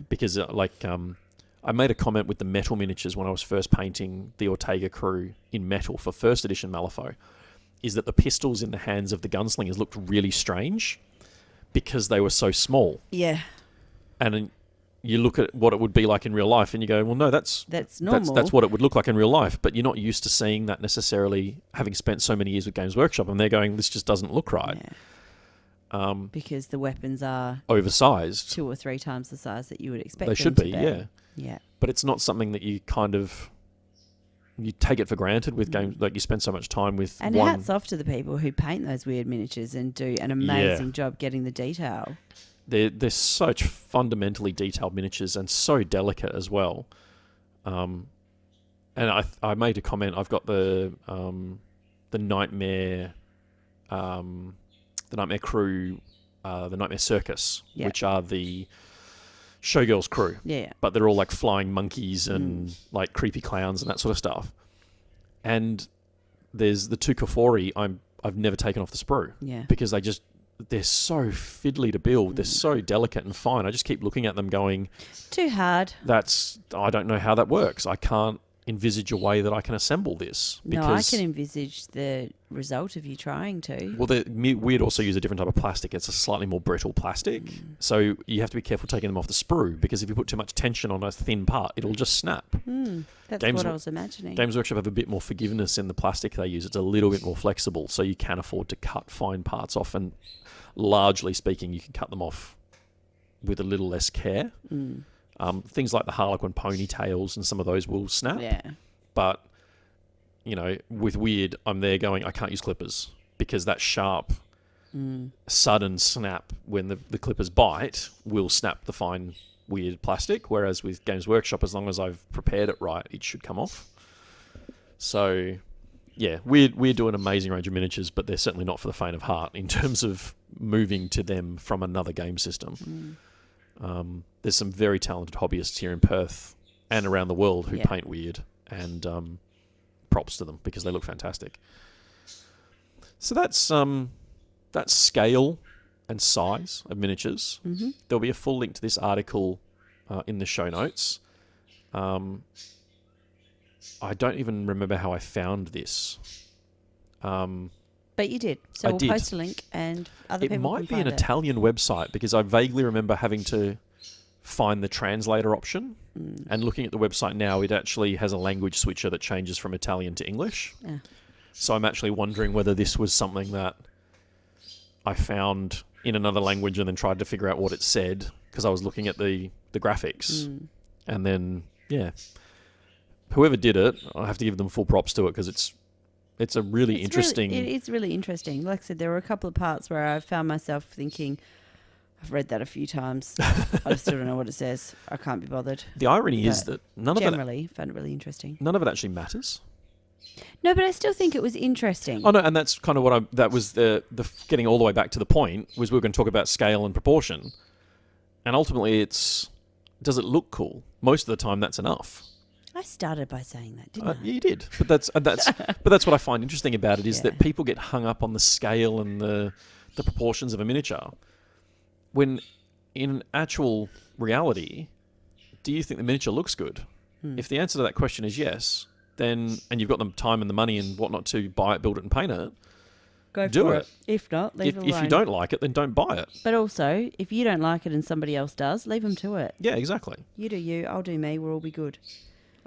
Because I made a comment with the metal miniatures when I was first painting the Ortega crew in metal for first edition Malifaux, is that the pistols in the hands of the gunslingers looked really strange because they were so small. Yeah. And you look at what it would be like in real life and you go, well, no, that's normal. That's what it would look like in real life. But you're not used to seeing that necessarily, having spent so many years with Games Workshop, and they're going, this just doesn't look right. Yeah. Because the weapons are Oversized. 2 or 3 times the size that you would expect They them should to be, yeah. Yeah. But it's not something that you you take it for granted with games. Like, you spend so much time with And one. hats off to the people who paint those weird miniatures and do an amazing job getting the detail. They're such fundamentally detailed miniatures and so delicate as well. And I made a comment. I've got the Nightmare Crew, the Nightmare Circus, Yep. which are the Showgirls crew. Yeah. But they're all like flying monkeys and like creepy clowns and that sort of stuff. And there's the 2 Kafori I've never taken off the sprue. Yeah. Because they're so fiddly to build. They're so delicate and fine. I just keep looking at them going, Too hard. I don't know how that works. I can't envisage a way that I can assemble this. No, I can envisage the result of you trying to. Well, Weird also use a different type of plastic. It's a slightly more brittle plastic. So you have to be careful taking them off the sprue, because if you put too much tension on a thin part, it'll just snap. That's what I was imagining. Games Workshop have a bit more forgiveness in the plastic they use. It's a little bit more flexible, so you can afford to cut fine parts off, and largely speaking, you can cut them off with a little less care. Things like the Harlequin ponytails and some of those will snap. Yeah. But, with Weird, I'm there going, I can't use clippers, because that sharp, sudden snap when the clippers bite will snap the fine Weird plastic, whereas with Games Workshop, as long as I've prepared it right, it should come off. So, yeah, Weird do an amazing range of miniatures, but they're certainly not for the faint of heart in terms of moving to them from another game system. There's some very talented hobbyists here in Perth and around the world who paint Weird, and props to them because they look fantastic. So that's scale and size of miniatures. There'll be a full link to this article in the show notes. I don't even remember how I found this. But you did. So we'll post a link and other people It might can be find an Italian website, because I vaguely remember having to find the translator option. And looking at the website now, it actually has a language switcher that changes from Italian to English. Yeah. So I'm actually wondering whether this was something that I found in another language and then tried to figure out what it said, because I was looking at the graphics. And then, whoever did it, I have to give them full props to it, because it's a really interesting... it is really interesting. Like I said, there were a couple of parts where I found myself thinking, I've read that a few times. I still don't know what it says. I can't be bothered. The irony is that generally found it really interesting. none of it actually matters. No, but I still think it was interesting. Oh no, and that's kind of that was the getting all the way back to the point was we were going to talk about scale and proportion, and ultimately does it look cool? Most of the time, that's enough. I started by saying that, didn't I? You did, but that's what I find interesting about it is that people get hung up on the scale and the proportions of a miniature, when in actual reality, do you think the miniature looks good? If the answer to that question is yes, then and you've got the time and the money and whatnot to buy it, build it, and paint it, do it. If not, leave it alone. If you don't like it, then don't buy it. But also, if you don't like it and somebody else does, leave them to it. Yeah, exactly. You do you, I'll do me. We'll all be good.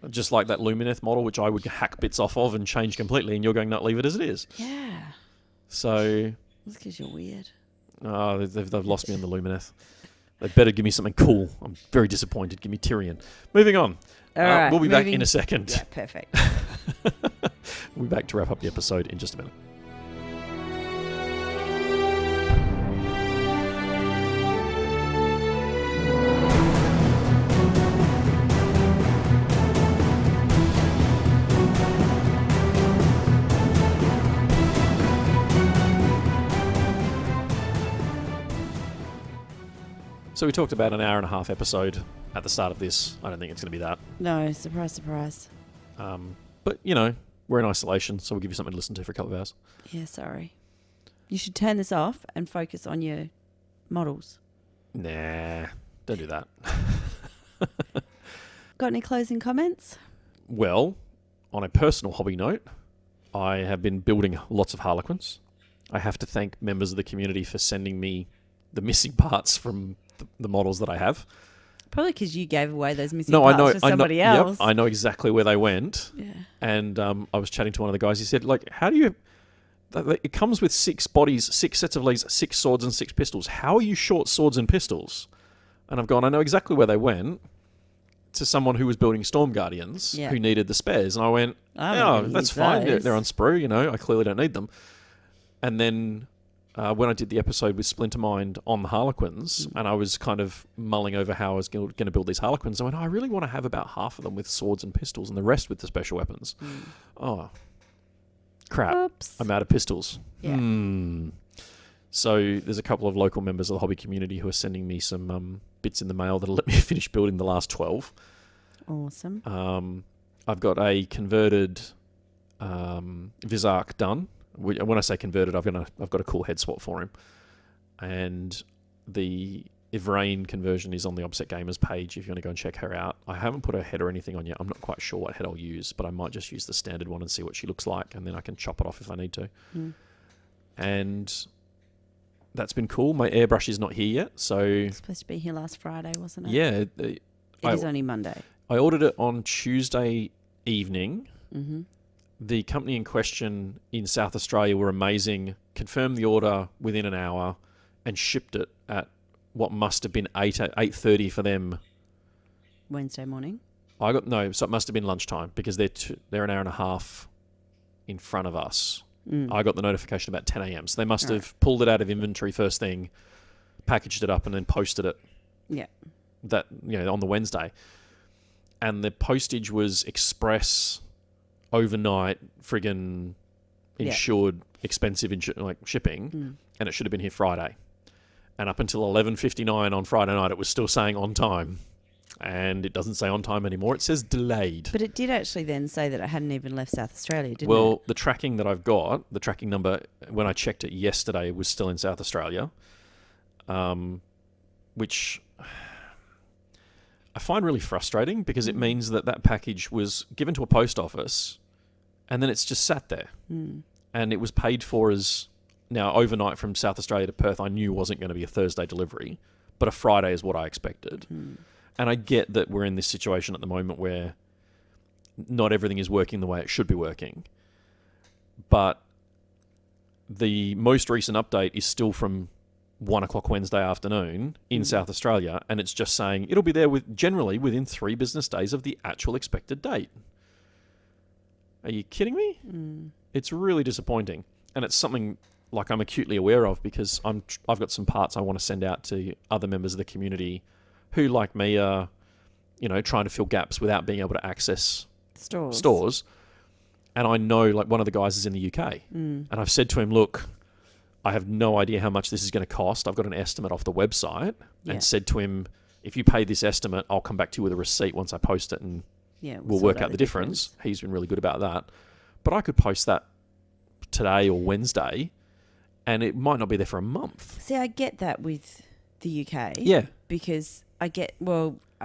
Just like that Lumineth model, which I would hack bits off of and change completely, and you're going, no, leave it as it is. Yeah. So... That's because you're weird. Oh, they've lost me on the Lumineth. They better give me something cool. I'm very disappointed. Give me Tyrion. Moving on. All right, we'll be back in a second. Yeah, perfect. We'll be back to wrap up the episode in just a minute. So we talked about an hour and a half episode at the start of this. I don't think it's going to be that. No, surprise, surprise. But, we're in isolation, so we'll give you something to listen to for a couple of hours. Yeah, sorry. You should turn this off and focus on your models. Nah, don't do that. Got any closing comments? Well, on a personal hobby note, I have been building lots of Harlequins. I have to thank members of the community for sending me the missing parts from the models that I have. Probably because you gave away those missing parts to somebody else. Yep, I know exactly where they went. Yeah. And I was chatting to one of the guys. He said, how do you... It comes with 6 bodies, 6 sets of legs, 6 swords and 6 pistols. How are you short swords and pistols? And I've gone, I know exactly where they went, to someone who was building Storm Guardians who needed the spares. And I went, that's fine. They're on sprue, I clearly don't need them. And then... when I did the episode with Splinter Mind on the Harlequins, and I was kind of mulling over how I was going to build these Harlequins, I went, I really want to have about half of them with swords and pistols and the rest with the special weapons. Oh, crap. Oops. I'm out of pistols. Yeah. So there's a couple of local members of the hobby community who are sending me some bits in the mail that'll let me finish building the last 12. Awesome. I've got a converted Vizark done. When I say converted, I've got a cool head swap for him, and the Ivrain conversion is on the Obsec Gamers page if you want to go and check her out. I haven't put her head or anything on yet. I'm not quite sure what head I'll use, but I might just use the standard one and see what she looks like, and then I can chop it off if I need to. And that's been cool. My airbrush is not here yet, so... It's supposed to be here last Friday, wasn't it? Yeah. It is only Monday. I ordered it on Tuesday evening. Mm-hmm. The company in question in South Australia were amazing, confirmed the order within an hour, and shipped it at what must have been 8:30 for them. Wednesday morning? So it must have been lunchtime, because they're an hour and a half in front of us. I got the notification about 10 a.m, so they must have pulled it out of inventory first thing, packaged it up, and then posted it. Yeah. That, on the Wednesday. And the postage was express... overnight, friggin' insured, expensive shipping, and it should have been here Friday. And up until 11:59 on Friday night, it was still saying on time, and it doesn't say on time anymore. It says delayed. But it did actually then say that it hadn't even left South Australia, didn't it? Well, the tracking that I've got, the tracking number, when I checked it yesterday, was still in South Australia, which I find really frustrating because it means that package was given to a post office and then it's just sat there. And it was paid for as, now overnight from South Australia to Perth, I knew wasn't going to be a Thursday delivery, but a Friday is what I expected. And I get that we're in this situation at the moment where not everything is working the way it should be working. But the most recent update is still from 1 o'clock Wednesday afternoon in South Australia, and it's just saying it'll be there generally within 3 business days of the actual expected date. Are you kidding me? It's really disappointing, and it's something like I'm acutely aware of because I've got some parts I want to send out to other members of the community who, like me, are trying to fill gaps without being able to access stores. And I know, like, one of the guys is in the UK. And I've said to him, look, I have no idea how much this is going to cost. I've got an estimate off the website and said to him, if you pay this estimate, I'll come back to you with a receipt once I post it and we'll work out the difference. He's been really good about that. But I could post that today or Wednesday and it might not be there for a month. See, I get that with the UK. Yeah. Because I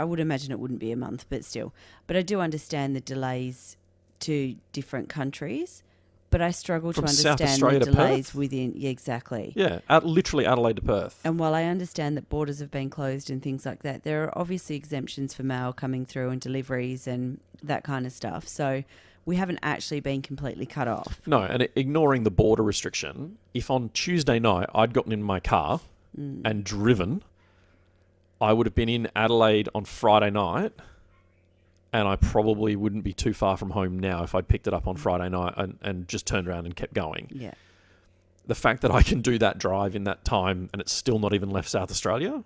would imagine it wouldn't be a month, but still. But I do understand the delays to different countries. But I struggle to understand the delays within... Yeah, exactly. Yeah, literally Adelaide to Perth. And while I understand that borders have been closed and things like that, there are obviously exemptions for mail coming through and deliveries and that kind of stuff. So we haven't actually been completely cut off. No, and ignoring the border restriction, if on Tuesday night I'd gotten in my car and driven, I would have been in Adelaide on Friday night... And I probably wouldn't be too far from home now if I'd picked it up on Friday night and just turned around and kept going. Yeah. The fact that I can do that drive in that time and it's still not even left South Australia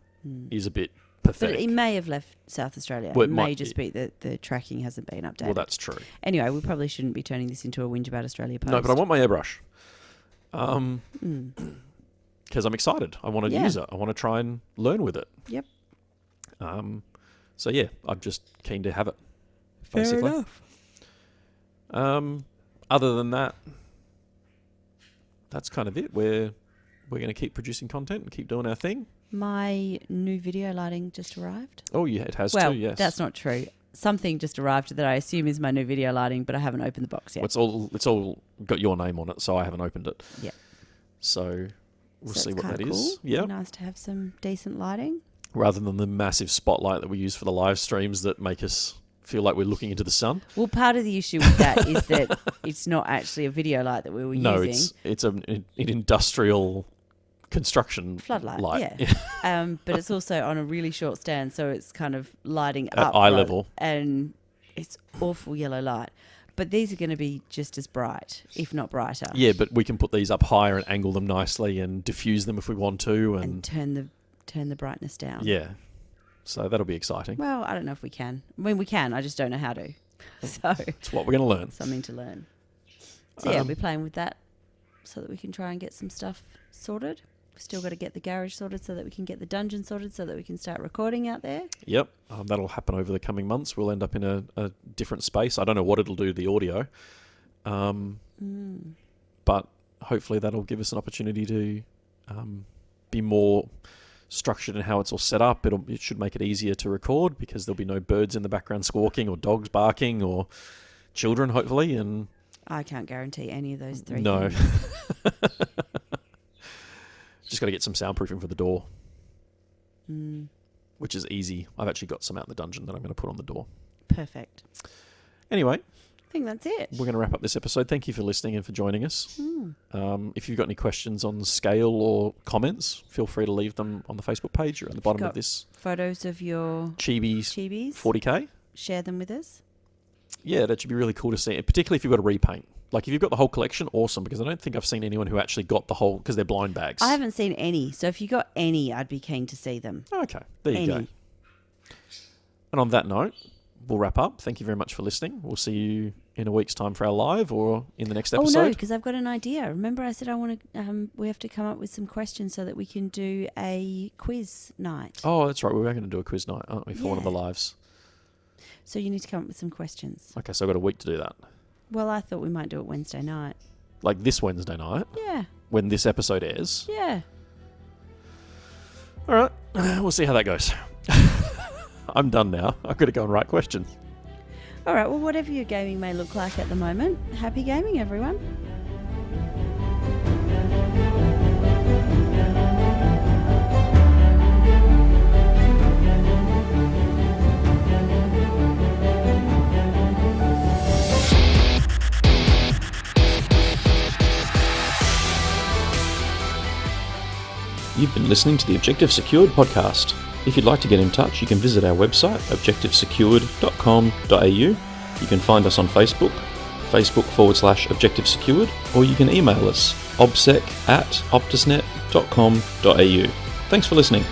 is a bit pathetic. But it may have left South Australia. Well, it may just be that the tracking hasn't been updated. Well, that's true. Anyway, we probably shouldn't be turning this into a whinge about Australia Post. No, but I want my airbrush. Because I'm excited. I want to use it. I want to try and learn with it. Yep. So, yeah, I'm just keen to have it. Basically. Fair enough. Other than that, that's kind of it. We're going to keep producing content and keep doing our thing. My new video lighting just arrived. Oh, yeah, it has too, yes. Well, that's not true. Something just arrived that I assume is my new video lighting, but I haven't opened the box yet. Well, it's all got your name on it, so I haven't opened it. Yeah. So we'll see what that cool. is. Yeah. Nice to have some decent lighting. Rather than the massive spotlight that we use for the live streams that make us feel like we're looking into the sun. Well, part of the issue with that is that it's not actually a video light that we were using. No, it's an industrial construction floodlight light. Yeah. But it's also on a really short stand, so it's kind of lighting at up eye level, and it's awful yellow light. But these are going to be just as bright, if not brighter. Yeah, but we can put these up higher and angle them nicely and diffuse them if we want to, and turn the brightness down. Yeah. So that'll be exciting. Well, I don't know if we can. I mean, we can. I just don't know how to. So it's what we're going to learn. Something to learn. So yeah, we're playing with that so that we can try and get some stuff sorted. We've still got to get the garage sorted so that we can get the dungeon sorted so that we can start recording out there. Yep. That'll happen over the coming months. We'll end up in a different space. I don't know what it'll do to the audio. But hopefully that'll give us an opportunity to be more structured in how it's all set up. It should make it easier to record because there'll be no birds in the background squawking or dogs barking or children, hopefully. And I can't guarantee any of those three. No. Just got to get some soundproofing for the door, which is easy. I've actually got some out in the dungeon that I'm going to put on the door. Perfect. Anyway, I think that's it. We're going to wrap up this episode. Thank you for listening and for joining us. If you've got any questions on scale or comments, feel free to leave them on the Facebook page or at the bottom of this. Photos of your Chibis 40K. Share them with us. Yeah, that should be really cool to see, particularly if you've got a repaint. Like, if you've got the whole collection, awesome, because I don't think I've seen anyone who actually got the whole, because they're blind bags. I haven't seen any, so if you got any, I'd be keen to see them. Okay, there you go. And on that note, we'll wrap up. Thank you very much for listening. We'll see you in a week's time for our live or in the next episode. Oh, no, because I've got an idea. Remember I said I want to. We have to come up with some questions so that we can do a quiz night. Oh, that's right. We were going to do a quiz night, aren't we, for one of the lives? So you need to come up with some questions. Okay, so I've got a week to do that. Well, I thought we might do it Wednesday night. Like this Wednesday night? Yeah. When this episode airs? Yeah. All right. We'll see how that goes. I'm done now. I've got to go and write questions. All right. Well, whatever your gaming may look like at the moment, happy gaming, everyone. You've been listening to the Objective Secured podcast. If you'd like to get in touch, you can visit our website, objectivesecured.com.au. You can find us on Facebook, Facebook.com/Objective Secured, or you can email us, obsec@optusnet.com.au. Thanks for listening.